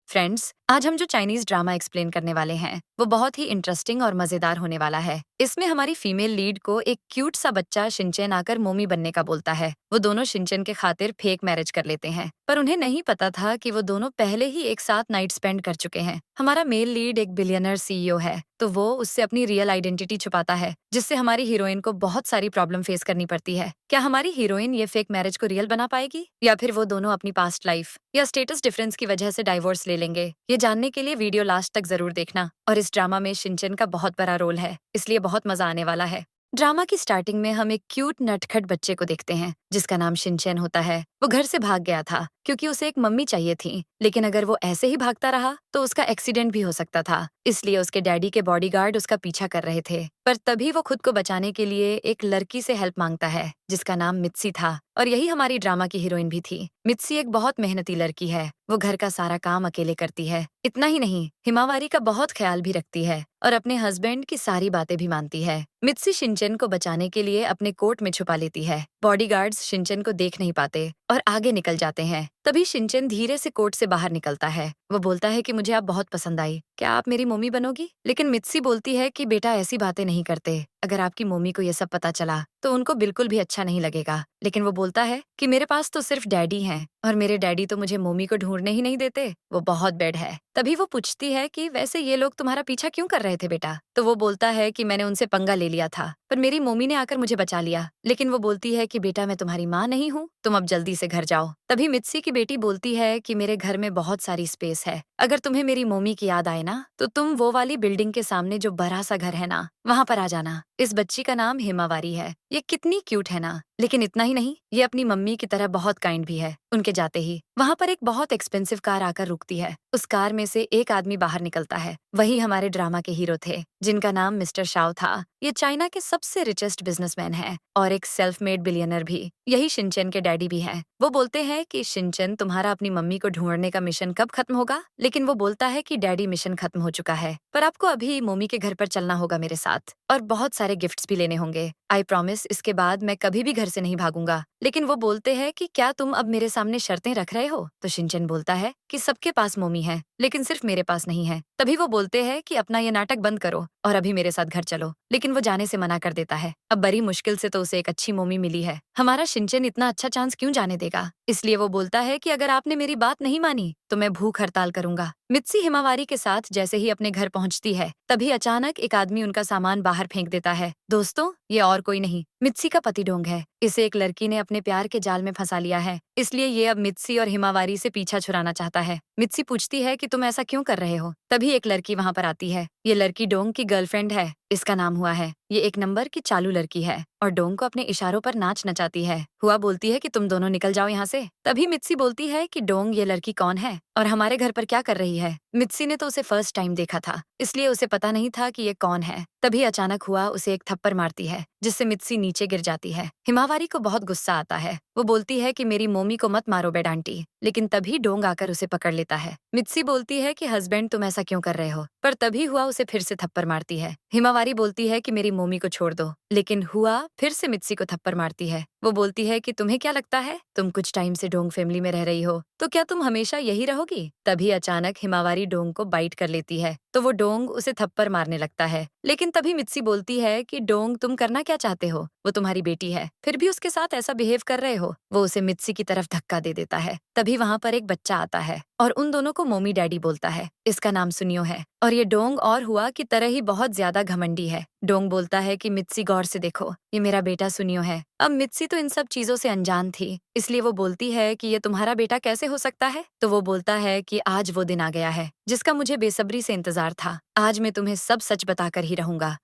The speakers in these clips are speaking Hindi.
फ्रेंड्स, आज हम जो चाइनीज ड्रामा एक्सप्लेन करने वाले हैं वो बहुत ही इंटरेस्टिंग और मजेदार होने वाला है। इसमें हमारी फीमेल लीड को एक क्यूट सा बच्चा शिनचैन आकर मोमी बनने का बोलता है। वो दोनों शिनचैन के खातिर फेक मैरिज कर लेते हैं, पर उन्हें नहीं पता था कि वो दोनों पहले ही एक साथ नाइट स्पेंड कर चुके हैं। हमारा मेल लीड एक बिलियनर सीईओ है, तो वो उससे अपनी रियल आइडेंटिटी छुपाता है, जिससे हमारी हीरोइन को बहुत सारी प्रॉब्लम फेस करनी पड़ती है। क्या हमारी हीरोइन ये फेक मैरिज को रियल बना पाएगी, या फिर वो दोनों अपनी पास्ट लाइफ या स्टेटस डिफरेंस की वजह से डाइवोर्स ले लेंगे? ये जानने के लिए वीडियो लास्ट तक जरूर देखना। और इस ड्रामा में शिनचैन का बहुत बड़ा रोल है, इसलिए बहुत मजा आने वाला है। ड्रामा की स्टार्टिंग में हम एक क्यूट नटखट बच्चे को देखते हैं जिसका नाम शिनचैन होता है। वो घर से भाग गया था क्योंकि उसे एक मम्मी चाहिए थी, लेकिन अगर वो ऐसे ही भागता रहा तो उसका एक्सीडेंट भी हो सकता था। इसलिए उसके डैडी के बॉडीगार्ड उसका पीछा कर रहे थे। पर तभी वो खुद को बचाने के लिए एक लड़की से हेल्प मांगता है जिसका नाम मित्सी था, और यही हमारी ड्रामा की हीरोइन भी थी। मित्सी एक बहुत मेहनती लड़की है। वो घर का सारा काम अकेले करती है। इतना ही नहीं, हिमावारी का बहुत ख्याल भी रखती है और अपने हस्बैंड की सारी बातें भी मानती है। मित्सी शिनचैन को बचाने के लिए अपने कोट में छुपा लेती है। बॉडीगार्ड्स शिनचैन को देख नहीं पाते और आगे निकल जाते हैं। तभी शिनचैन धीरे से कोर्ट से बाहर निकलता है। वो बोलता है कि मुझे आप बहुत पसंद आई, क्या आप मेरी मम्मी बनोगी? लेकिन मित्सी बोलती है कि बेटा ऐसी बातें नहीं करते। अगर आपकी मम्मी को ये सब पता चला तो उनको बिल्कुल भी अच्छा नहीं लगेगा। लेकिन वो बोलता है कि मेरे पास तो सिर्फ डैडी हैं और मेरे डैडी तो मुझे मम्मी को ढूंढने ही नहीं देते। वो बहुत बैड है। तभी वो पूछती है कि वैसे ये लोग तुम्हारा पीछा क्यों कर रहे थे बेटा? तो वो बोलता है कि मैंने उनसे पंगा ले लिया था, पर मेरी मम्मी ने आकर मुझे बचा लिया। लेकिन वो बोलती है कि बेटा मैं तुम्हारी माँ नहीं हूँ, तुम अब जल्दी से घर जाओ। तभी मित्सी की बेटी बोलती है कि मेरे घर में बहुत सारी स्पेस है, अगर तुम्हें मेरी मम्मी की याद आए ना तो तुम वो वाली बिल्डिंग के सामने जो बड़ा सा घर है ना, वहाँ पर आ जाना। इस बच्ची का नाम हिमावारी है। ये कितनी क्यूट है ना। लेकिन इतना ही नहीं, ये अपनी मम्मी की तरह बहुत काइंड भी है। उनके जाते ही वहाँ पर एक बहुत एक्सपेंसिव कार आकर रुकती है। उस कार में से एक आदमी बाहर निकलता है। वही हमारे ड्रामा के हीरो थे, जिनका नाम मिस्टर शाओ था। ये चाइना के सबसे रिचेस्ट बिजनेसमैन है और एक सेल्फ मेड बिलियनर भी। यही शिनचैन के डैडी भी हैं। वो बोलते हैं कि शिनचैन तुम्हारा अपनी मम्मी को ढूंढने का मिशन कब खत्म होगा? लेकिन वो बोलता है कि डैडी मिशन खत्म हो चुका है, पर आपको अभी मम्मी के घर पर चलना होगा मेरे साथ, और बहुत सारे गिफ्ट्स भी लेने होंगे। आई प्रॉमिस इसके बाद मैं कभी भी घर से नहीं भागूंगा। लेकिन वो बोलते हैं कि क्या तुम अब मेरे सामने शर्तें रख रहे हो? तो शिनचैन बोलता है कि सबके पास मम्मी है, लेकिन सिर्फ मेरे पास नहीं है। तभी वो बोलते हैं कि अपना ये नाटक बंद करो और अभी मेरे साथ घर चलो। लेकिन वो जाने से मना कर देता है। अब बड़ी मुश्किल से तो उसे एक अच्छी मम्मी मिली है। हमारा शिनचैन इतना अच्छा चांस क्यों जाने देगा? इसलिए वो बोलता है कि अगर आपने मेरी बात नहीं मानी तो मैं भूख हड़ताल करूंगा। मित्सी हिमावारी के साथ जैसे ही अपने घर पहुंचती है, तभी अचानक एक आदमी उनका सामान बाहर फेंक देता है। दोस्तों, ये और कोई नहीं, मित्सी का पति डोंग है। इसे एक लड़की ने अपने प्यार के जाल में फंसा लिया है, इसलिए ये अब मित्सी और हिमावारी से पीछा छुड़ाना चाहता है। मित्सी पूछती है कि तुम ऐसा क्यों कर रहे हो? तभी एक लड़की वहाँ पर आती है। ये लड़की डोंग की गर्लफ्रेंड है। इसका नाम हुआ है। ये एक नंबर की चालू लड़की है और डोंग को अपने इशारों पर नाच नचाती है। हुआ बोलती है कि तुम दोनों निकल जाओ यहाँ से। तभी मित्सी बोलती है कि डोंग, ये लड़की कौन है और हमारे घर पर क्या कर रही है? मित्सी ने तो उसे फर्स्ट टाइम देखा था, इसलिए उसे पता नहीं था कि ये कौन है। तभी अचानक हुआ उसे एक थप्पड़ मारती है, जिससे मित्सी नीचे गिर जाती है। हिमावारी को बहुत गुस्सा आता है। वो बोलती है कि मेरी मोमी को मत मारो बेड आंटी। लेकिन तभी डोंग आकर उसे पकड़ लेता है। मित्सी बोलती है कि हस्बैंड तुम ऐसा क्यों कर रहे हो? पर तभी हुआ उसे फिर से थप्पड़ मारती है। हिमावारी बोलती है कि मेरी मोमी को छोड़ दो, लेकिन हुआ फिर से मित्सी को थप्पड़ मारती है। वो बोलती है कि तुम्हें क्या लगता है, तुम कुछ टाइम से डोंग फैमिली में रह रही हो, तो क्या तुम हमेशा यही रहोगी? तभी अचानक हिमावारी डोंग को बाइट कर लेती है, तो वो डोंग उसे थप्पड़ मारने लगता है। लेकिन तभी मित्सी बोलती है कि डोंग, तुम करना क्या चाहते हो? वो तुम्हारी बेटी है, फिर भी उसके साथ ऐसा बिहेव कर रहे हो। वो उसे मित्सी की तरफ धक्का दे देता है। तभी वहाँ पर एक बच्चा आता है और उन दोनों को मोमी डैडी बोलता है। इसका नाम सुनियो है और ये डोंग और हुआ की तरह ही बहुत ज्यादा घमंडी है। डोंग बोलता है कि मित्सी, गौर से देखो, ये मेरा बेटा सुनियो है। अब मित्सी तो इन सब चीजों से अनजान थी, इसलिए वो बोलती है कि ये तुम्हारा बेटा कैसे हो सकता है? तो वो बोलता है कि आज वो दिन आ गया है जिसका मुझे बेसब्री से इंतजार था। आज मैं तुम्हें सब सच बताकर ही रहूंगा।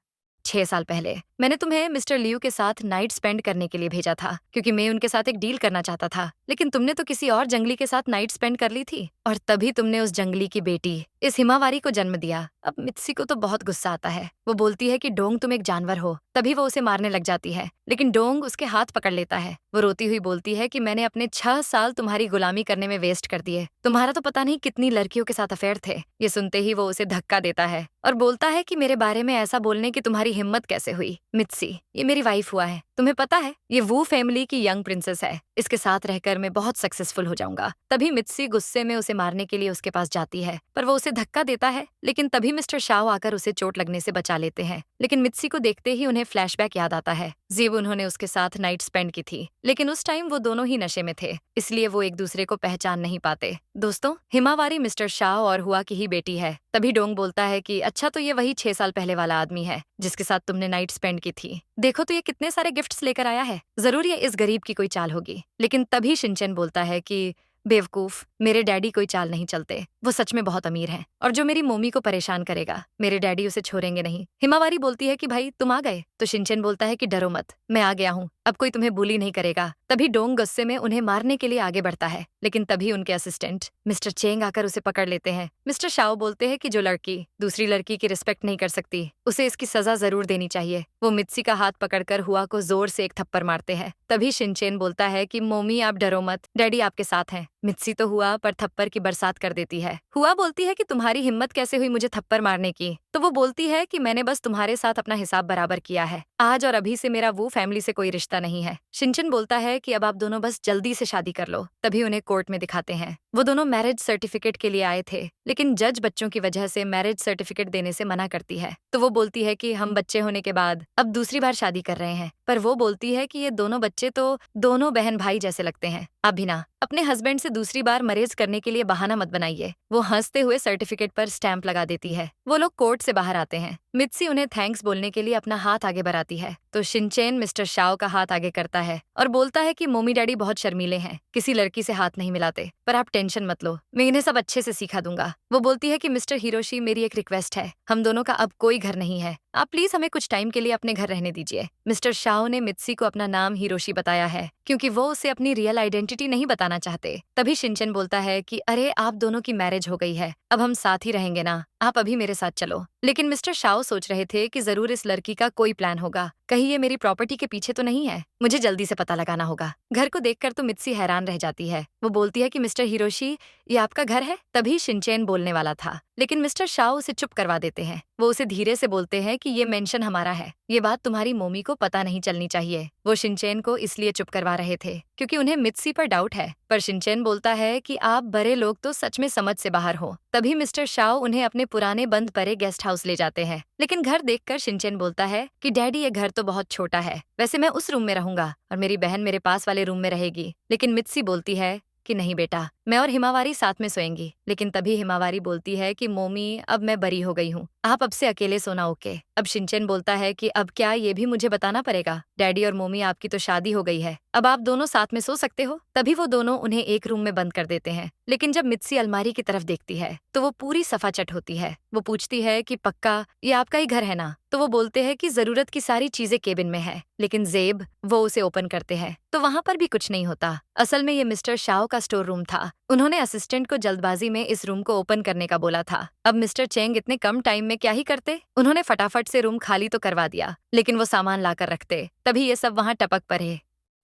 6 साल पहले मैंने तुम्हें मिस्टर लियू के साथ नाइट स्पेंड करने के लिए भेजा था, क्योंकि मैं उनके साथ एक डील करना चाहता था। लेकिन तुमने तो किसी और जंगली के साथ नाइट स्पेंड कर ली थी, और तभी तुमने उस जंगली की बेटी इस हिमावारी को जन्म दिया। अब मित्सी को तो बहुत गुस्सा आता है। वो बोलती है कि डोंग, तुम एक जानवर हो। तभी वो उसे मारने लग जाती है, लेकिन डोंग उसके हाथ पकड़ लेता है। वो रोती हुई बोलती है कि मैंने अपने 6 साल तुम्हारी गुलामी करने में वेस्ट कर दिए। तुम्हारा तो पता नहीं कितनी लड़कियों के साथ अफेयर थे। ये सुनते ही वो उसे धक्का देता है और बोलता है कि मेरे बारे में ऐसा बोलने की तुम्हारी हिम्मत कैसे हुई? मित्सी, ये मेरी वाइफ हुआ है, तुम्हें पता है ये वो फैमिली की यंग प्रिंसेस है, इसके साथ रहकर मैं बहुत सक्सेसफुल हो जाऊंगा। तभी मित्सी गुस्से में उसे मारने के लिए उसके पास जाती है, पर वो उसे धक्का देता है, लेकिन तभी मिस्टर शाओ आकर उसे चोट लगने से बचा लेते हैं। लेकिन मित्सी को देखते ही उन्हें फ्लैशबैक याद आता है जब उन्होंने उसके साथ नाइट स्पेंड की थी, लेकिन उस टाइम वो दोनों ही नशे में थे, इसलिए वो एक दूसरे को पहचान नहीं पाते। दोस्तों, हिमावारी मिस्टर शाओ और हुआ की ही बेटी है। तभी डोंग बोलता है कि अच्छा, तो ये वही 6 साल पहले वाला आदमी है जिसके साथ तुमने नाइट स्पेंड की थी। देखो तो ये कितने सारे गिफ्ट्स लेकर आया है, जरूर ये इस गरीब की कोई चाल होगी। लेकिन तभी शिनचैन बोलता है कि बेवकूफ, मेरे डैडी कोई चाल नहीं चलते, वो सच में बहुत अमीर हैं, और जो मेरी मोमी को परेशान करेगा, मेरे डैडी उसे छोड़ेंगे नहीं। हिमावारी बोलती है कि भाई तुम आ गए, तो शिनचैन बोलता है कि डरो मत, मैं आ गया हूँ, अब कोई तुम्हें बुली नहीं करेगा। तभी डोंग गुस्से में उन्हें मारने के लिए आगे बढ़ता है, लेकिन तभी उनके असिस्टेंट मिस्टर चेंग आकर उसे पकड़ लेते हैं। मिस्टर शाओ बोलते हैं कि जो लड़की दूसरी लड़की की रिस्पेक्ट नहीं कर सकती, उसे इसकी सजा जरूर देनी चाहिए। वो मित्सी का हाथ पकड़कर हुआ को जोर से एक थप्पड़ मारते हैं। तभी शिनचैन बोलता है कि मोमी आप डरो मत, डैडी आपके साथ हैं। मित्सी तो हुआ पर थप्पड़ की बरसात कर देती है। हुआ बोलती है कि तुम्हारी हिम्मत कैसे हुई मुझे थप्पड़ मारने की? तो वो बोलती है कि मैंने बस तुम्हारे साथ अपना हिसाब बराबर किया है, आज और अभी से मेरा वो फैमिली से कोई रिश्ता नहीं है। शिनचैन बोलता है कि अब आप दोनों बस जल्दी से शादी कर लो। तभी उन्हें कोर्ट में दिखाते हैं, वो दोनों मैरिज सर्टिफिकेट के लिए आए थे, लेकिन जज बच्चों की वजह से मैरिज सर्टिफिकेट देने से मना करती है। तो वो बोलती है कि हम बच्चे होने के बाद अब दूसरी बार शादी कर रहे हैं, पर वो बोलती है कि ये दोनों बच्चे तो दोनों बहन भाई जैसे लगते हैं। आप भी ना अपने हस्बैंड से दूसरी बार मैरिज करने के लिए बहाना मत बनाइए। वो हंसते हुए सर्टिफिकेट पर स्टैंप लगा देती है। वो लोग कोर्ट से बाहर आते हैं। मित्सी उन्हें थैंक्स बोलने के लिए अपना हाथ आगे बढ़ाती है, तो शिनचैन मिस्टर शाओ का हाथ आगे करता है और बोलता है कि मोमी डैडी बहुत शर्मीले हैं, किसी लड़की से हाथ नहीं मिलाते, पर आप टेंशन मत लो, मैं इन्हें सब अच्छे से सिखा दूंगा। वो बोलती है कि मिस्टर हिरोशी, मेरी एक रिक्वेस्ट है, हम दोनों का अब कोई घर नहीं है, आप प्लीज हमें कुछ टाइम के लिए अपने घर रहने दीजिए। मिस्टर शाओ ने मित्सी को अपना नाम हिरोशी बताया है, क्योंकि वो उसे अपनी रियल आइडेंटिटी नहीं बताना चाहते। तभी शिनचैन बोलता है कि अरे आप दोनों की मैरिज हो गई है, अब हम साथ ही रहेंगे ना, आप अभी मेरे साथ चलो। लेकिन मिस्टर शाओ सोच रहे थे कि जरूर इस लड़की का कोई प्लान होगा, कहीं ये मेरी प्रॉपर्टी के पीछे तो नहीं है, मुझे जल्दी से पता लगाना होगा। घर को देखकर तो मित्सी हैरान रह जाती है। वो बोलती है कि मिस्टर हिरोशी, ये आपका घर है? तभी शिनचैन बोलने वाला था, लेकिन मिस्टर शाओ उसे चुप करवा देते हैं। वो उसे धीरे से बोलते हैं कि ये मेंशन हमारा है, ये बात तुम्हारी मोमी को पता नहीं चलनी चाहिए। वो शिनचैन को इसलिए चुप करवा रहे थे क्योंकि उन्हें मित्सी पर डाउट है, पर शिनचैन बोलता है कि आप बड़े लोग तो सच में समझ से बाहर हो। तभी मिस्टर शाओ उन्हें अपने पुराने बंद पड़े गेस्ट हाउस ले जाते हैं, लेकिन घर देखकर शिनचैन बोलता है कि डैडी ये घर तो बहुत छोटा है, वैसे मैं उस रूम में रहूंगा और मेरी बहन मेरे पास वाले रूम में रहेगी। लेकिन मित्सी बोलती है कि नहीं बेटा, मैं और हिमावारी साथ में सोएंगी। लेकिन तभी हिमावारी बोलती है कि मोमी, अब मैं बरी हो गई हूँ, आप अब से अकेले सोना, ओके? अब शिनचैन बोलता है कि अब क्या ये भी मुझे बताना पड़ेगा? डैडी और मोमी, आपकी तो शादी हो गई है, अब आप दोनों साथ में सो सकते हो। तभी वो दोनों उन्हें एक रूम में बंद कर देते हैं, लेकिन जब मित्सी अलमारी की तरफ देखती है तो वो पूरी सफाचट होती है। वो पूछती है कि पक्का ये आपका ही घर है ना? तो वो बोलते हैं कि जरूरत की सारी चीजें केबिन में है, लेकिन जेब वो उसे ओपन करते हैं तो वहाँ पर भी कुछ नहीं होता। असल में ये मिस्टर शाओ का स्टोर रूम था, उन्होंने असिस्टेंट को जल्दबाजी में इस रूम को ओपन करने का बोला था। अब मिस्टर चेंग इतने कम टाइम में क्या ही करते, उन्होंने फटाफट से रूम खाली तो करवा दिया, लेकिन वो सामान लाकर रखते, तभी ये सब वहाँ टपक पड़े।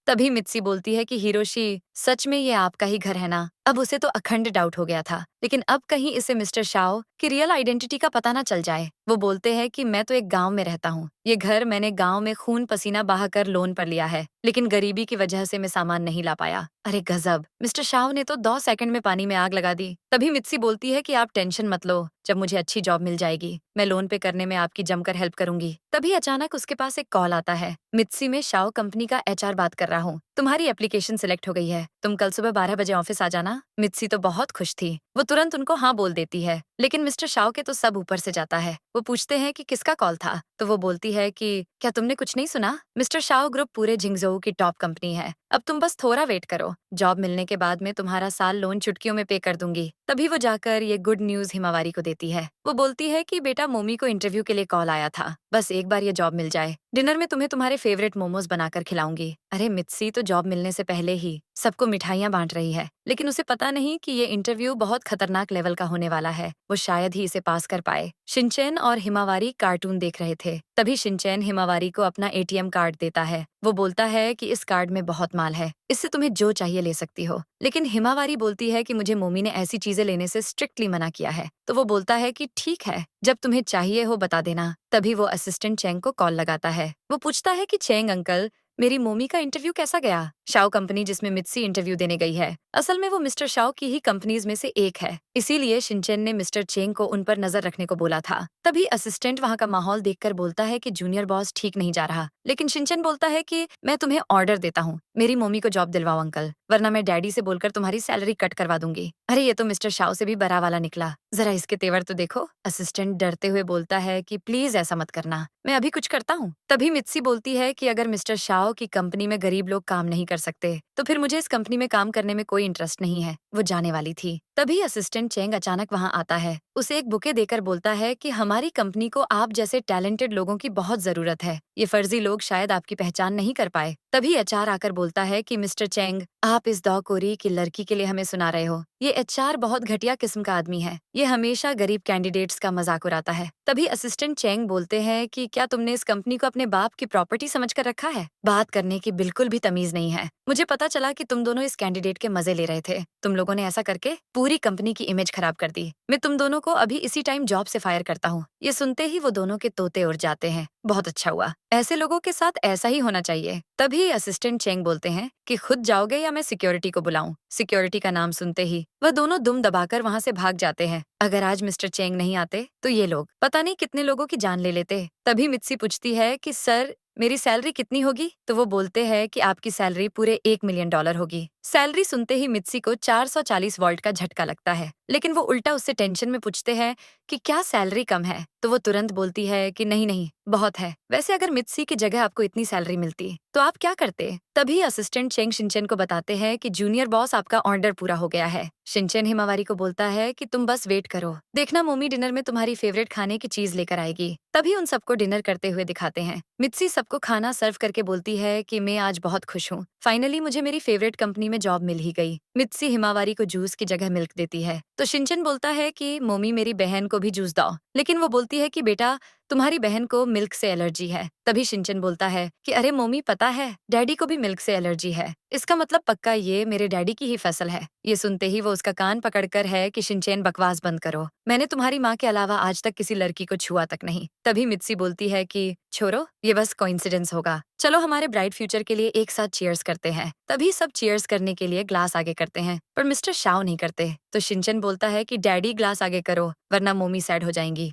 तभी मित्सी बोलती है कि हिरोशी, सच में ये आपका ही घर है ना? अब उसे तो अखंड डाउट हो गया था, लेकिन अब कहीं इसे मिस्टर शाओ की रियल आइडेंटिटी का पता ना चल जाए। वो बोलते हैं कि मैं तो एक गांव में रहता हूँ, ये घर मैंने गांव में खून पसीना बहाकर लोन पर लिया है, लेकिन गरीबी की वजह से मैं सामान नहीं ला पाया। अरे गजब, मिस्टर शाओ ने तो 2 सेकंड में पानी में आग लगा दी। तभी मित्सी बोलती है कि आप टेंशन मत लो, जब मुझे अच्छी जॉब मिल जाएगी मैं लोन पे करने में आपकी जमकर हेल्प करूंगी। तभी अचानक उसके पास एक कॉल आता है, मित्सी, में शाओ कंपनी का HR बात कर रहा हूँ, तुम्हारी एप्लीकेशन सिलेक्ट हो गई है, तुम कल सुबह 12 बजे ऑफिस आ जाना। मित्सी तो बहुत खुश थी, वो तुरंत उनको हाँ बोल देती है, लेकिन मिस्टर शाओ के तो सब ऊपर से जाता है। वो पूछते हैं कि किसका कॉल था, तो वो बोलती है कि क्या तुमने कुछ नहीं सुना? मिस्टर शाओ ग्रुप पूरे जिंगजोऊ की टॉप कंपनी है, अब तुम बस थोड़ा वेट करो, जॉब मिलने के बाद मैं तुम्हारा साल लोन चुटकियों में पे कर दूंगी। तभी वो जाकर ये गुड न्यूज हिमावारी को देती है। वो बोलती है कि बेटा, मोमी को इंटरव्यू के लिए कॉल आया था, बस एक बार ये जॉब मिल जाए, डिनर में तुम्हें तुम्हारे फेवरेट मोमोज बनाकर खिलाऊंगी। अरे मित्सी तो जॉब मिलने से पहले ही सबको मिठाइयाँ बांट रही है, लेकिन उसे पता नहीं कि ये इंटरव्यू बहुत खतरनाक लेवल का होने वाला है। वो शायद ही इसे पास कर पाए। शिनचैन और हिमावारी कार्टून देख रहे थे। तभी शिनचैन हिमावारी को अपना एटीएम कार्ड देता है। वो बोलता है कि इस कार्ड में बहुत माल है, इससे तुम्हें जो चाहिए ले सकती हो। लेकिन हिमावारी बोलती है कि मुझे मोमी ने ऐसी चीजें लेने से स्ट्रिक्टली मना किया है। तो वो बोलता है कि ठीक है, जब तुम्हें चाहिए हो बता देना। तभी वो असिस्टेंट चेंग को कॉल लगाता है। वो पूछता है कि चेंग अंकल, मेरी मोमी का इंटरव्यू कैसा गया? शाओ कंपनी जिसमें मित्सी इंटरव्यू देने गई है, असल में वो मिस्टर शाओ की ही कंपनीज में से एक है। इसीलिए शिनचैन ने मिस्टर चेंग को उन पर नजर रखने को बोला था। तभी असिस्टेंट वहाँ का माहौल देखकर बोलता है कि जूनियर बॉस ठीक नहीं जा रहा। लेकिन शिनचैन बोलता है कि मैं तुम्हें ऑर्डर देता हूँ, मेरी मोमी को जॉब दिलवाओ अंकल, वरना मैं डैडी से बोलकर तुम्हारी सैलरी कट करवा दूंगी। अरे ये तो मिस्टर शाओ से भी बड़ा वाला निकला, जरा इसके तेवर तो देखो। असिस्टेंट डरते हुए बोलता है कि प्लीज ऐसा मत करना, मैं अभी कुछ करता हूँ। तभी मित्सी बोलती है कि अगर मिस्टर शाओ की कंपनी में गरीब लोग काम नहीं कर सकते तो फिर मुझे इस कंपनी में काम करने में कोई इंटरेस्ट नहीं है। वो जाने वाली थी। तभी असिस्टेंट चेंग अचानक वहाँ आता है। उसे एक बुके देकर बोलता है कि हमारी कंपनी को आप जैसे टैलेंटेड लोगों की बहुत जरूरत है। ये फर्जी लोग शायद आपकी पहचान नहीं कर पाए। तभी एचआर आकर बोलता है कि मिस्टर चेंग, आप इस दौकोरी की लड़की के लिए हमें सुना रहे हो। ये एचआर बहुत घटिया किस्म का आदमी है। ये हमेशा गरीब कैंडिडेट्स का मजाक उड़ाता है। तभी असिस्टेंट चेंग बोलते हैं कि क्या तुमने इस कंपनी को अपने बाप की प्रॉपर्टी समझकर रखा है? बात करने की बिल्कुल भी तमीज नहीं है। मुझे पता चला कि तुम दोनों इस कैंडिडेट के मजे ले रहे थे। तुम लोगों ने ऐसा करके पूरी कंपनी की इमेज खराब कर दी। मैं तुम दोनों को अभी इसी टाइम जॉब से फायर करता हूँ। ये सुनते ही वो दोनों के तोते उड़ जाते हैं। बहुत अच्छा हुआ, ऐसे लोगों के साथ ऐसा ही होना चाहिए। तभी असिस्टेंट चेंग बोलते हैं कि खुद जाओगे या मैं सिक्योरिटी को बुलाऊं? सिक्योरिटी का नाम सुनते ही वह दोनों दुम दबाकर वहां से भाग जाते हैं। अगर आज मिस्टर चेंग नहीं आते तो ये लोग पता नहीं कितने लोगों की जान ले लेते। तभी मित्सी पूछती है कि सर, मेरी सैलरी कितनी होगी? तो वो बोलते हैं कि आपकी सैलरी पूरे $1 मिलियन होगी। सैलरी सुनते ही मित्सी को 440 वोल्ट का झटका लगता है। लेकिन वो उल्टा उससे टेंशन में पूछते हैं कि क्या सैलरी कम है? तो वो तुरंत बोलती है कि नहीं नहीं, बहुत है। वैसे अगर मित्सी की जगह आपको इतनी सैलरी मिलती तो आप क्या करते? तभी असिस्टेंट चेंग शिनचैन को बताते हैं कि जूनियर बॉस, आपका ऑर्डर पूरा हो गया है। शिनचैन हिमावारी को बोलता है कि तुम बस वेट करो, देखना मोमी डिनर में तुम्हारी फेवरेट खाने की चीज लेकर आएगी। तभी उन सबको डिनर करते हुए दिखाते हैं। मित्सी सबको खाना सर्व करके बोलती है कि मैं आज बहुत खुश हूँ, फाइनली मुझे मेरी फेवरेट कंपनी में जॉब मिल ही गई। मित्सी हिमावारी को जूस की जगह मिल्क देती है तो शिनचैन बोलता है कि मोमी मेरी बहन को भी जूस दो। लेकिन वो बोलती है कि बेटा, तुम्हारी बहन को मिल्क से एलर्जी है। तभी शिनचैन बोलता है कि अरे मोमी, पता है डैडी को भी मिल्क से एलर्जी है, इसका मतलब पक्का ये मेरे डैडी की ही फसल है। ये सुनते ही वो उसका कान पकड़कर है कि शिनचैन बकवास बंद करो, मैंने तुम्हारी माँ के अलावा आज तक किसी लड़की को छुआ तक नहीं। तभी मित्सी बोलती है कि छोड़ो, ये बस कोइंसिडेंस होगा, चलो हमारे ब्राइट फ्यूचर के लिए एक साथ चीयर्स करते हैं। तभी सब चीयर्स करने के लिए ग्लास आगे करते हैं पर मिस्टर शाओ नहीं करते। तो शिनचैन बोलता है कि डैडी ग्लास आगे करो वरना मोमी सैड हो जाएंगी।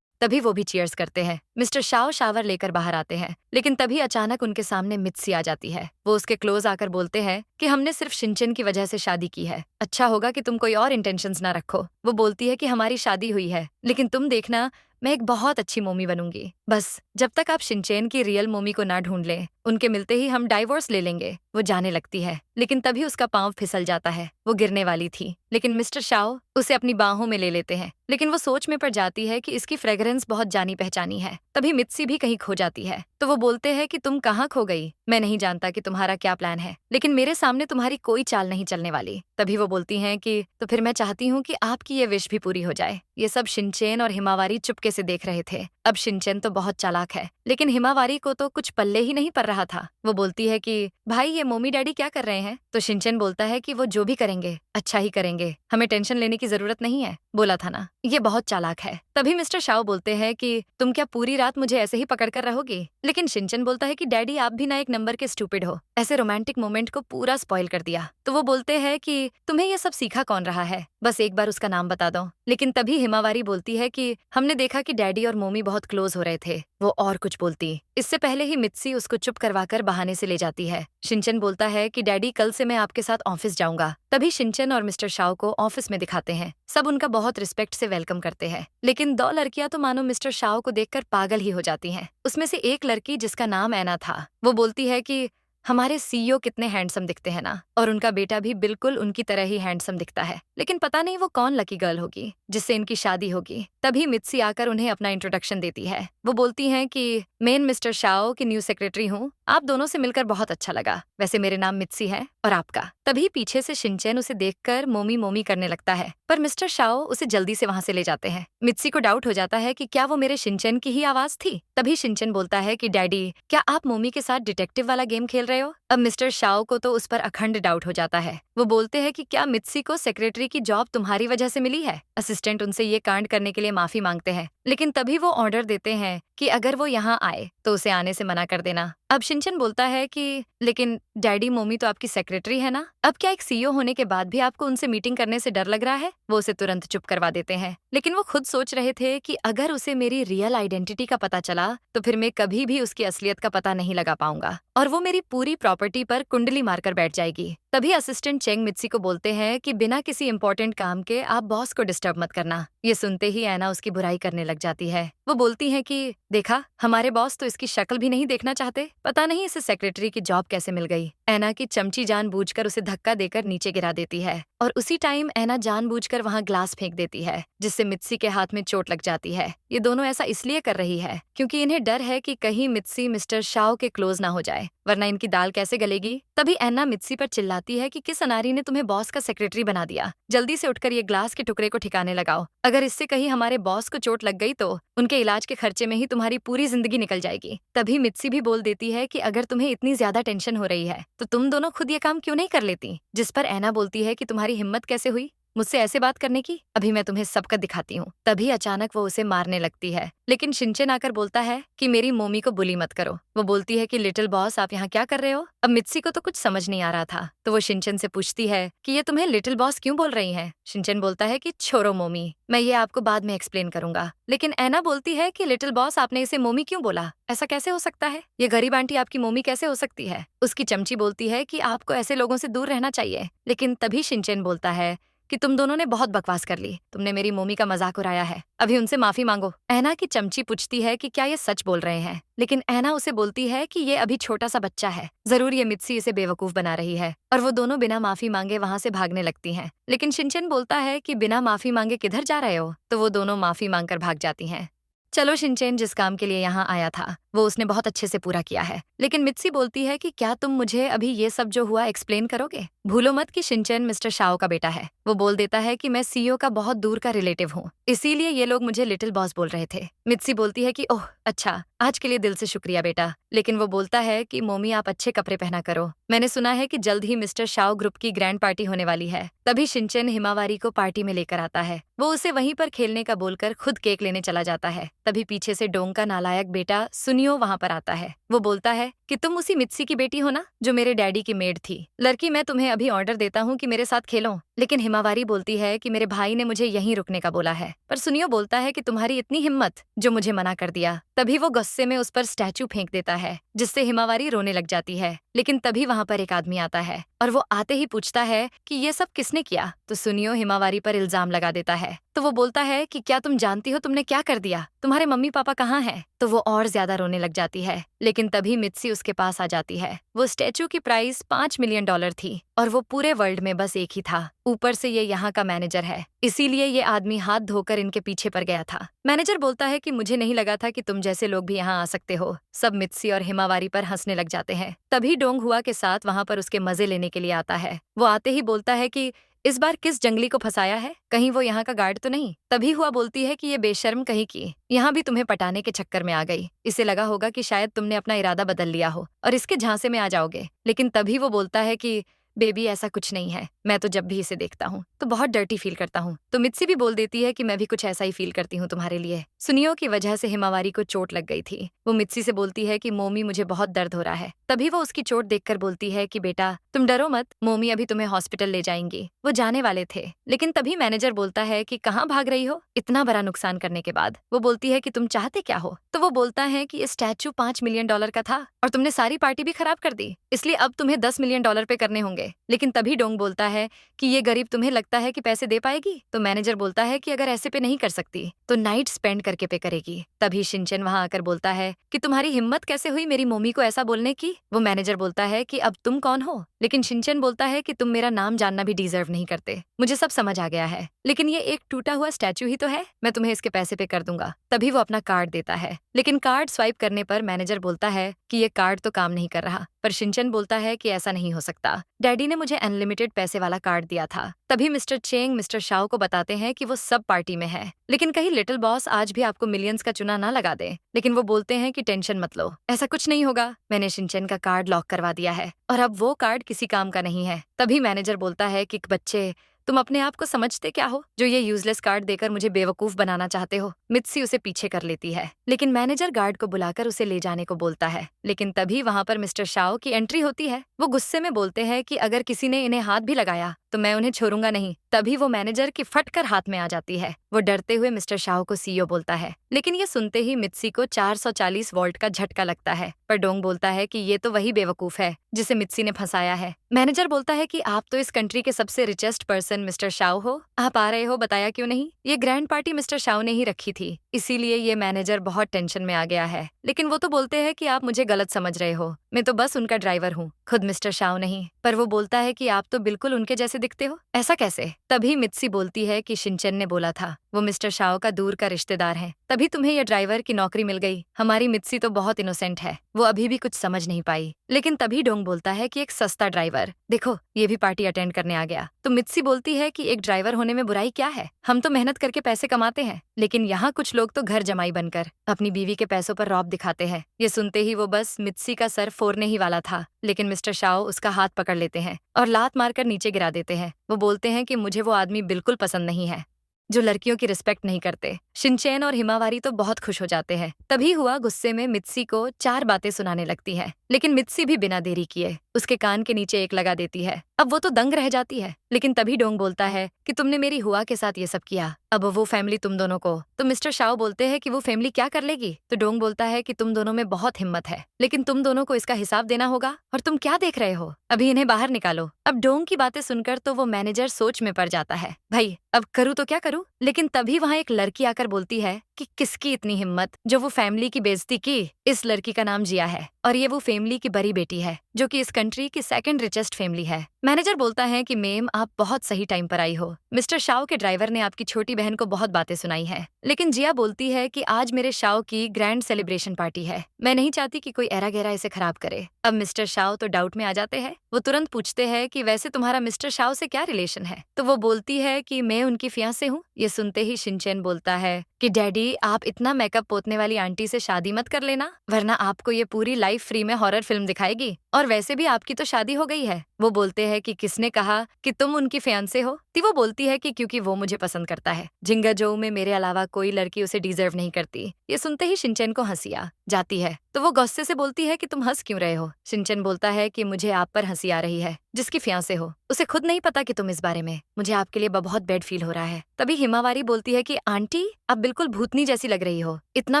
तभी वो भी चीयर्स करते हैं। मिस्टर शाओ शावर लेकर बाहर आते हैं, लेकिन तभी अचानक उनके सामने मित्सी आ जाती है। वो उसके क्लोज आकर बोलते हैं कि हमने सिर्फ शिनचैन की वजह से शादी की है, अच्छा होगा कि तुम कोई और इंटेंशंस ना रखो। वो बोलती है कि हमारी शादी हुई है, लेकिन तुम देखना मैं एक बहुत अच्छी मोमी बनूंगी, बस जब तक आप शिनचैन की रियल मोमी को ना ढूंढ लें, उनके मिलते ही हम डाइवोर्स ले लेंगे। वो जाने लगती है, लेकिन तभी उसका पांव फिसल जाता है। वो गिरने वाली थी, लेकिन मिस्टर शाओ उसे अपनी बाहों में ले लेते हैं। लेकिन वो सोच में पड़ जाती है कि इसकी फ्रेग्रेंस बहुत जानी पहचानी है। तभी मित्सी भी कहीं खो जाती है तो वो बोलते हैं कि तुम कहाँ खो गई? मैं नहीं जानता कि तुम्हारा क्या प्लान है, लेकिन मेरे सामने तुम्हारी कोई चाल नहीं चलने वाली। तभी वो बोलती हैं कि तो फिर मैं चाहती हूँ कि आपकी ये विश भी पूरी हो जाए। ये सब शिनचैन और हिमावारी चुपके से देख रहे थे। अब शिनचैन तो बहुत चालाक है, लेकिन हिमावारी को तो कुछ पल्ले ही नहीं पड़ रहा था। वो बोलती है कि भाई, ये मोमी डैडी क्या कर रहे हैं? तो शिनचैन बोलता है कि वो जो भी करेंगे अच्छा ही करेंगे, हमें टेंशन लेने की जरूरत नहीं है, बोला था ना, ये बहुत चालाक है। तभी मिस्टर शाओ बोलते हैं कि तुम क्या पूरी रात मुझे ऐसे ही पकड़ कर रहोगी? लेकिन शिनचैन बोलता है कि डैडी, आप भी ना एक नंबर के स्टूपिड हो, ऐसे रोमांटिक मोमेंट को पूरा स्पॉइल कर दिया। तो वो बोलते हैं कि तुम्हें ये सब सीखा कौन रहा है, बस एक बार उसका नाम बता दो। लेकिन तभी हिमावारी बोलती है कि हमने देखा कि डैडी और मोमी बहुत क्लोज हो रहे थे। वो और कुछ बोलती, इससे पहले ही मित्सी उसको चुप करवाकर बहाने से ले जाती है। शिनचैन बोलता है कि डैडी, कल से मैं आपके साथ ऑफिस जाऊंगा। तभी शिनचैन और मिस्टर शाओ को ऑफिस में दिखाते हैं। सब उनका बहुत रिस्पेक्ट से वेलकम करते हैं, लेकिन दो लड़कियां तो मानो मिस्टर शाओ को देखकर पागल ही हो जाती हैं। उसमें से एक लड़की, जिसका नाम ऐना था, वो बोलती है कि हमारे सीईओ कितने हैंडसम दिखते हैं ना, और उनका बेटा भी बिल्कुल उनकी तरह ही हैंडसम दिखता है। लेकिन पता नहीं वो कौन लकी गर्ल होगी जिससे इनकी शादी होगी। तभी मित्सी आकर उन्हें अपना इंट्रोडक्शन देती है। वो बोलती हैं कि मैं मिस्टर शाओ की न्यू सेक्रेटरी हूँ। आप दोनों से मिलकर बहुत अच्छा लगा। वैसे मेरे नाम मित्सी है, और आपका? तभी पीछे से शिनचैन उसे देखकर मोमी मोमी करने लगता है, पर मिस्टर शाओ उसे जल्दी से वहां से ले जाते हैं। मित्सी को डाउट हो जाता है कि क्या वो मेरे शिनचैन की ही आवाज थी। तभी शिनचैन बोलता है कि डैडी, क्या आप मोमी के साथ डिटेक्टिव वाला गेम खेल रहे हो? अब मिस्टर शाओ को तो उस पर अखंड डाउट हो जाता है। वो बोलते हैं कि क्या मित्सी को सेक्रेटरी की जॉब तुम्हारी वजह से मिली है? असिस्टेंट उनसे ये कांड करने के लिए माफी मांगते हैं, लेकिन तभी वो ऑर्डर देते हैं कि अगर वो यहाँ आए तो उसे आने से मना कर देना। अब शिनचैन बोलता है कि लेकिन डैडी, मोमी तो आपकी सेक्रेटरी है ना? अब क्या एक सीईओ होने के बाद भी आपको उनसे मीटिंग करने से डर लग रहा है? वो उसे तुरंत चुप करवा देते हैं। लेकिन वो खुद सोच रहे थे कि अगर उसे मेरी रियल आइडेंटिटी का पता चला तो फिर मैं कभी भी उसकी असलियत का पता नहीं लगा पाऊंगा, और वो मेरी पूरी प्रॉपर्टी पर कुंडली मारकर बैठ जाएगी। तभी असिस्टेंट चेंग मित्सी को बोलते हैं कि बिना किसी इंपॉर्टेंट काम के आप बॉस को डिस्टर्ब मत करना। ये सुनते ही ऐना उसकी बुराई करने लग जाती है। वो बोलती है कि देखा, हमारे बॉस तो इसकी शक्ल भी नहीं देखना चाहते। पता नहीं इसे सेक्रेटरी की जॉब कैसे मिल गई। ऐना की चमची जानबूझकर उसे धक्का देकर नीचे गिरा देती है, और उसी टाइम ऐना जानबूझकर वहां ग्लास फेंक देती है, जिससे मित्सी के हाथ में चोट लग जाती है। ये दोनों ऐसा इसलिए कर रही है क्योंकि इन्हें डर है कि कहीं मित्सी मिस्टर शाओ के क्लोज ना हो जाए, वरना इनकी दाल कैसे गलेगी। तभी ऐना मित्सी पर चिल्लाती है कि किस अनारी ने तुम्हें बॉस का सेक्रेटरी बना दिया। जल्दी से उठकर ये ग्लास के टुकड़े को ठिकाने लगाओ। अगर इससे कहीं हमारे बॉस को चोट लग गई तो उनके इलाज के खर्चे में ही तुम्हारी पूरी जिंदगी निकल जाएगी। तभी मित्सी भी बोल देती है कि अगर तुम्हें इतनी ज्यादा टेंशन हो रही है तो तुम दोनों खुद ये काम क्यों नहीं कर लेती। जिस पर ऐना बोलती है कि तुम्हारी हिम्मत कैसे हुई मुझसे ऐसे बात करने की? अभी मैं तुम्हें सबका दिखाती हूँ। तभी अचानक वो उसे मारने लगती है, लेकिन शिनचैन आकर बोलता है कि मेरी मोमी को बुली मत करो। वो बोलती है कि लिटिल बॉस, आप यहाँ क्या कर रहे हो? अब मित्सी को तो कुछ समझ नहीं आ रहा था, तो वो शिनचैन से पूछती है कि ये तुम्हें लिटिल बॉस क्यों बोल रही हैं? शिनचैन बोलता है कि छोड़ो मोमी, मैं ये आपको बाद में एक्सप्लेन करूंगा। लेकिन ऐना बोलती है कि लिटिल बॉस, आपने इसे मोमी क्यों बोला? ऐसा कैसे हो सकता है? ये गरीब आंटी आपकी मोमी कैसे हो सकती है? उसकी चमची बोलती है कि आपको ऐसे लोगों से दूर रहना चाहिए। लेकिन तभी शिनचैन बोलता है कि तुम दोनों ने बहुत बकवास कर ली। तुमने मेरी मोमी का मजाक उड़ाया है, अभी उनसे माफी मांगो। ऐना की चमची पूछती है कि क्या ये सच बोल रहे हैं, लेकिन ऐना उसे बोलती है कि ये अभी छोटा सा बच्चा है, जरूर ये मित्सी इसे बेवकूफ बना रही है। और वो दोनों बिना माफी मांगे वहां से भागने लगती हैं। लेकिन शिनचैन बोलता है कि बिना माफी मांगे किधर जा रहे हो? तो वो दोनों माफी मांगकर भाग जाती हैं। चलो, शिनचैन जिस काम के लिए यहाँ आया था वो उसने बहुत अच्छे से पूरा किया है। लेकिन मित्सी बोलती है कि क्या तुम मुझे अभी ये सब जो हुआ एक्सप्लेन करोगे? भूलो मत कि शिनचैन मिस्टर शाओ का बेटा है। वो बोल देता है कि मैं सीईओ का बहुत दूर का रिलेटिव हूँ, इसीलिए ये लोग मुझे लिटिल बॉस बोल रहे थे। मित्सी बोलती है कि ओह अच्छा, आज के लिए दिल से शुक्रिया बेटा। लेकिन वो बोलता है कि मोमी, आप अच्छे कपड़े पहना करो, मैंने सुना है कि जल्द ही मिस्टर शाओ ग्रुप की ग्रैंड पार्टी होने वाली है। तभी शिनचैन हिमावारी को पार्टी में लेकर आता है। वो उसे वहीं पर खेलने का बोलकर खुद केक लेने चला जाता है। तभी पीछे से डोंग का नालायक बेटा सुनियो वहां पर आता है। वो बोलता है कि तुम उसी मित्सी की बेटी हो ना जो मेरे डैडी की मेड थी। लड़की, मैं तुम्हें अभी ऑर्डर देता हूँ कि मेरे साथ खेलो। लेकिन हिमावारी बोलती है कि मेरे भाई ने मुझे यहीं रुकने का बोला है। पर सुनियो बोलता है कि तुम्हारी इतनी हिम्मत, जो मुझे मना कर दिया। तभी वो गुस्से में उस पर स्टैचू फेंक देता है, जिससे हिमावारी रोने लग जाती है। लेकिन तभी वहां पर एक आदमी आता है, और वो आते ही पूछता है कि ये सब किसने किया? तो सुनियो हिमावारी पर इल्जाम लगा देता है। तो वो बोलता है कि क्या तुम जानती हो तुमने क्या कर दिया? तुम्हारे मम्मी पापा कहाँ हैं? तो वो और ज्यादा रोने लग जाती है। लेकिन तभी मित्सी उसके पास आ जाती है। वो स्टैचू की प्राइस $5 मिलियन थी, और वो पूरे वर्ल्ड में बस एक ही था। ऊपर से ये यहाँ का मैनेजर है, इसीलिए ये आदमी हाथ धोकर इनके पीछे पड़ गया था। मैनेजर बोलता है कि मुझे नहीं लगा था कि तुम जैसे लोग भी यहाँ आ सकते हो। सब मित्सी और हिमावारी पर हंसने लग जाते हैं। तभी डोंग हुआ के साथ वहां पर उसके मजे लेने के लिए आता है। वो आते ही बोलता है कि इस बार किस जंगली को फंसाया है? कहीं वो यहाँ का गार्ड तो नहीं? तभी हुआ बोलती है कि ये बेशर्म कहीं की यहाँ भी तुम्हें पटाने के चक्कर में आ गई। इसे लगा होगा कि शायद तुमने अपना इरादा बदल लिया हो और इसके झांसे में आ जाओगे। लेकिन तभी वो बोलता है कि बेबी, ऐसा कुछ नहीं है। मैं तो जब भी इसे देखता हूँ तो बहुत डर्टी फील करता हूँ। तो मित्सी भी बोल देती है कि मैं भी कुछ ऐसा ही फील करती हूँ तुम्हारे लिए। सुनियो की वजह से हिमावारी को चोट लग गई थी। वो मित्सी से बोलती है कि मोमी, मुझे बहुत दर्द हो रहा है। तभी वो उसकी चोट देखकर बोलती है कि बेटा तुम डरो मत, मोमी अभी तुम्हें हॉस्पिटल ले जाएंगी। वो जाने वाले थे, लेकिन तभी मैनेजर बोलता है कि कहाँ भाग रही हो इतना बड़ा नुकसान करने के बाद? वो बोलती है कि तुम चाहते क्या हो? तो वो बोलता है कि ये स्टैचू $5 मिलियन का था और तुमने सारी पार्टी भी खराब कर दी, इसलिए अब तुम्हें $10 मिलियन पे करने होंगे। लेकिन तभी डोंग बोलता है कि ये गरीब तुम्हें लगता है कि पैसे दे पाएगी? तो मैनेजर बोलता है कि अगर ऐसे पे नहीं कर सकती तो नाइट स्पेंड करके पे करेगी। तभी शिनचैन वहां आकर बोलता है कि तुम्हारी हिम्मत कैसे हुई मेरी मोमी को ऐसा बोलने की? वो मैनेजर बोलता है कि अब तुम कौन हो, लेकिन शिनचैन बोलता है कि तुम मेरा नाम जानना भी डिजर्व नहीं करते। मुझे सब समझ आ गया है, लेकिन ये एक टूटा हुआ स्टैचू ही तो है, मैं तुम्हें इसके पैसे पे कर दूंगा। तभी वो अपना कार्ड देता है, लेकिन कार्ड स्वाइप करने पर मैनेजर बोलता है कि ये कार्ड तो काम नहीं कर रहा। पर शिनचैन बोलता है कि ऐसा नहीं हो सकता, डैडी ने मुझे अनलिमिटेड पैसे वाला कार्ड दिया था। तभी मिस्टर चेंग मिस्टर शाओ को बताते हैं कि वो सब पार्टी में है, लेकिन कहीं लिटिल बॉस आज भी आपको मिलियंस का चुना ना लगा दे। लेकिन वो बोलते हैं कि टेंशन मत लो, ऐसा कुछ नहीं होगा, मैंने शिनचैन का कार्ड लॉक करवा दिया है और अब वो कार्ड किसी काम का नहीं है। तभी मैनेजर बोलता है कि बच्चे, तुम अपने आप को समझते क्या हो जो ये यूजलेस कार्ड देकर मुझे बेवकूफ बनाना चाहते हो। मित्सी उसे पीछे कर लेती है, लेकिन मैनेजर गार्ड को बुलाकर उसे ले जाने को बोलता है। लेकिन तभी वहां पर मिस्टर शाओ की एंट्री होती है। वो गुस्से में बोलते हैं कि अगर किसी ने इन्हें हाथ भी लगाया तो मैं उन्हें छोड़ूंगा नहीं। तभी वो मैनेजर की फटकर हाथ में आ जाती है। वो डरते हुए मिस्टर शाओ को सीईओ बोलता है, लेकिन ये सुनते ही मित्सी को 440 वोल्ट का झटका लगता है। पर डोंग बोलता है कि ये तो वही बेवकूफ है जिसे मित्सी ने फंसाया है। मैनेजर बोलता है कि आप तो इस कंट्री के सबसे रिचेस्ट पर्सन मिस्टर शाओ हो, आप आ रहे हो, बताया क्यों नहीं। ये ग्रैंड पार्टी मिस्टर शाओ ने ही रखी थी, इसीलिए ये मैनेजर बहुत टेंशन में आ गया है। लेकिन वो तो बोलते हैं कि आप मुझे गलत समझ रहे हो, मैं तो बस उनका ड्राइवर हूँ, खुद मिस्टर शाओ नहीं। पर वो बोलता है कि आप तो बिल्कुल उनके जैसे दिखते हो, ऐसा कैसे। तभी मित्सी बोलती है कि शिनचैन ने बोला था वो मिस्टर शाओ का दूर का रिश्तेदार है, तभी तुम्हें ये ड्राइवर की नौकरी मिल गई। हमारी मित्सी तो बहुत इनोसेंट है, वो अभी भी कुछ समझ नहीं पाई। लेकिन तभी डोंग बोलता है कि एक सस्ता ड्राइवर, देखो ये भी पार्टी अटेंड करने आ गया। तो मित्सी बोलती है कि एक ड्राइवर होने में बुराई क्या है, हम तो मेहनत करके पैसे कमाते हैं, लेकिन यहाँ कुछ लोग तो घर जमाई बनकर अपनी बीवी के पैसों पर रौब दिखाते हैं। ये सुनते ही वो बस मित्सी का सर फोड़ने ही वाला था, लेकिन मिस्टर शाओ उसका हाथ पकड़ लेते हैं और लात मारकर नीचे गिरा देते हैं। वो बोलते हैं कि मुझे वो आदमी बिल्कुल पसंद नहीं है जो लड़कियों की रिस्पेक्ट नहीं करते। शिनचैन और हिमावारी तो बहुत खुश हो जाते हैं। तभी हुआ गुस्से में मित्सी को 4 बातें सुनाने लगती है, लेकिन मित्सी भी बिना देरी किए उसके कान के नीचे एक लगा देती है। अब वो तो दंग रह जाती है, लेकिन तभी डोंग बोलता है कि तुमने मेरी हुआ के साथ ये सब किया, अब वो फैमिली तुम दोनों को। तो मिस्टर शाओ बोलते हैं कि वो फैमिली क्या कर लेगी। तो डोंग बोलता है कि तुम दोनों में बहुत हिम्मत है, लेकिन तुम दोनों को इसका हिसाब देना होगा, और तुम क्या देख रहे हो, अभी इन्हें बाहर निकालो। अब डोंग की बातें सुनकर तो वो मैनेजर सोच में पड़ जाता है, भाई अब करूँ तो क्या करूँ। लेकिन तभी वहाँ एक लड़की आकर बोलती है कि किसकी इतनी हिम्मत जो वो फैमिली की बेइज्जती की। इस लड़की का नाम जिया है और ये वो फैमिली की बड़ी बेटी है जो कि इस कंट्री की सेकंड रिचेस्ट फैमिली है। मैनेजर बोलता है कि मेम आप बहुत सही टाइम पर आई हो, मिस्टर शाओ के ड्राइवर ने आपकी छोटी बहन को बहुत बातें सुनाई है। लेकिन जिया बोलती है कि आज मेरे शाओ की ग्रैंड सेलिब्रेशन पार्टी है, मैं नहीं चाहती कि कोई ऐरा गहरा इसे खराब करे। अब मिस्टर शाओ तो डाउट में आ जाते हैं। वो तुरंत पूछते हैं कि वैसे तुम्हारा मिस्टर शाओ से क्या रिलेशन है। तो वो बोलती है कि मैं उनकी फियांसे हूँ। ये सुनते ही शिनचैन बोलता है कि डैडी आप इतना मेकअप पोतने वाली आंटी से शादी मत कर लेना, वरना आपको ये पूरी लाइफ फ्री में हॉरर फिल्म दिखाएगी, और वैसे भी आपकी तो शादी हो गई है। वो बोलते हैं कि किसने कहा कि तुम उनकी फियांसे हो। तो वो बोलती है कि क्योंकि वो मुझे पसंद करता है, जिंगाजोऊ में मेरे अलावा कोई लड़की उसे डिजर्व नहीं करती। ये सुनते ही शिनचैन को हंसी आ जाती है, तो वो गुस्से से बोलती है कि तुम हंस क्यों रहे हो। शिनचैन बोलता है कि मुझे आप पर हंसी आ रही है, जिसकी फियांसे हो उसे खुद नहीं पता कि तुम इस बारे में, मुझे आपके लिए बहुत बैड फील हो रहा है। तभी हिमावारी बोलती है कि आंटी आप बिल्कुल भूतनी जैसी लग रही हो, इतना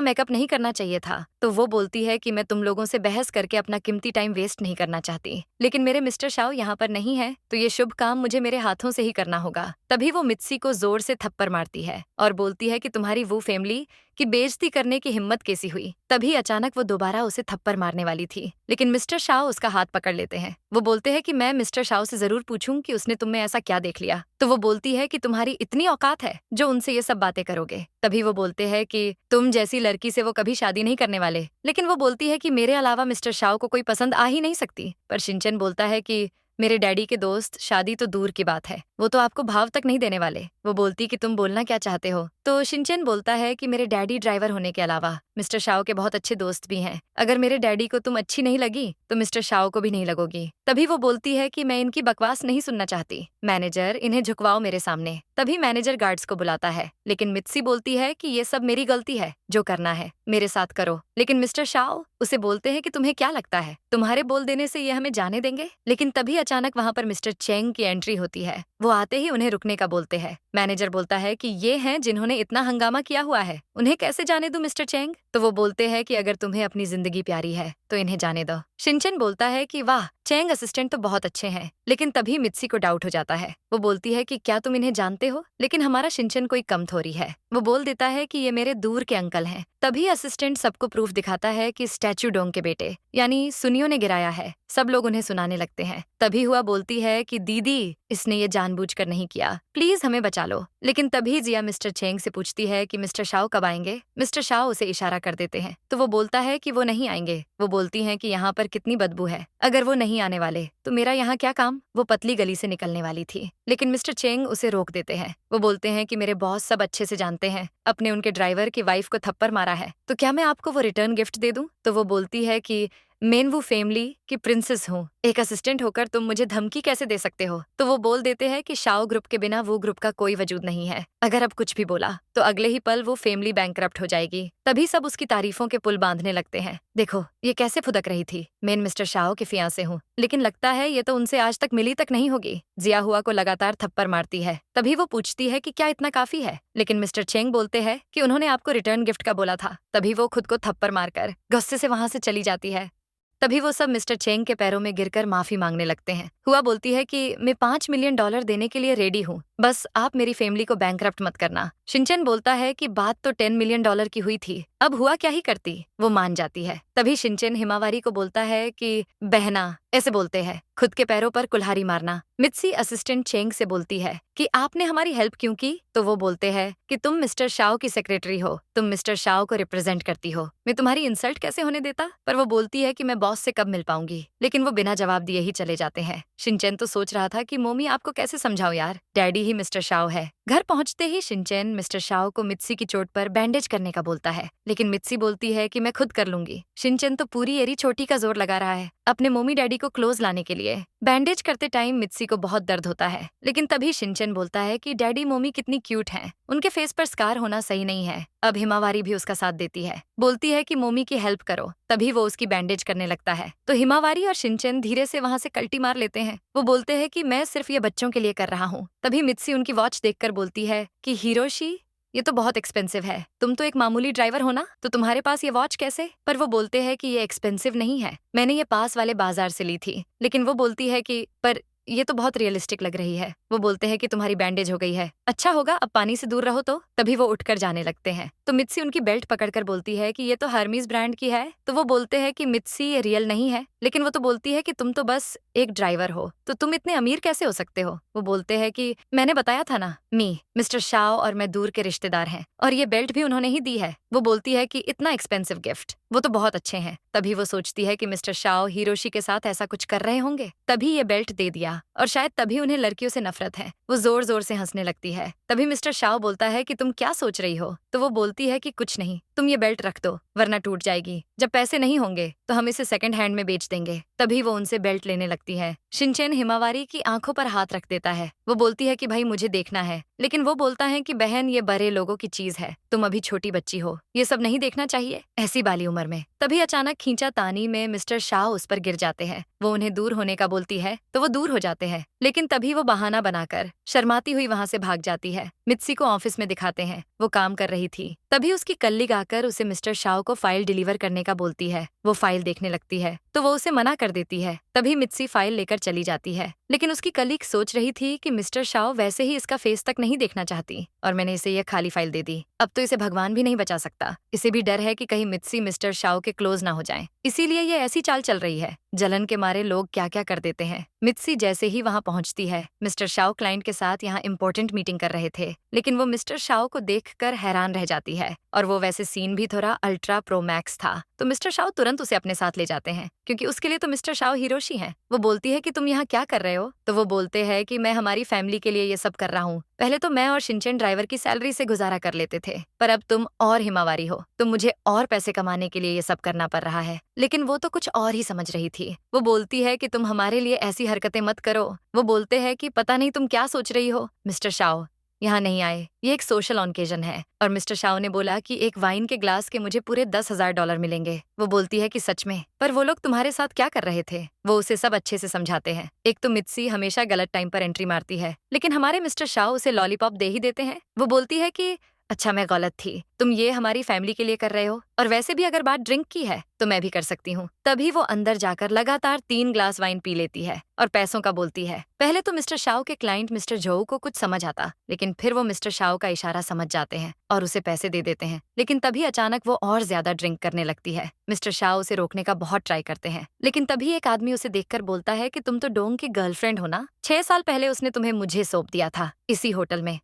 मेकअप नहीं करना चाहिए था। तो वो बोलती है कि मैं तुम लोगों से बहस करके अपना कीमती टाइम वेस्ट नहीं करना चाहती, लेकिन मेरे मिस्टर शाओ यहाँ पर नहीं है, तो ये शुभ काम मुझे मेरे हाथों से ही करना होगा। तभी वो मित्सी को जोर से थप्पड़ मारती है और बोलती है कि तुम्हारी वो फैमिली की बेइज्जती करने की हिम्मत कैसी हुई। तभी अचानक वो दोबारा उसे थप्पड़ मारने वाली थी, लेकिन मिस्टर शाओ उसका हाथ पकड़ लेते हैं। वो बोलते हैं कि मैं मिस्टर शाओ से जरूर पूछूं कि उसने तुम में ऐसा क्या देख लिया। तो वो बोलती है कि तुम्हारी इतनी औकात है जो उनसे ये सब बातें करोगे। तभी वो बोलते हैं कि तुम जैसी लड़की से वो कभी शादी नहीं करने वाले। लेकिन वो बोलती है कि मेरे अलावा मिस्टर शाओ को कोई पसंद आ ही नहीं सकती। पर शिनचैन बोलता है कि मेरे डैडी के दोस्त शादी तो दूर की बात है, वो तो आपको भाव तक नहीं देने वाले। वो बोलती कि तुम बोलना क्या चाहते हो। तो शिनचैन बोलता है कि मेरे डैडी ड्राइवर होने के अलावा मिस्टर शाओ के बहुत अच्छे दोस्त भी हैं, अगर मेरे डैडी को तुम अच्छी नहीं लगी तो मिस्टर शाओ को भी नहीं लगोगी। तभी वो बोलती है कि मैं इनकी बकवास नहीं सुनना चाहती, मैनेजर इन्हें झुकवाओ मेरे सामने। तभी मैनेजर गार्ड्स को बुलाता है, लेकिन मित्सी बोलती है कि ये सब मेरी गलती है, जो करना है मेरे साथ करो। लेकिन मिस्टर शाओ उसे बोलते हैं कि तुम्हें क्या लगता है तुम्हारे बोल देने से ये हमें जाने देंगे। लेकिन तभी अचानक वहाँ पर मिस्टर चेंग की एंट्री होती है। वो आते ही उन्हें रुकने का बोलते हैं। मैनेजर बोलता है कि ये हैं जिन्होंने इतना हंगामा किया हुआ है, उन्हें कैसे जाने दूं मिस्टर चेंग। तो वो बोलते हैं कि अगर तुम्हें अपनी जिंदगी प्यारी है तो तो इन्हें जाने दो। शिनचैन बोलता है कि वाह, चैंग असिस्टेंट तो बहुत अच्छे हैं। लेकिन तभी मित्सी को डाउट हो जाता है। वो बोलती है कि क्या तुम इन्हें जानते हो? लेकिन हमारा शिनचैन कोई कम थोड़ी है। वो बोल देता है कि ये मेरे दूर के अंकल हैं। तभी असिस्टेंट सबको प्रूफ दिखाता है कि स्टैच्यू डोंग के बेटे यानी सुनियो ने गिराया है। सब लोग उन्हें सुनाने लगते हैं। तभी हुआ बोलती है कि दीदी, इसने ये जानबूझकर नहीं किया, प्लीज हमें बचा लो। लेकिन तभी जिया मिस्टर चेंग से पूछती है कि मिस्टर शाओ कब आएंगे। मिस्टर शाओ उसे इशारा कर देते हैं तो वो बोलता है कि वो नहीं आएंगे। वो बोलती हैं कि यहाँ पर कितनी बदबू है, अगर वो नहीं आने वाले तो मेरा यहाँ क्या काम। वो पतली गली से निकलने वाली थी लेकिन मिस्टर चेंग उसे रोक देते हैं। वो बोलते हैं कि मेरे बॉस सब अच्छे से जानते हैं, अपने उनके ड्राइवर की वाइफ को थप्पड़ मारा है, तो क्या मैं आपको वो रिटर्न गिफ्ट दे दूं? तो वो बोलती है कि मैं वो फैमिली की प्रिंसेस हूँ, एक असिस्टेंट होकर तुम मुझे धमकी कैसे दे सकते हो? तो वो बोल देते हैं कि शाओ ग्रुप के बिना वो ग्रुप का कोई वजूद नहीं है। अगर अब कुछ भी बोला तो अगले ही पल वो फैमिली बैंकरप्ट हो जाएगी। तभी सब उसकी तारीफों के पुल बांधने लगते हैं। देखो ये कैसे फुदक रही थी, मैं मिस्टर शाओ के फियांसे हूँ, लेकिन लगता है ये तो उनसे आज तक मिली तक नहीं होगी। जिया हुआ को लगातार थप्पड़ मारती है। तभी वो पूछती है कि क्या इतना काफी है, लेकिन मिस्टर चेंग बोलते हैं कि उन्होंने आपको रिटर्न गिफ्ट का बोला था। तभी वो खुद को थप्पड़ मारकर गुस्से से वहां से चली जाती है। तभी वो सब मिस्टर चेंग के पैरों में गिरकर माफी मांगने लगते हैं। हुआ बोलती है कि मैं $5 मिलियन देने के लिए रेडी हूँ, बस आप मेरी फैमिली को बैंकरप्ट मत करना। शिनचैन बोलता है कि बात तो $10 मिलियन की हुई थी, अब हुआ क्या ही करती। वो मान जाती है। तभी शिनचैन हिमावारी को बोलता है कि बहना, ऐसे बोलते हैं, खुद के पैरों पर कुल्हाड़ी मारना। मित्सी असिस्टेंट चेंग से बोलती है कि आपने हमारी हेल्प क्यों की? तो वो बोलते हैं कि तुम मिस्टर शाओ की सेक्रेटरी हो, तुम मिस्टर शाओ को रिप्रेजेंट करती हो, मैं तुम्हारी इंसल्ट कैसे होने देता? पर वो बोलती है कि मैं बॉस से कब मिल पाऊंगी, लेकिन वो बिना जवाब दिए ही चले जाते हैं। शिनचैन तो सोच रहा था कि मोमी आपको कैसे समझाओ यार, डैडी ही मिस्टर शाओ है। घर पहुंचते ही शिनचैन मिस्टर शाओ को मित्सी की चोट पर बैंडेज करने का बोलता है, लेकिन मित्सी बोलती है कि मैं खुद कर लूंगी। शिनचैन तो पूरी एरी छोटी का जोर लगा रहा है अपने मोमी डैडी को क्लोज लाने के लिए। बैंडेज करते टाइम मित्सी को बहुत दर्द होता है, लेकिन तभी शिनचैन बोलता है कि डैडी मोमी कितनी क्यूट हैं, उनके फेस पर स्कार होना सही नहीं है। अब हिमावारी भी उसका साथ देती है, बोलती है कि मोमी की हेल्प करो। तभी वो उसकी बैंडेज करने लगता है तो हिमावारी और शिनचैन धीरे से वहां से कल्टी मार लेते हैं। वो बोलते हैं कि मैं सिर्फ ये बच्चों के लिए कर रहा हूँ। तभी मित्सी उनकी वॉच देखकर बोलती है कि हिरोशी, ये तो बहुत एक्सपेंसिव है, तुम तो एक मामूली ड्राइवर हो ना, तो तुम्हारे पास ये वॉच कैसे? पर वो बोलते हैं कि ये एक्सपेंसिव नहीं है, मैंने ये पास वाले बाजार से ली थी। लेकिन वो बोलती है कि पर ये तो बहुत रियलिस्टिक लग रही है। वो बोलते हैं कि तुम्हारी बैंडेज हो गई है, अच्छा होगा अब पानी से दूर रहो। तो तभी वो उठकर जाने लगते हैं तो मित्सी उनकी बेल्ट पकड़कर बोलती है कि ये तो हर्मीज ब्रांड की है। तो वो बोलते हैं कि मित्सी ये रियल नहीं है, लेकिन वो तो बोलती है कि तुम तो बस एक ड्राइवर हो, तो तुम इतने अमीर कैसे हो सकते हो? वो बोलते हैं कि मैंने बताया था ना, मिस्टर शाओ और मैं दूर के रिश्तेदार हैं और ये बेल्ट भी उन्होंने ही दी है। वो बोलती है कि इतना एक्सपेंसिव गिफ्ट, वो तो बहुत अच्छे हैं। तभी वो सोचती है कि मिस्टर शाओ हिरोशी के साथ ऐसा कुछ कर रहे होंगे, तभी ये बेल्ट दे दिया और शायद तभी उन्हें लड़कियों से नफरत है। वो जोर जोर से हंसने लगती है। तभी मिस्टर शाओ बोलता है कि तुम क्या सोच रही हो? तो वो बोलती है कि कुछ नहीं, तुम ये बेल्ट रख दो वरना टूट जाएगी, जब पैसे नहीं होंगे तो हम इसे सेकंड हैंड में बेच देंगे। तभी वो उनसे बेल्ट लेने लगती है। शिनचैन हिमावारी की आंखों पर हाथ रख देता है। वो बोलती है कि भाई मुझे देखना है, लेकिन वो बोलता है कि बहन ये बड़े लोगों की चीज है, तुम अभी छोटी बच्ची हो, ये सब नहीं देखना चाहिए ऐसी बाली उम्र में। तभी अचानक खींचा तानी में मिस्टर शाह उस पर गिर जाते हैं। वो उन्हें दूर होने का बोलती है तो वो दूर हो जाते हैं, लेकिन तभी वो बहाना बनाकर शर्माती हुई वहां से भाग जाती है। मित्सी को ऑफिस में दिखाते हैं, वो काम कर रही थी। तभी उसकी कलीग आकर उसे मिस्टर शाह को फाइल डिलीवर करने का बोलती है। वो फाइल देखने लगती है तो वो उसे मना कर देती है। तभी मित्सी फाइल लेकर चली जाती है, लेकिन उसकी कलीग सोच रही थी कि मिस्टर शाह वैसे ही इसका फेस तक नहीं देखना चाहती और मैंने इसे यह खाली फाइल दे दी, अब तो इसे भगवान भी नहीं बचा सकता। इसे भी डर है कि कहीं मित्सी मिस्टर शाह के क्लोज ना हो जाए, इसीलिए ये ऐसी चाल चल रही है। जलन के मारे लोग क्या क्या कर देते हैं। मित्सी जैसे ही वहां पहुंचती है, मिस्टर शाह क्लाइंट के साथ यहाँ इंपॉर्टेंट मीटिंग कर रहे थे, लेकिन वो मिस्टर शाह को देखकर हैरान रह जाती है और वो वैसे सीन भी थोड़ा अल्ट्रा प्रो मैक्स था। तो मिस्टर शाह तुरंत उसे अपने साथ ले जाते हैं क्योंकि उसके लिए तो मिस्टर शाह हिरोशी हैं। वो बोलती है कि तुम यहाँ क्या कर रहे हो? तो वो बोलते हैं कि मैं हमारी फैमिली के लिए ये सब कर रहा हूँ। पहले तो मैं और शिनचैन ड्राइवर की सैलरी से गुजारा कर लेते थे, पर अब तुम और हिमावारी हो, तो मुझे और पैसे कमाने के लिए ये सब करना पड़ रहा है। लेकिन वो तो कुछ और ही समझ रही थी। वो बोलती है कि तुम हमारे लिए ऐसी हरकतें मत करो। वो बोलते हैं कि पता नहीं तुम क्या सोच रही हो, मिस्टर शाह यहाँ नहीं आए, ये एक सोशल ऑकेजन है और मिस्टर शाह ने बोला कि एक वाइन के ग्लास के मुझे पूरे $10,000 मिलेंगे। वो बोलती है कि सच में? पर वो लोग तुम्हारे साथ क्या कर रहे थे? वो उसे सब अच्छे से समझाते हैं। एक तो मित्सी हमेशा गलत टाइम पर एंट्री मारती है, लेकिन हमारे मिस्टर शाह उसे लॉलीपॉप दे ही देते हैं। वो बोलती है कि अच्छा मैं गलत थी, तुम ये हमारी फैमिली के लिए कर रहे हो, और वैसे भी अगर बात ड्रिंक की है तो मैं भी कर सकती हूँ। तभी वो अंदर जाकर लगातार 3 ग्लास वाइन पी लेती है और पैसों का बोलती है। पहले तो मिस्टर शाओ के क्लाइंट मिस्टर जोऊ को कुछ समझ आता, लेकिन फिर वो मिस्टर शाओ का इशारा समझ जाते हैं और उसे पैसे दे देते हैं। लेकिन तभी अचानक वो और ज्यादा ड्रिंक करने लगती है। मिस्टर शाओ उसे रोकने का बहुत ट्राई करते हैं, लेकिन तभी एक आदमी उसे देखकर बोलता है कि तुम तो डोंग की गर्लफ्रेंड हो ना, 6 साल पहले उसने तुम्हें मुझे सौंप दिया था इसी होटल में।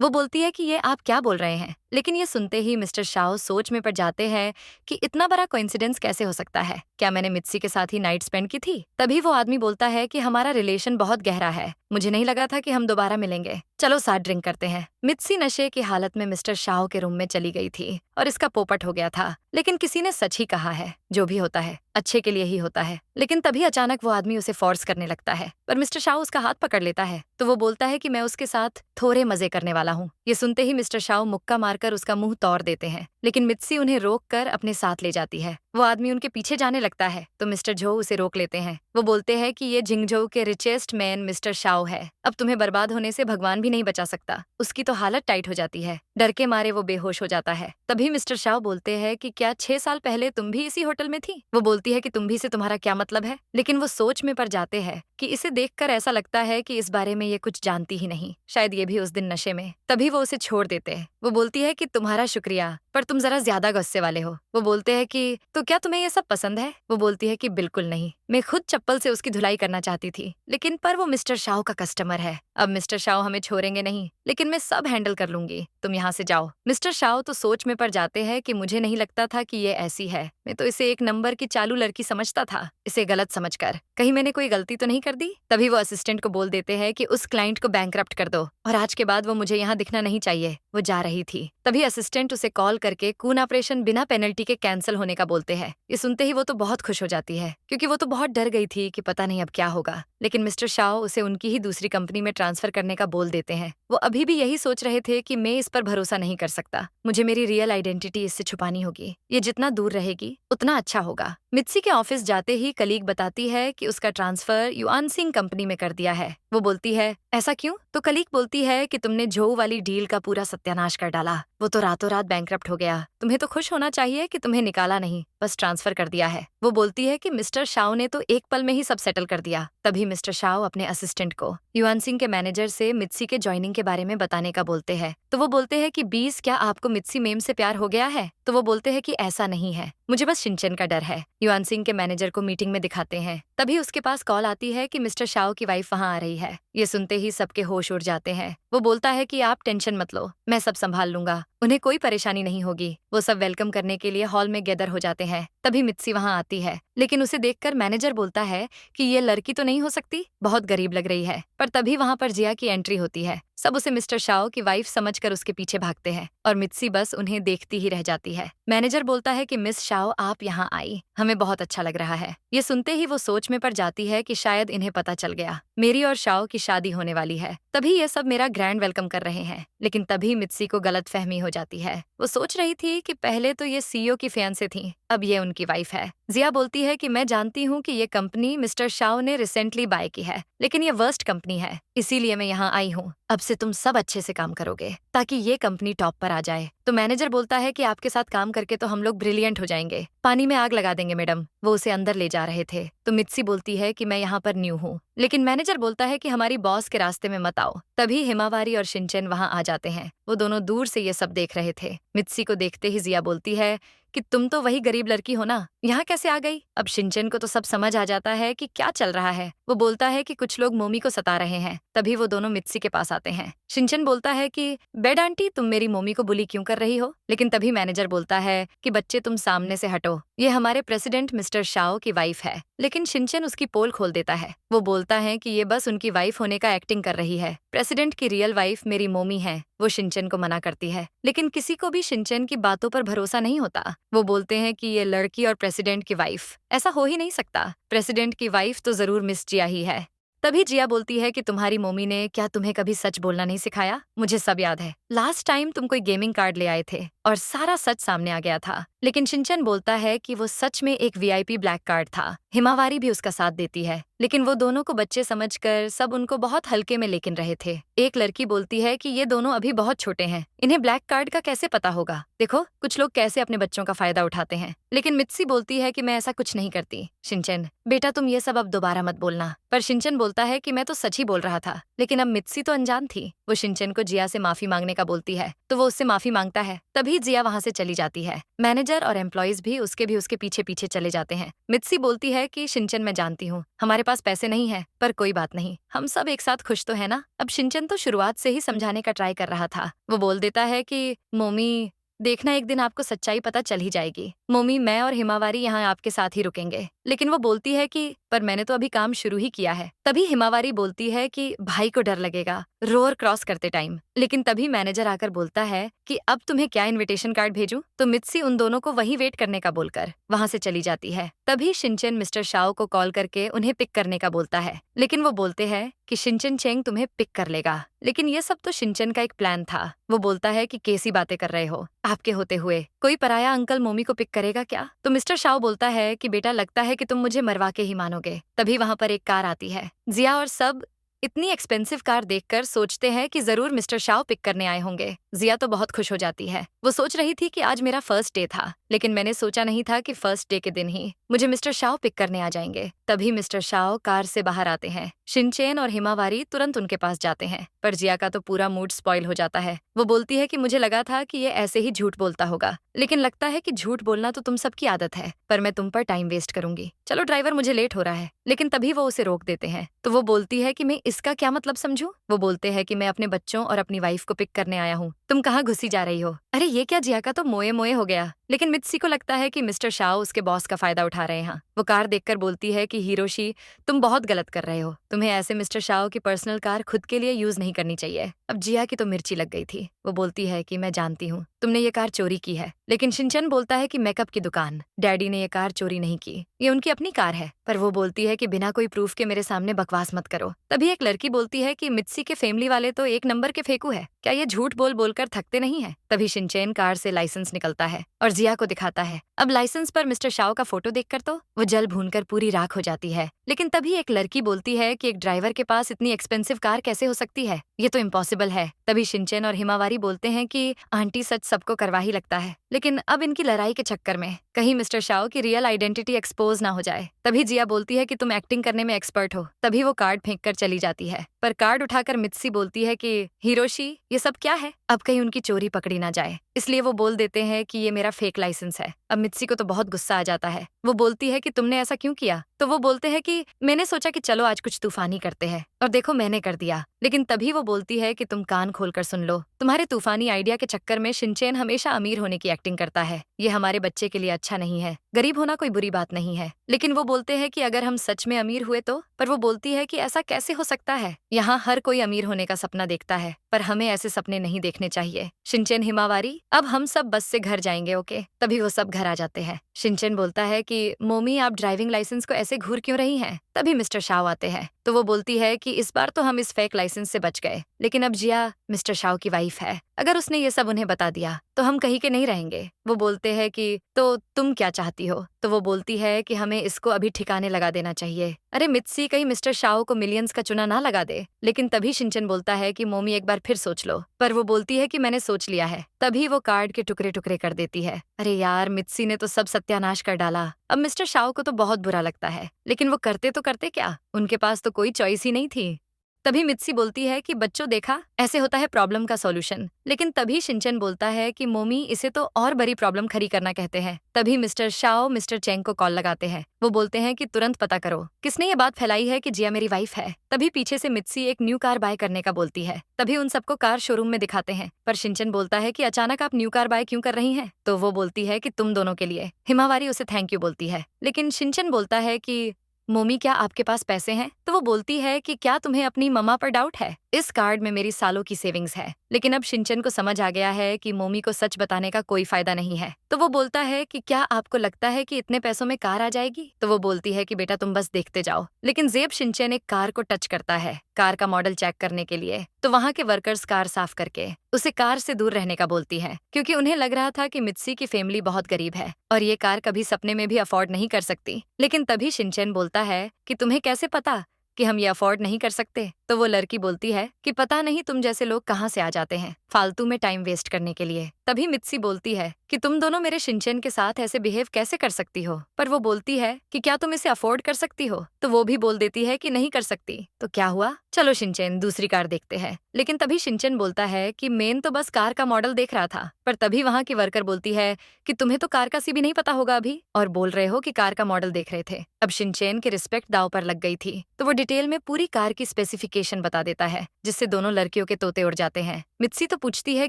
वो बोलती है कि ये आप क्या बोल रहे हैं, लेकिन ये सुनते ही मिस्टर शाओ सोच में पड़ जाते हैं कि इतना बड़ा कोइंसिडेंस कैसे हो सकता है। क्या मैंने मित्सी के साथ ही नाइट स्पेंड की थी? तभी वो आदमी बोलता है कि हमारा रिलेशन बहुत गहरा है, मुझे नहीं लगा था कि हम दोबारा मिलेंगे, चलो साथ ड्रिंक करते हैं। मित्सी नशे की हालत में मिस्टर शाओ के रूम में चली गई थी और इसका पोपट हो गया था, लेकिन किसी ने सच ही कहा है, जो भी होता है अच्छे के लिए ही होता है। लेकिन तभी अचानक वो आदमी उसे फोर्स करने लगता है, पर मिस्टर शाओ उसका हाथ पकड़ लेता है, तो वो बोलता है कि मैं उसके साथ थोड़े मजे करने वाला हूँ। ये सुनते ही मिस्टर शाओ मुक्का मारकर उसका मुंह तोड़ देते हैं, लेकिन मित्सी उन्हें रोक कर अपने साथ ले जाती है। वो आदमी उनके पीछे जाने लगता है तो मिस्टर झो उसे रोक लेते हैं। वो बोलते हैं कि ये जिंगझोउ के रिचेस्ट मैन मिस्टर शाओ है, अब तुम्हें बर्बाद होने से भगवान भी नहीं बचा सकता। उसकी तो हालत टाइट हो जाती है, डर के मारे वो बेहोश हो जाता है। तभी मिस्टर शाओ बोलते हैं कि क्या 6 साल पहले तुम भी इसी होटल में थी? वो बोलती है कि तुम भी से तुम्हारा क्या मतलब है, लेकिन वो सोच में पड़ जाते हैं कि इसे देखकर ऐसा लगता है कि इस बारे में ये कुछ जानती ही नहीं, शायद ये भी उस दिन नशे में। तभी वो उसे छोड़ देते हैं। वो बोलती है कि तुम्हारा शुक्रिया, पर तुम जरा ज्यादा गुस्से वाले हो। वो बोलते हैं कि तो क्या तुम्हें ये सब पसंद है? वो बोलती है कि बिल्कुल नहीं, मैं खुद चप्पल से उसकी धुलाई करना चाहती थी, लेकिन पर वो मिस्टर शाओ का कस्टमर है। अब मिस्टर शाओ हमें छोड़ेंगे नहीं, लेकिन मैं सब हैंडल कर लूंगी, तुम यहाँ से जाओ। मिस्टर शाओ तो सोच में पड़ जाते हैं कि मुझे नहीं लगता था कि ये ऐसी है, मैं तो इसे एक नंबर की चालू लड़की समझता था, इसे गलत समझकर कहीं मैंने कोई गलती तो नहीं कर दी। तभी वो असिस्टेंट को बोल देते हैं कि उस क्लाइंट को बैंकरप्ट कर दो और आज के बाद वो मुझे यहाँ दिखना नहीं चाहिए। वो जा रही थी, तभी असिस्टेंट उसे कॉल करके खून ऑपरेशन बिना पेनल्टी के कैंसिल होने का बोलते हैं। ये सुनते ही वो तो बहुत खुश हो जाती है, क्योंकि वो तो बहुत डर गई थी कि पता नहीं अब क्या होगा। लेकिन मिस्टर शाओ उसे उनकी ही दूसरी कंपनी में ट्रांसफर करने का बोल देते हैं। वो अभी भी यही सोच रहे थे कि मैं इस पर भरोसा नहीं कर सकता, मुझे मेरी रियल आइडेंटिटी इससे छुपानी होगी, ये जितना दूर रहेगी उतना अच्छा होगा। मित्सी के ऑफिस जाते ही कलीग बताती है कि उसका ट्रांसफर युआन सिंह कंपनी में कर दिया है। वो बोलती है ऐसा क्यों? तो कलीग बोलती है कि तुमने झोऊ वाली डील का पूरा सत्यानाश कर डाला, वो तो रातों रात बैंकरप्ट हो गया। तुम्हें तो खुश होना चाहिए कि तुम्हें निकाला नहीं, बस ट्रांसफर कर दिया है। वो बोलती है कि मिस्टर शाओ ने तो एक पल में ही सब सेटल कर दिया। तभी मिस्टर शाओ अपने असिस्टेंट को युआन सिंह के मैनेजर से मित्सी के ज्वाइनिंग के बारे में बताने का बोलते हैं। तो वो बोलते हैं कि 20 क्या आपको मित्सी मेम से प्यार हो गया है? तो वो बोलते हैं कि ऐसा नहीं है, मुझे बस शिनचैन का डर है। युआन सिंह के मैनेजर को मीटिंग में दिखाते हैं, तभी उसके पास कॉल आती है कि मिस्टर शाओ की वाइफ वहाँ आ रही है। ये सुनते ही सबके होश उड़ जाते हैं। वो बोलता है कि आप टेंशन मत लो, मैं सब संभाल लूंगा, उन्हें कोई परेशानी नहीं होगी। वो सब वेलकम करने के लिए हॉल में गैदर हो जाते हैं। तभी मित्सी वहाँ आती है, लेकिन उसे देखकर मैनेजर बोलता है कि ये लड़की तो नहीं हो सकती, बहुत गरीब लग रही है। पर तभी वहाँ पर जिया की एंट्री होती है। सब उसे मिस्टर शाओ की वाइफ समझकर उसके पीछे भागते हैं और मित्सी बस उन्हें देखती ही रह जाती है। मैनेजर बोलता है कि मिस शाओ आप यहाँ आई, हमें बहुत अच्छा लग रहा है। ये सुनते ही वो सोच में पड़ जाती है कि शायद इन्हें पता चल गया, मेरी और शाओ की शादी होने वाली है, तभी ये सब मेरा ग्रैंड वेलकम कर रहे हैं। लेकिन तभी मित्सी को गलतफहमी हो जाती है। वो सोच रही थी कि पहले तो ये सीईओ की फियांसे थी, अब ये उनकी वाइफ है। जिया बोलती है कि मैं जानती हूँ कि ये कंपनी मिस्टर शाओ ने रिसेंटली बाय की है, लेकिन ये वर्स्ट कंपनी है, इसीलिए मैं यहाँ आई हूँ। अब से तुम सब अच्छे से काम करोगे ताकि ये कंपनी टॉप पर आ जाए। तो मैनेजर बोलता है कि आपके साथ काम करके तो हम लोग ब्रिलियंट हो जाएंगे, पानी में आग लगा देंगे मैडम। वो उसे अंदर ले जा रहे थे तो मित्सी बोलती है कि मैं यहाँ पर न्यू हूँ, लेकिन मैनेजर बोलता है कि हमारी बॉस के रास्ते में मत आओ। तभी हिमावारी और शिनचैन वहाँ आ जाते हैं। वो दोनों दूर से ये सब देख रहे थे। मित्सी को देखते ही जिया बोलती है कि तुम तो वही गरीब लड़की हो ना, यहाँ कैसे आ गई? अब शिनचैन को तो सब समझ आ जाता है कि क्या चल रहा है। वो बोलता है कि कुछ लोग मोमी को सता रहे हैं। तभी वो दोनों मित्सी के पास आते हैं। शिनचैन बोलता है कि बेड आंटी तुम मेरी मोमी को बुली क्यों कर रही हो? लेकिन तभी मैनेजर बोलता है कि बच्चे तुम सामने से हटो, ये हमारे प्रेसिडेंट मिस्टर शाओ की वाइफ है। लेकिन शिनचैन उसकी पोल खोल देता है। वो बोलता है कि ये बस उनकी वाइफ होने का एक्टिंग कर रही है, प्रेसिडेंट की रियल वाइफ मेरी मोमी है। वो शिनचैन को मना करती है, लेकिन किसी को भी शिनचैन की बातों पर भरोसा नहीं होता। वो बोलते हैं कि ये लड़की और प्रेसिडेंट की वाइफ, ऐसा हो ही नहीं सकता, प्रेसिडेंट की वाइफ तो जरूर मिस जिया ही है। तभी जिया बोलती है कि तुम्हारी मोमी ने क्या तुम्हें कभी सच बोलना नहीं सिखाया? मुझे सब याद है, लास्ट टाइम तुम कोई गेमिंग कार्ड ले आए थे, और सारा सच सामने आ गया था। लेकिन शिनचैन बोलता है कि वो सच में एक वीआईपी ब्लैक कार्ड था। हिमावारी भी उसका साथ देती है, लेकिन वो दोनों को बच्चे समझकर सब उनको बहुत हल्के में लेकिन रहे थे। एक लड़की बोलती है कि ये दोनों अभी बहुत छोटे हैं, इन्हें ब्लैक कार्ड का कैसे पता होगा। देखो कुछ लोग कैसे अपने बच्चों का फायदा उठाते हैं। लेकिन मित्सी बोलती है कि मैं ऐसा कुछ नहीं करती। शिनचैन, बेटा तुम ये सब अब दोबारा मत बोलना। पर शिनचैन बोलता है कि मैं तो सच ही बोल रहा था। लेकिन अब मित्सी तो अनजान थी। वो शिनचैन को जिया से माफी मांगने का बोलती है, तो वो उससे माफी मांगता है। तभी जिया वहां से चली जाती है। मैनेजर और एम्प्लॉयज भी उसके पीछे पीछे चले जाते हैं। मित्सी बोलती है कि शिनचैन, मैं जानती हूँ हमारे पास पैसे नहीं है, पर कोई बात नहीं, हम सब एक साथ खुश तो है ना। अब शिनचैन तो शुरुआत से ही समझाने का ट्राई कर रहा था। वो बोल देता है कि मोमी, देखना एक दिन आपको सच्चाई पता चल ही जाएगी। मोमी, मैं और हिमावारी यहाँ आपके साथ ही रुकेंगे। लेकिन वो बोलती है कि पर मैंने तो अभी काम शुरू ही किया है। तभी हिमावारी बोलती है कि भाई को डर लगेगा रोड क्रॉस करते टाइम। लेकिन तभी मैनेजर आकर बोलता है कि अब तुम्हें क्या इनविटेशन कार्ड भेजूं? तो मित्सी उन दोनों को वही वेट करने का बोलकर वहां से चली जाती है। तभी शिनचैन मिस्टर शाओ को कॉल करके उन्हें पिक करने का बोलता है। लेकिन वो बोलते हैं कि शिनचैन चेंग तुम्हें पिक कर लेगा। लेकिन ये सब तो शिनचैन का एक प्लान था। वो बोलता है कि कैसी बातें कर रहे हो, आपके होते हुए कोई पराया अंकल मोमी को पिक करेगा क्या? तो मिस्टर शाओ बोलता है कि बेटा लगता है कि तुम मुझे मरवा के ही मानोगे। तभी वहां पर एक कार आती है। जिया और सब इतनी एक्सपेंसिव कार देखकर सोचते हैं कि जरूर मिस्टर शाओ पिक करने आए होंगे। जिया तो बहुत खुश हो जाती है। वो सोच रही थी कि आज मेरा फर्स्ट डे था, लेकिन मैंने सोचा नहीं था कि फर्स्ट डे के दिन ही मुझे मिस्टर शाओ पिक करने आ जाएंगे। तभी मिस्टर शाओ कार से बाहर आते हैं। शिनचैन और हिमावारी तुरंत उनके पास जाते हैं, पर जिया का तो पूरा मूड स्पॉइल हो जाता है। वो बोलती है कि मुझे लगा था कि ये ऐसे ही झूठ बोलता होगा, लेकिन लगता है कि झूठ बोलना तो तुम सबकी आदत है, पर मैं तुम पर टाइम वेस्ट करूंगी। चलो ड्राइवर, मुझे लेट हो रहा है। लेकिन तभी वो उसे रोक देते हैं। तो वो बोलती है कि मैं इसका क्या मतलब समझूं? वो बोलते हैं कि मैं अपने बच्चों और अपनी वाइफ को पिक करने आया हूँ, तुम कहाँ घुसी जा रही हो? अरे ये क्या, जिया का तो मोए मोए हो गया। लेकिन मित्सी को लगता है कि मिस्टर शाओ उसके बॉस का फायदा उठा रहे हैं। वो कार देखकर बोलती है कि हिरोशी, तुम बहुत गलत कर रहे हो। तुम्हें ऐसे मिस्टर शाओ की पर्सनल कार खुद के लिए यूज नहीं करनी चाहिए। अब जिया की तो मिर्ची लग गई थी। वो बोलती है कि मैं जानती हूँ तुमने ये कार चोरी की है। लेकिन शिनचैन बोलता है कि मेकअप की दुकान, डैडी ने ये कार चोरी नहीं की, ये उनकी अपनी कार है। पर वो बोलती है कि बिना कोई प्रूफ के मेरे सामने बकवास मत करो। तभी एक लड़की बोलती है कि मित्सी के फैमिली वाले तो एक नंबर के फेंकू है, क्या ये झूठ बोल बोलकर थकते नहीं है? तभी शिनचैन कार से लाइसेंस निकलता है और जिया को दिखाता है। अब लाइसेंस पर मिस्टर शाओ का फोटो देखकर तो वो जल भूनकर पूरी राख हो जाती है। लेकिन तभी एक लड़की बोलती है कि एक ड्राइवर के पास इतनी एक्सपेंसिव कार कैसे हो सकती है, ये तो इम्पॉसिबल है। तभी शिनचैन और हिमावारी बोलते हैं कि आंटी सच सबको करवा ही लगता है, लेकिन अब इनकी लड़ाई के चक्कर में कहीं मिस्टर शाओ की रियल आइडेंटिटी एक्सपोज ना हो जाए। तभी जिया बोलती है कि तुम एक्टिंग करने में एक्सपर्ट हो। तभी वो कार्ड फेंक कर चली जाती है, पर कार्ड उठाकर मित्सी बोलती है कि हिरोशी, ये सब क्या है? अब कहीं उनकी चोरी पकड़ी ना जाए, इसलिए वो बोल देते हैं कि ये मेरा फेक लाइसेंस है। अब मित्सी को तो बहुत गुस्सा आ जाता है। वो बोलती है कि तुमने ऐसा क्यों किया? तो वो बोलते हैं कि मैंने सोचा कि चलो आज कुछ तूफानी करते हैं, और देखो मैंने कर दिया। लेकिन तभी वो बोलती है कि तुम कान खोलकर सुन लो, तुम्हारे तूफानी आइडिया के चक्कर में शिनचैन हमेशा अमीर होने की एक्टिंग करता है। ये हमारे बच्चे के लिए अच्छा नहीं है। गरीब होना कोई बुरी बात नहीं है, लेकिन वो बोलते हैं कि अगर हम सच में अमीर हुए तो। पर वो बोलती है कि ऐसा कैसे हो सकता है? यहाँ हर कोई अमीर होने का सपना देखता है, पर हमें ऐसे सपने नहीं देखने चाहिए। शिनचैन, हिमावारी, अब हम सब बस से घर जाएंगे, ओके? तभी वो सब घर आ जाते हैं। शिनचैन बोलता है कि मोमी, आप ड्राइविंग लाइसेंस को ऐसे घूर क्यों रही हैं? तभी मिस्टर शाओ आते हैं। तो वो बोलती है कि इस बार तो हम इस फेक लाइसेंस से बच गए, लेकिन अब जिया मिस्टर शाओ की वाइफ है, अगर उसने ये सब उन्हें बता दिया तो हम कहीं के नहीं रहेंगे। वो बोलते हैं कि तो तुम क्या चाहती हो? तो वो बोलती है कि हमें इसको अभी ठिकाने लगा देना चाहिए। अरे मित्सी, कहीं मिस्टर शाओ को मिलियंस का चुना ना लगा दे। लेकिन तभी शिनचैन बोलता है कि मोमी एक बार फिर सोच लो, पर वो बोलती है कि मैंने सोच लिया है। तभी वो कार्ड के टुकड़े टुकड़े कर देती है। अरे यार, मित्सी ने तो सब सत्यानाश कर डाला। अब मिस्टर शाओ को तो बहुत बुरा लगता है, लेकिन वो करते तो करते क्या, उनके पास तो कोई चॉइस ही नहीं थी। तभी मित्सी बोलती है कि बच्चों, देखा, ऐसे होता है प्रॉब्लम का सॉल्यूशन। लेकिन तभी शिनचैन बोलता है कि मोमी, इसे तो और बड़ी प्रॉब्लम खड़ी करना कहते हैं। तभी मिस्टर शाओ मिस्टर चेंग को कॉल लगाते हैं। वो बोलते हैं कि तुरंत पता करो किसने ये बात फैलाई है कि जिया मेरी वाइफ है। तभी पीछे से मित्सी एक न्यू कार बाय करने का बोलती है। तभी उन सबको कार शोरूम में दिखाते हैं, पर शिनचैन बोलता है कि अचानक आप न्यू कार बाय क्यों कर रही हैं? तो वो बोलती है कि तुम दोनों के लिए। हिमावारी उसे थैंक यू बोलती है, लेकिन शिनचैन बोलता है कि मोमी, क्या आपके पास पैसे हैं? तो वो बोलती है कि क्या तुम्हें अपनी मम्मा पर डाउट है? इस कार्ड में मेरी सालों की सेविंग्स है। लेकिन अब शिनचैन को समझ आ गया है कि मोमी को सच बताने का कोई फायदा नहीं है। तो वो बोलता है कि क्या आपको लगता है कि इतने पैसों में कार आ जाएगी? तो वो बोलती है कि बेटा तुम बस देखते जाओ। लेकिन जेब शिनचैन एक कार को टच करता है, कार का मॉडल चेक करने के लिए। तो वहाँ के वर्कर्स कार साफ करके उसे कार से दूर रहने का बोलती है, क्योंकि उन्हें लग रहा था कि मित्सी की फैमिली बहुत गरीब है और ये कार कभी सपने में भी अफोर्ड नहीं कर सकती। लेकिन तभी शिनचैन बोलता है कि तुम्हें कैसे पता कि हम ये अफोर्ड नहीं कर सकते? तो वो लड़की बोलती है कि पता नहीं तुम जैसे लोग कहाँ से आ जाते हैं फालतू में टाइम वेस्ट करने के लिए। तभी मित्सी बोलती है कि तुम दोनों मेरे शिनचैन के साथ ऐसे बिहेव कैसे कर सकती हो? पर वो बोलती है कि क्या तुम इसे अफोर्ड कर सकती हो? तो वो भी बोल देती है कि नहीं कर सकती। तो क्या हुआ? चलो शिनचैन दूसरी कार देखते हैं। लेकिन तभी शिनचैन बोलता है कि मेन तो बस कार का मॉडल देख रहा था। पर तभी वहाँ की वर्कर बोलती है कि तुम्हें तो कार का सी भी नहीं पता होगा अभी, और बोल रहे हो कि कार का मॉडल देख रहे थे। अब शिनचैन की रिस्पेक्ट दाव पर लग गई थी, तो वो डिटेल में पूरी कार की स्पेसिफिकेशन बता देता है, जिससे दोनों लड़कियों के तोते उड़ जाते हैं। मित्सी तो पूछती है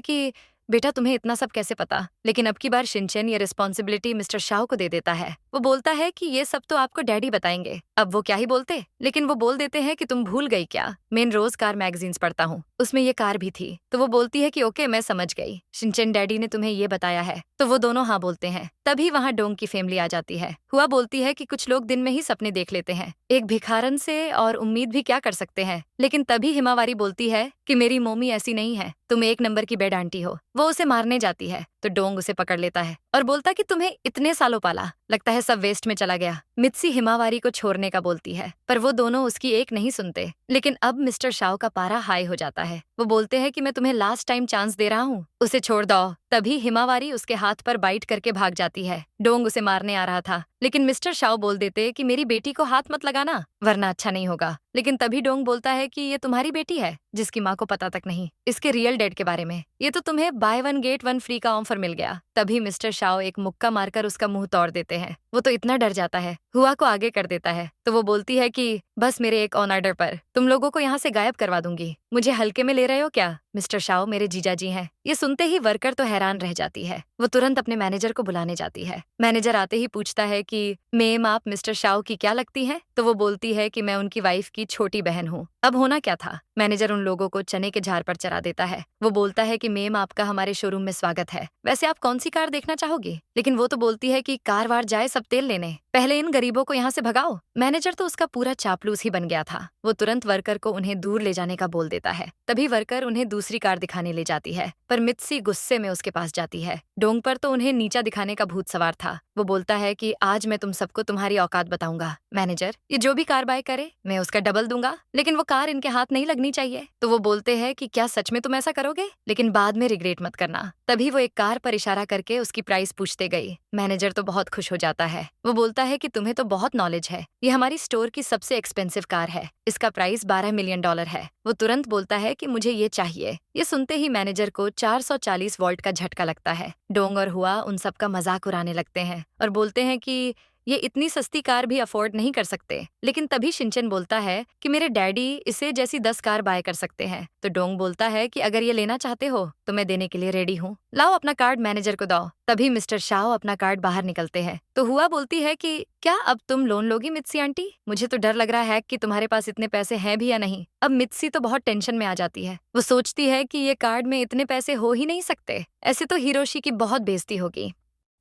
कि बेटा तुम्हें इतना सब कैसे पता? लेकिन अब की बार शिनचैन ये रिस्पॉन्सिबिलिटी मिस्टर शाओ को दे देता है। वो बोलता है कि ये सब तो आपको डैडी बताएंगे। अब वो क्या ही बोलते, लेकिन वो बोल देते हैं कि तुम भूल गई क्या, मैं रोज कार मैगजीन्स पढ़ता हूँ, उसमें ये कार भी थी। तो वो बोलती है कि ओके मैं समझ गई, शिनचैन डैडी ने तुम्हें ये बताया है। तो वो दोनों हाँ बोलते हैं। तभी वहाँ डोंग की फैमिली आ जाती है। हुआ बोलती है कि कुछ लोग दिन में ही सपने देख लेते हैं, एक भिखारन से और उम्मीद भी क्या कर सकते हैं। लेकिन तभी हिमावारी बोलती है कि मेरी मोमी ऐसी नहीं है, तुम एक नंबर की बेड आंटी हो। वो उसे मारने जाती है तो डोंग उसे पकड़ लेता है और बोलता कि तुम्हें इतने सालों पाला, लगता है सब वेस्ट में चला गया। मित्सी हिमावारी को छोड़ने का बोलती है, पर वो दोनों उसकी एक नहीं सुनते। लेकिन अब मिस्टर शाओ का पारा हाई हो जाता है। वो बोलते हैं कि मैं तुम्हें लास्ट टाइम चांस दे रहा हूँ, उसे छोड़ दो। तभी हिमावारी उसके हाथ पर बाइट करके भाग जाती है। डोंग उसे मारने आ रहा था, लेकिन मिस्टर शाओ बोल देते कि मेरी बेटी को हाथ मत लगाना वरना अच्छा नहीं होगा। लेकिन तभी डोंग बोलता है कि ये तुम्हारी बेटी है, जिसकी माँ को पता तक नहीं इसके रियल डैड के बारे में। ये तो तुम्हें by one get one free का ऑफर मिल गया। तभी मिस्टर शाओ एक मुक्का मारकर उसका मुंह तोड़ देते हैं। वो तो इतना डर जाता है, हुआ को आगे कर देता है। तो वो बोलती है कि बस मेरे एक ऑन ऑर्डर पर तुम लोगों को यहाँ से गायब करवा दूंगी। मुझे हल्के में ले रहे हो क्या? मिस्टर शाओ मेरे जीजा जी हैं। ये सुनते ही वर्कर तो हैरान रह जाती है। वो तुरंत अपने मैनेजर को बुलाने जाती है। मैनेजर आते ही पूछता है कि मैम आप मिस्टर शाओ की क्या लगती हैं? तो वो बोलती है कि मैं उनकी वाइफ की छोटी बहन हूँ। अब होना क्या था, मैनेजर उन लोगों को चने के झाड़ पर चढ़ा देता है। वो बोलता है कि मैम आपका हमारे शोरूम में स्वागत है, वैसे आप कौन सी कार देखना चाहोगी? लेकिन वो तो बोलती है कि कार वार जाए सब तेल लेने, पहले इन गरीबों को यहाँ से भगाओ। मैनेजर तो उसका पूरा चापलूस ही बन गया था। वो तुरंत वर्कर को उन्हें दूर ले जाने का बोल देता है। तभी वर्कर उन्हें दूसरी कार दिखाने ले जाती है, पर मित्सी गुस्से में उसके पास जाती है। डोंग पर तो उन्हें नीचा दिखाने का भूत सवार था। वो बोलता है कि आज मैं तुम सबको तुम्हारी औकात बताऊंगा। मैनेजर ये जो भी कार बाय करे मैं उसका डबल दूंगा, लेकिन वो कार इनके हाथ नहीं लगनी चाहिए। तो वो बोलते हैं कि क्या सच में तुम ऐसा करोगे, लेकिन बाद में रिग्रेट मत करना। तभी वो एक कार पर इशारा करके उसकी प्राइस पूछते गई। मैनेजर तो बहुत खुश हो जाता है। वो बोलता है कि तुम्हें तो बहुत नॉलेज है, ये हमारी स्टोर की सबसे एक्सपेंसिव कार है, इसका प्राइस $12 मिलियन है। वो तुरंत बोलता है कि मुझे ये चाहिए। ये सुनते ही मैनेजर को 440 वोल्ट का झटका लगता है। डोंग और हुआ उन सब का मजाक उड़ाने लगते हैं और बोलते हैं कि ये इतनी सस्ती कार भी अफोर्ड नहीं कर सकते। लेकिन तभी शिनचैन बोलता है कि मेरे डैडी इसे जैसी 10 कार बाय कर सकते हैं। तो डोंग बोलता है कि अगर ये लेना चाहते हो तो मैं देने के लिए रेडी हूँ, लाओ अपना कार्ड मैनेजर को दो। तभी मिस्टर शाओ अपना कार्ड बाहर निकलते हैं। तो हुआ बोलती है कि क्या अब तुम लोन लोगी मित्सी आंटी? मुझे तो डर लग रहा है कि तुम्हारे पास इतने पैसे हैं भी या नहीं। अब मित्सी तो बहुत टेंशन में आ जाती है। वो सोचती है कि ये कार्ड में इतने पैसे हो ही नहीं सकते, ऐसे तो हिरोशी की बहुत बेइज्जती होगी।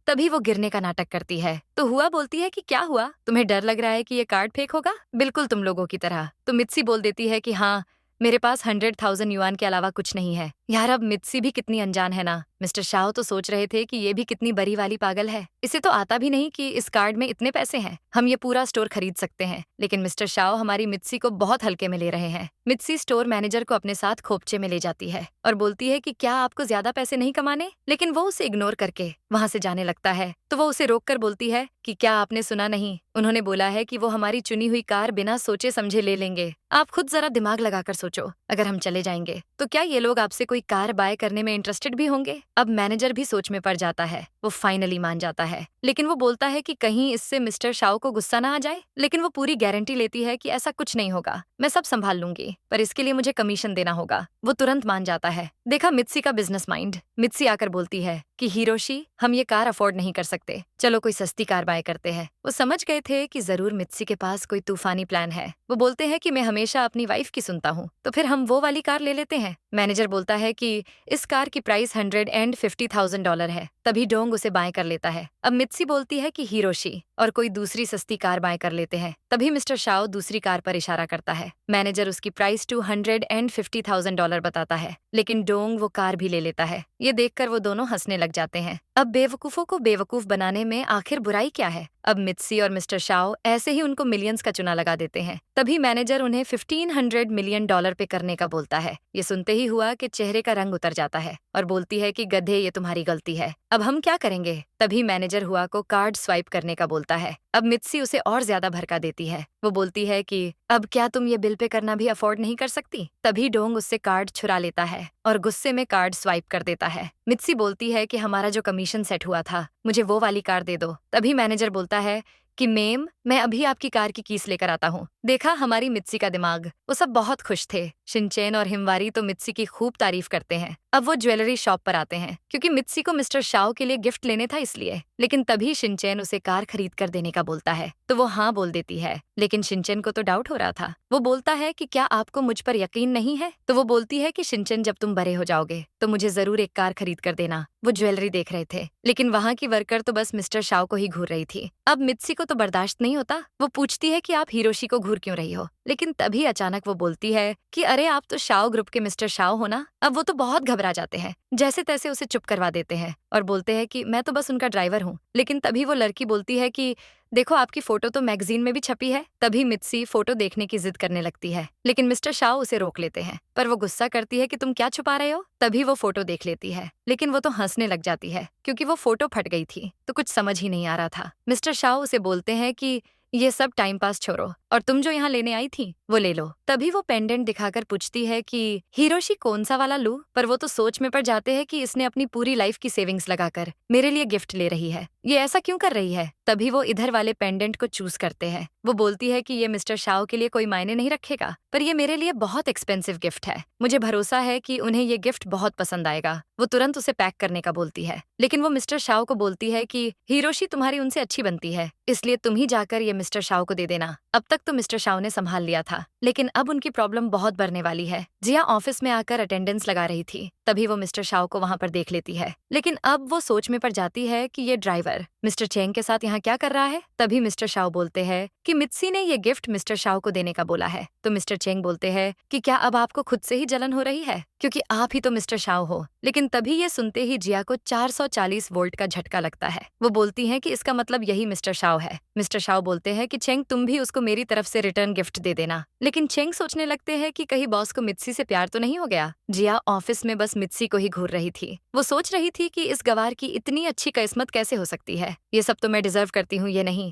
तभी वो गिरने का नाटक करती है। तो हुआ बोलती है कि क्या हुआ, तुम्हें डर लग रहा है कि ये कार्ड फेक होगा? बिल्कुल तुम लोगों की तरह। तो मित्सी बोल देती है कि हाँ मेरे पास 100,000 युआन के अलावा कुछ नहीं है। यार अब मित्सी भी कितनी अनजान है ना। मिस्टर शाओ तो सोच रहे थे कि ये भी कितनी बड़ी वाली पागल है, इसे तो आता भी नहीं कि इस कार्ड में इतने पैसे हैं, हम ये पूरा स्टोर खरीद सकते हैं। लेकिन मिस्टर शाओ हमारी मित्सी को बहुत हल्के में ले रहे हैं। मित्सी स्टोर मैनेजर को अपने साथ खोपचे में ले जाती है और बोलती है कि क्या आपको ज्यादा पैसे नहीं कमाने? लेकिन वो उसे इग्नोर करके वहाँ से जाने लगता है। तो वो उसे रोक कर बोलती है कि क्या आपने सुना नहीं, उन्होंने बोला है कि वो हमारी चुनी हुई कार बिना सोचे समझे ले लेंगे। आप खुद जरा दिमाग लगाकर सोचो, अगर हम चले जाएंगे तो क्या ये लोग आपसे कोई कार बाय करने में इंटरेस्टेड भी होंगे? अब मैनेजर भी सोच में पड़ जाता है। वो फाइनली मान जाता है, लेकिन वो बोलता है कि कहीं इससे मिस्टर शाओ को गुस्सा ना आ जाए। लेकिन वो पूरी गारंटी लेती है कि ऐसा कुछ नहीं होगा, मैं सब संभाल लूंगी, पर इसके लिए मुझे कमीशन देना होगा। वो तुरंत मान जाता है। देखा मित्सी का बिजनेस माइंड। मित्सी आकर बोलती है कि हिरोशी हम ये कार अफोर्ड नहीं कर सकते, चलो कोई सस्ती कार बाय करते हैं। वो समझ गए थे कि जरूर मित्सी के पास कोई तूफानी प्लान है। वो बोलते हैं कि मैं हमेशा अपनी वाइफ की सुनता हूँ, तो फिर हम वो वाली कार ले लेते हैं। मैनेजर बोलता है कि इस कार की प्राइस $150,000 है। तभी डोंग उसे बाय कर लेता है। अब मित्सी बोलती है कि हिरोशी और कोई दूसरी सस्ती कार बाय कर लेते हैं। तभी मिस्टर शाओ दूसरी कार पर इशारा करता है। मैनेजर उसकी प्राइस $250,000 बताता है, लेकिन डोंग वो कार भी ले लेता है। ये देखकर वो दोनों हंसने लग जाते हैं। अब बेवकूफों को बेवकूफ बनाने में आखिर बुराई क्या है। अब मित्सी और मिस्टर शाओ ऐसे ही उनको मिलियंस का चुना लगा देते हैं। तभी मैनेजर उन्हें $1,500 मिलियन पे करने का बोलता है। ये सुनते ही हुआ के चेहरे का रंग उतर जाता है और बोलती है कि गधे, ये तुम्हारी गलती है, अब हम क्या करेंगे। तभी मैनेजर हुआ को कार्ड स्वाइप करने का बोलता है। अब मित्सी उसे और ज्यादा भड़का देती है। वो बोलती है कि अब क्या तुम ये बिल पे करना भी अफोर्ड नहीं कर सकती। तभी डोंग उससे कार्ड छुरा लेता है और गुस्से में कार्ड स्वाइप कर देता है। मित्सी बोलती है कि हमारा जो कमीशन सेट हुआ था, मुझे वो वाली कार दे दो। तभी मैनेजर बोलता है कि मेम, मैं अभी आपकी कार की कीस लेकर आता हूँ। देखा हमारी मित्सी का दिमाग। वो सब बहुत खुश थे। शिनचैन और हिमवारी तो मित्सी की खूब तारीफ करते हैं। अब वो ज्वेलरी शॉप पर आते हैं क्योंकि मित्सी को मिस्टर शाओ के लिए गिफ्ट लेने था इसलिए। लेकिन तभी शिनचैन उसे कार खरीद कर देने का बोलता है, तो वो हाँ बोल देती है। लेकिन शिनचैन को तो डाउट हो रहा था। वो बोलता है कि क्या आपको मुझ पर यकीन नहीं है। तो वो बोलती है कि शिनचैन, जब तुम बड़े हो जाओगे तो मुझे जरूर एक कार खरीद कर देना। वो ज्वेलरी देख रहे थे, लेकिन वहाँ की वर्कर तो बस मिस्टर शाओ को ही घूर रही थी। अब मित्सी को तो बर्दाश्त नहीं होता। वो पूछती है कि आप हिरोशी को घूर क्यों रही हो। लेकिन तभी अचानक वो बोलती है कि अरे, आप तो शाओ ग्रुप के मिस्टर शाओ हो ना। अब वो तो बहुत घबरा जाते हैं, जैसे तैसे उसे चुप करवा देते हैं और बोलते हैं कि मैं तो बस उनका ड्राइवर हूँ। लेकिन तभी वो लड़की बोलती है कि देखो, आपकी फोटो तो मैगजीन में भी छपी है। तभी मित्सी फोटो देखने की जिद करने लगती है, लेकिन मिस्टर शाओ उसे रोक लेते हैं। पर वो गुस्सा करती है कि तुम क्या छुपा रहे हो। तभी वो फोटो देख लेती है, लेकिन वो तो हंसने लग जाती है क्योंकि वो फोटो फट गई थी, तो कुछ समझ ही नहीं आ रहा था। मिस्टर शाओ उसे बोलते हैं कि ये सब टाइम पास छोड़ो और तुम जो यहाँ लेने आई थी वो ले लो। तभी वो पेंडेंट दिखाकर पूछती है कि हिरोशी कौन सा वाला लूं। पर वो तो सोच में पड़ जाते हैं कि इसने अपनी पूरी लाइफ की सेविंग्स लगाकर मेरे लिए गिफ्ट ले रही है, ये ऐसा क्यों कर रही है। तभी वो इधर वाले पेंडेंट को चूज करते हैं। वो बोलती है कि ये मिस्टर शाओ के लिए कोई मायने नहीं रखेगा, पर ये मेरे लिए बहुत एक्सपेंसिव गिफ्ट है। मुझे भरोसा है कि उन्हें ये गिफ्ट बहुत पसंद आएगा। वो तुरंत उसे पैक करने का बोलती है, लेकिन वो मिस्टर शाओ को बोलती है कि हिरोशी तुम्हारी उनसे अच्छी बनती है, इसलिए तुम ही जाकर ये मिस्टर शाओ को दे देना। अब तक तो मिस्टर शाओ ने संभाल लिया था, लेकिन अब उनकी प्रॉब्लम बहुत बढ़ने वाली है। जिया ऑफिस में आकर अटेंडेंस लगा रही थी, तभी वो मिस्टर शाओ को वहाँ पर देख लेती है। लेकिन अब वो सोच में पड़ जाती है कि ये ड्राइवर मिस्टर चेंग के साथ यहाँ क्या कर रहा है। तभी मिस्टर शाओ बोलते हैं कि मित्सी ने ये गिफ्ट मिस्टर शाओ को देने का बोला है। तो मिस्टर चेंग बोलते हैं कि क्या अब आपको खुद से ही जलन हो रही है, क्योंकि आप ही तो मिस्टर शाओ हो। लेकिन तभी ये सुनते ही जिया को 440 वोल्ट का झटका लगता है। वो बोलती हैं कि इसका मतलब यही मिस्टर शाओ है। मिस्टर शाओ बोलते हैं कि चेंग, तुम भी उसको मेरी तरफ से रिटर्न गिफ्ट दे देना। लेकिन चेंग सोचने लगते हैं कि कहीं बॉस को मित्सी से प्यार तो नहीं हो गया। जिया ऑफिस में बस मित्सी को ही घूर रही थी। वो सोच रही थी कि इस गवार की इतनी अच्छी किस्मत कैसे हो सकती है, ये सब तो मैं डिजर्व करती हूँ, ये नहीं।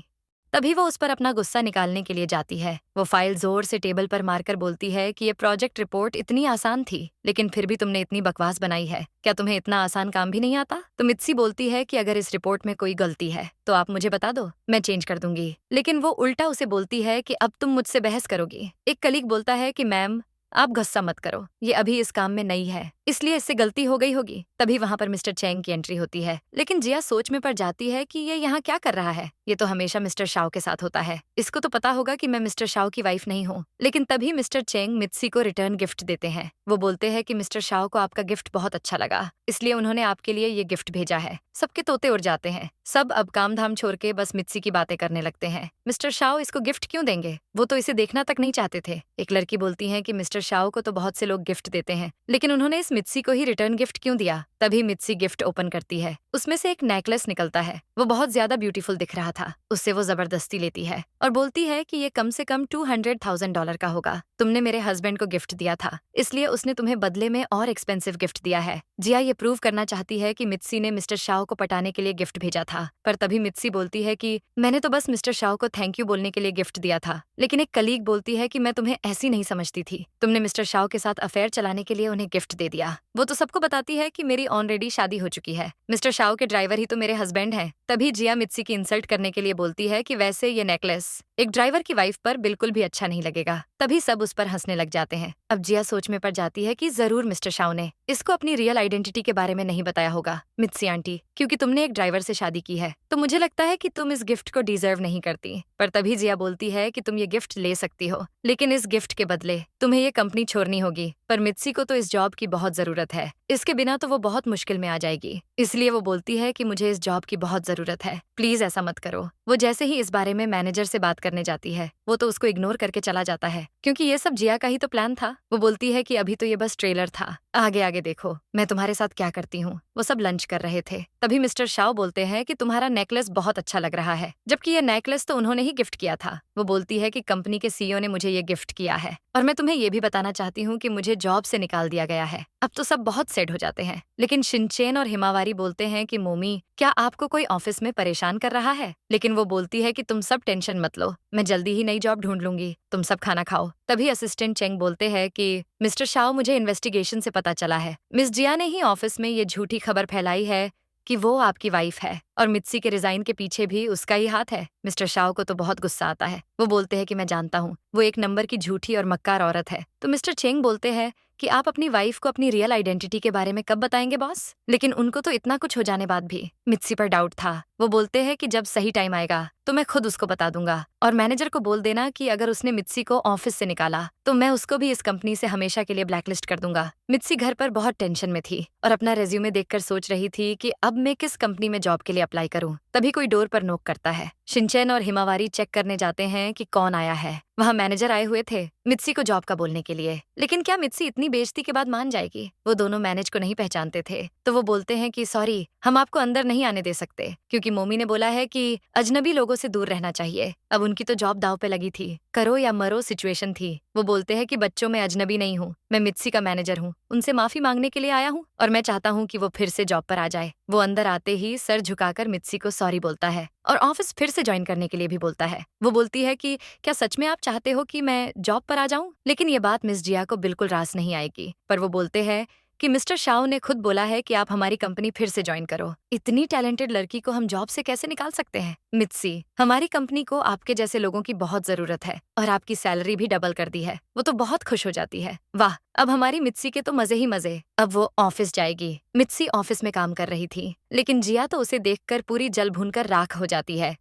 तभी वो उस पर अपना गुस्सा निकालने के लिए जाती है। वो फाइल जोर से टेबल पर मारकर बोलती है कि ये प्रोजेक्ट रिपोर्ट इतनी आसान थी, लेकिन फिर भी तुमने इतनी बकवास बनाई है। क्या तुम्हें इतना आसान काम भी नहीं आता। तो मित्सी बोलती है कि अगर इस रिपोर्ट में कोई गलती है तो आप मुझे बता दो, मैं चेंज कर दूंगी। लेकिन वो उल्टा उसे बोलती है कि अब तुम मुझसे बहस करोगी। एक कलीग बोलता है कि मैम, आप गुस्सा मत करो, ये अभी इस काम में नई है, इसलिए इससे गलती हो गई होगी। तभी वहाँ पर मिस्टर चेंग की एंट्री होती है, लेकिन जिया सोच में पड़ जाती है कि ये यहाँ क्या कर रहा है। ये तो हमेशा मिस्टर शाओ के साथ होता है, इसको तो पता होगा कि मैं मिस्टर शाओ की वाइफ नहीं हूँ। लेकिन तभी मिस्टर चेंग मित्सी को रिटर्न गिफ्ट देते हैं। वो बोलते हैं कि मिस्टर शाओ को आपका गिफ्ट बहुत अच्छा लगा, इसलिए उन्होंने आपके लिए ये गिफ्ट भेजा है। सबके तोते उड़ जाते हैं। सब अब काम धाम छोड़ के बस मित्सी की बातें करने लगते हैं। मिस्टर शाओ इसको गिफ्ट क्यों देंगे, वो तो इसे देखना तक नहीं चाहते थे। एक लड़की बोलती है कि मिस्टर शाओ को तो बहुत से लोग गिफ्ट देते हैं, लेकिन उन्होंने इस मित्सी को ही रिटर्न गिफ्ट क्यों दिया। तभी मित्सी गिफ्ट ओपन करती है, उसमें से एक नेकलेस निकलता है। वो बहुत ज्यादा ब्यूटीफुल दिख रहा था। उससे वो जबरदस्ती लेती है और बोलती है कि ये कम से कम $200,000 का होगा। तुमने मेरे हस्बैंड को गिफ्ट दिया था, इसलिए उसने तुम्हें बदले में और एक्सपेंसिव गिफ्ट दिया है। जिया ये प्रूव करना चाहती है कि मित्सी ने मिस्टर शाओ को पटाने के लिए गिफ्ट भेजा था, पर तभी मित्सी बोलती है कि मैंने तो बस मिस्टर शाओ को थैंक यू बोलने के लिए गिफ्ट दिया था। लेकिन एक कलीग बोलती है कि मैं तुम्हें ऐसी नहीं समझती थी, तुमने मिस्टर शाओ के साथ अफेयर चलाने के लिए उन्हें गिफ्ट दे दिया। वो तो सबको बताती है कि मेरी ऑलरेडी शादी हो चुकी है, मिस्टर शाओ के ड्राइवर ही तो मेरे हस्बैंड हैं। तभी जिया मित्सी की इंसल्ट करने के लिए बोलती है कि वैसे ये नेकलेस एक ड्राइवर की वाइफ पर बिल्कुल भी अच्छा नहीं लगेगा। तभी सब उस पर हंसने लग जाते हैं। अब जिया सोच में पड़ जाती है कि जरूर मिस्टर शाओ ने इसको अपनी रियल आइडेंटिटी के बारे में नहीं बताया होगा। मित्सी आंटी, क्योंकि तुमने एक ड्राइवर से शादी की है तो मुझे लगता है कि तुम इस गिफ्ट को डिजर्व नहीं करती। पर तभी जिया बोलती है कि तुम ये गिफ्ट ले सकती हो, लेकिन इस गिफ्ट के बदले तुम्हें ये कंपनी छोड़नी होगी। पर मित्सी को तो इस जॉब की बहुत जरूरत है, इसके बिना तो वो बहुत मुश्किल में आ जाएगी। इसलिए वो बोलती है कि मुझे इस जॉब की बहुत जरूरत है, प्लीज ऐसा मत करो। वो जैसे ही इस बारे में मैनेजर से बात करने जाती है, वो तो उसको इग्नोर करके चला जाता है, क्योंकि ये सब जिया का ही तो प्लान था। वो बोलती है कि अभी तो ये बस ट्रेलर था, आगे आगे देखो मैं तुम्हारे साथ क्या करती हूँ। वो सब लंच कर रहे थे, तभी मिस्टर शाओ बोलते हैं कि तुम्हारा नेकलेस बहुत अच्छा लग रहा है, जबकि ये नेकलेस तो उन्होंने ही गिफ्ट किया था। वो बोलती है कि कंपनी के सीईओ ने मुझे ये गिफ्ट किया है और मैं तुम्हें ये भी बताना चाहती हूँ कि मुझे जॉब से निकाल दिया गया है। अब तो सब बहुत सैड हो जाते हैं, लेकिन शिनचेन और हिमावारी बोलते हैं कि मोमी, क्या आपको कोई ऑफिस में परेशान कर रहा है? लेकिन वो बोलती है कि तुम सब टेंशन मत लो, मैं जल्दी ही नई जॉब ढूंढ लूंगी, तुम सब खाना खाओ। तभी असिस्टेंट चेंग बोलते हैं कि मिस्टर शाओ, मुझे इन्वेस्टिगेशन से पता चला है मिस जिया ने ही ऑफिस में ये झूठी खबर फैलाई है कि वो आपकी वाइफ है और मित्सी के रिजाइन के पीछे भी उसका ही हाथ है। मिस्टर शाओ को तो बहुत गुस्सा आता है। वो बोलते हैं कि मैं जानता हूँ, वो एक नंबर की झूठी और मक्कार औरत है। तो मिस्टर चेंग बोलते हैं कि आप अपनी वाइफ को अपनी रियल आइडेंटिटी के बारे में कब बताएंगे बॉस? लेकिन उनको तो इतना कुछ हो जाने बाद भी मित्सी पर डाउट था। वो बोलते हैं कि जब सही टाइम आएगा तो मैं खुद उसको बता दूंगा, और मैनेजर को बोल देना कि अगर उसने मित्सी को ऑफिस से निकाला तो मैं उसको भी इस कंपनी से हमेशा के लिए ब्लैकलिस्ट कर दूंगा। मित्सी घर पर बहुत टेंशन में थी और अपना रेज्यूमे देखकर सोच रही थी कि अब मैं किस कंपनी में जॉब के लिए अप्लाई करूं। तभी कोई डोर पर नॉक करता है। शिनचैन और हिमावारी चेक करने जाते हैं कि कौन आया है। वहाँ मैनेजर आए हुए थे मित्सी को जॉब का बोलने के लिए, लेकिन क्या मित्सी इतनी बेइज्जती के बाद मान जाएगी? वो दोनों मैनेज को नहीं पहचानते थे, तो वो बोलते हैं कि सॉरी, हम आपको अंदर नहीं आने दे सकते, क्योंकि मोमी ने बोला है कि अजनबी लोगों से दूर रहना चाहिए। अब उनकी तो जॉब दाव पे लगी थी, करो या मरो सिचुएशन थी। वो बोलते हैं कि बच्चों में अजनबी नहीं हूँ, मैं मित्सी का मैनेजर हूँ, उनसे माफी मांगने के लिए आया हूँ और मैं चाहता हूँ कि वो फिर से जॉब पर आ जाए। वो अंदर आते ही सर झुकाकर मित्सी को सॉरी बोलता है और ऑफिस फिर से ज्वाइन करने के लिए भी बोलता है। वो बोलती है कि क्या सच में आप चाहते हो कि मैं जॉब पर आ जाऊं? लेकिन ये बात मिस जिया को बिल्कुल रास नहीं आएगी, पर वो बोलते हैं कि मिस्टर शाओ ने खुद बोला है कि आप हमारी कंपनी फिर से ज्वाइन करो। इतनी टैलेंटेड लड़की को हम जॉब से कैसे निकाल सकते हैं? मित्सी, हमारी कंपनी को आपके जैसे लोगों की बहुत जरूरत है और आपकी सैलरी भी डबल कर दी है। वो तो बहुत खुश हो जाती है। वाह, अब हमारी मित्सी के तो मजे ही मजे। अब वो ऑफिस जाएगी। मित्सी ऑफिस में काम कर रही थी, लेकिन जिया तो उसे देखकर पूरी जल भूनकर राख हो जाती है।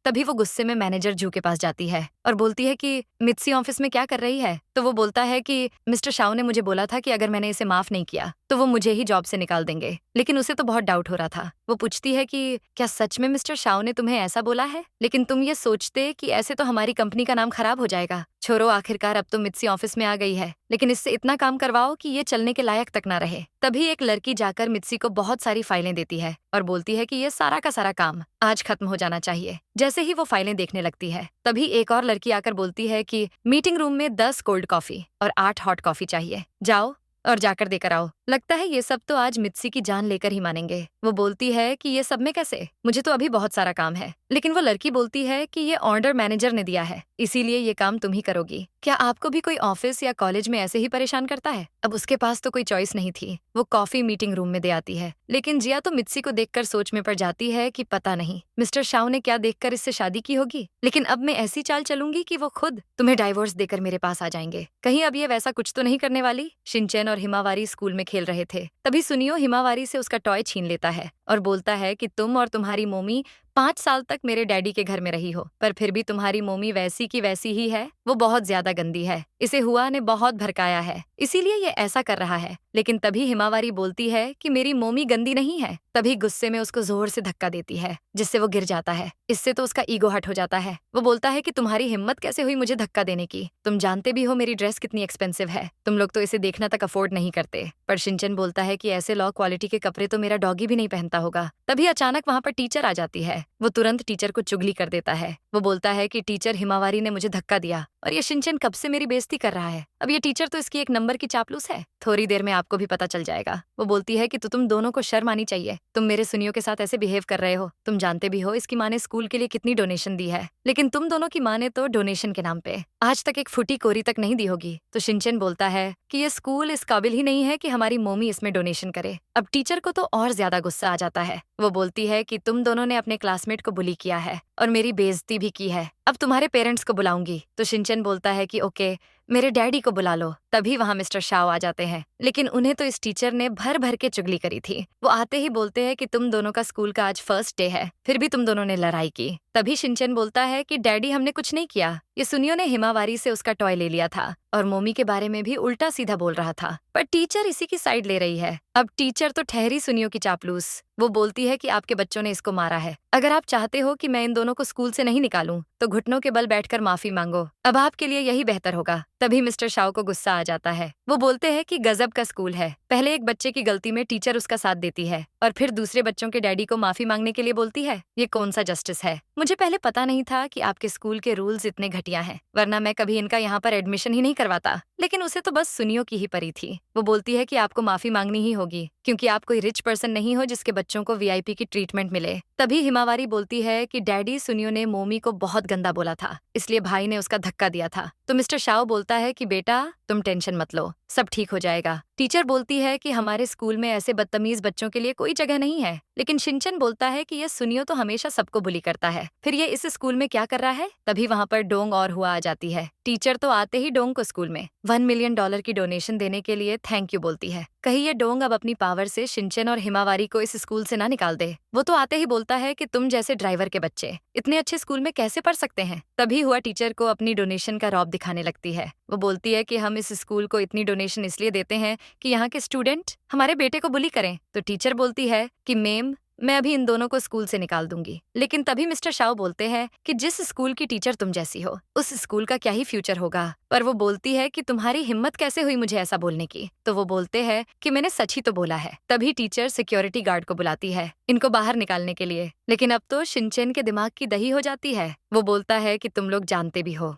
तभी वो गुस्से में मैनेजर जू के पास जाती है और बोलती है कि मित्सी ऑफिस में क्या कर रही है? तो वो बोलता है कि मिस्टर शाओ ने मुझे बोला था कि अगर मैंने इसे माफ नहीं किया तो वो मुझे ही जॉब से निकाल देंगे, लेकिन उसे तो बहुत डाउट हो रहा था। वो पूछती है कि क्या सच में मिस्टर शाओ ने तुम्हें ऐसा बोला है? लेकिन तुम ये सोचते कि ऐसे तो हमारी कंपनी का नाम खराब हो जाएगा। छोरो, आखिरकार अब तो मित्सी ऑफिस में आ गई है, लेकिन इससे इतना काम करवाओ कि ये चलने के लायक तक ना रहे। तभी एक लड़की जाकर मित्सी को बहुत सारी फाइलें देती है और बोलती है कि ये सारा का सारा काम आज खत्म हो जाना चाहिए। जैसे ही वो फाइलें देखने लगती है, तभी एक और लड़की आकर बोलती है कि मीटिंग रूम में 10 कोल्ड कॉफी और 8 हॉट कॉफी चाहिए, जाओ और जाकर देकर आओ। लगता है ये सब तो आज मित्सी की जान लेकर ही मानेंगे। वो बोलती है कि ये सब में कैसे, मुझे तो अभी बहुत सारा काम है। लेकिन वो लड़की बोलती है कि ये ऑर्डर मैनेजर ने दिया है, इसीलिए ये काम तुम ही करोगी। क्या आपको भी कोई ऑफिस या कॉलेज में ऐसे ही परेशान करता है? अब उसके पास तो कोई चॉइस नहीं थी, वो कॉफी मीटिंग रूम में दे आती है। लेकिन जिया तो मित्सी को देखकर सोच में पड़ जाती है कि पता नहीं मिस्टर शाओ ने क्या देखकर इससे शादी की होगी, लेकिन अब मैं ऐसी चाल चलूंगी कि वो खुद तुम्हें डाइवोर्स देकर मेरे पास आ जाएंगे। कहीं अब ये वैसा कुछ तो नहीं करने वाली? शिनचैन और हिमावारी स्कूल में खेल रहे थे, तभी सुनियो हिमावारी से उसका टॉय छीन लेता है और बोलता है कि तुम और तुम्हारी मोमी 5 साल तक मेरे डैडी के घर में रही हो, पर फिर भी तुम्हारी मोमी वैसी की वैसी ही है। वो बहुत ज्यादा गंदी है, इसे हुआ ने बहुत भड़काया है, इसीलिए ये ऐसा कर रहा है। लेकिन तभी हिमावारी बोलती है कि मेरी मोमी गंदी नहीं है। तभी गुस्से में उसको जोर से धक्का देती है, जिससे वो गिर जाता है। इससे तो उसका ईगो हट हो जाता है। वो बोलता है कि तुम्हारी हिम्मत कैसे हुई मुझे धक्का देने की? तुम जानते भी हो मेरी ड्रेस कितनी एक्सपेंसिव है, तुम लोग तो इसे देखना तक अफोर्ड नहीं करते। पर शिनचैन बोलता है कि ऐसे लो क्वालिटी के कपड़े तो मेरा डॉगी भी नहीं पहनता होगा। तभी अचानक वहाँ पर टीचर आ जाती है। वो तुरंत टीचर को चुगली कर देता है। वो बोलता है कि टीचर, हिमावारी ने मुझे धक्का दिया और ये शिनचैन कब से मेरी बेइज्जती कर रहा है। अब ये टीचर तो इसकी एक नंबर की चापलूस है, थोड़ी देर में आपको भी पता चल जाएगा। वो बोलती है कि तुम दोनों को शर्म आनी चाहिए, तुम मेरे सुनियो के साथ ऐसे बिहेव कर रहे हो। तुम जानते भी हो इसकी माँ ने स्कूल के लिए कितनी डोनेशन दी है, लेकिन तुम दोनों की माँ ने तो डोनेशन के नाम पे आज तक एक फुटी कोरी तक नहीं दी होगी। तो शिनचैन बोलता है कि ये स्कूल इस काबिल ही नहीं है कि हमारी मोमी इसमें डोनेशन करे। अब टीचर को तो और ज्यादा गुस्सा आ जाता है। वो बोलती है कि तुम दोनों ने अपने क्लासमेट को बुली किया है और मेरी बेइज्जती भी की है। अब तुम्हारे पेरेंट्स को बुलाऊंगी। तो शिनचैन बोलता है कि ओके, मेरे डैडी को बुला लो। तभी वहां मिस्टर शाओ आ जाते हैं, लेकिन उन्हें तो इस टीचर ने भर भर के चुगली करी थी। वो आते ही बोलते हैं कि तुम दोनों का स्कूल का आज फर्स्ट डे है, फिर भी तुम दोनों ने लड़ाई की। तभी शिनचैन बोलता है कि डैडी हमने कुछ नहीं किया, ये सुनियो ने हिमावारी से उसका टॉय ले लिया था और मोमी के बारे में भी उल्टा सीधा बोल रहा था। पर टीचर इसी की साइड ले रही है। अब टीचर तो ठहरी सुनियो की चापलूस। वो बोलती है कि आपके बच्चों ने इसको मारा है। अगर आप चाहते हो कि मैं इन दोनों को स्कूल से नहीं निकालूं, तो घुटनों के बल बैठकर माफी मांगो। अब आपके लिए यही बेहतर होगा। तभी मिस्टर शाओ को गुस्सा आ जाता है। वो बोलते हैं कि गजब का स्कूल है। पहले एक बच्चे की गलती में टीचर उसका साथ देती है और फिर दूसरे बच्चों के डैडी को माफी मांगने के लिए बोलती है। ये कौन सा जस्टिस है? मुझे पहले पता नहीं था कि आपके स्कूल के रूल्स इतने घटिया हैं, वरना मैं कभी इनका यहाँ पर एडमिशन ही नहीं करवाता। लेकिन उसे तो बस सुनियो की ही परी थी। वो बोलती है कि आपको माफी मांगनी ही होगी, क्योंकि आप कोई रिच पर्सन नहीं हो जिसके बच्चों को वीआईपी की ट्रीटमेंट मिले। तभी हिमावारी बोलती है कि डैडी सुनियो ने मोमी को बहुत गंदा बोला था, इसलिए भाई ने उसका धक्का दिया था। तो मिस्टर शाओ बोलता है कि बेटा तुम टेंशन मत लो, सब ठीक हो जाएगा। टीचर बोलती है कि हमारे स्कूल में ऐसे बदतमीज बच्चों के लिए कोई जगह नहीं है, लेकिन शिनचैन बोलता है कि ये सुनियो तो हमेशा सबको बुली करता है, फिर ये इस स्कूल में क्या कर रहा है? तभी वहाँ पर डोंग और हुआ आ जाती है। टीचर तो आते ही डोंग को स्कूल में $1 मिलियन की डोनेशन देने के लिए थैंक यू बोलती है। कहीं ये डोंग अब अपनी पावर से शिनचैन और हिमावारी को इस स्कूल से ना निकाल दे। वो तो आते ही बोलता है कि तुम जैसे ड्राइवर के बच्चे इतने अच्छे स्कूल में कैसे पढ़ सकते हैं? तभी हुआ टीचर को अपनी डोनेशन का रौब दिखाने लगती है। वो बोलती है कि हम इस स्कूल को इतनी डोनेशन इसलिए देते हैं कि यहाँ के स्टूडेंट हमारे बेटे को बुली करें। तो टीचर बोलती है कि मैम, मैं अभी इन दोनों को स्कूल से निकाल दूंगी। लेकिन तभी मिस्टर शाओ बोलते हैं कि जिस स्कूल की टीचर तुम जैसी हो, उस स्कूल का क्या ही फ्यूचर होगा। पर वो बोलती है कि तुम्हारी हिम्मत कैसे हुई मुझे ऐसा बोलने की? तो वो बोलते हैं कि मैंने सच ही तो बोला है। तभी टीचर सिक्योरिटी गार्ड को बुलाती है इनको बाहर निकालने के लिए, लेकिन अब तो शिनचैन के दिमाग की दही हो जाती है। वो बोलता है कि तुम लोग जानते भी हो,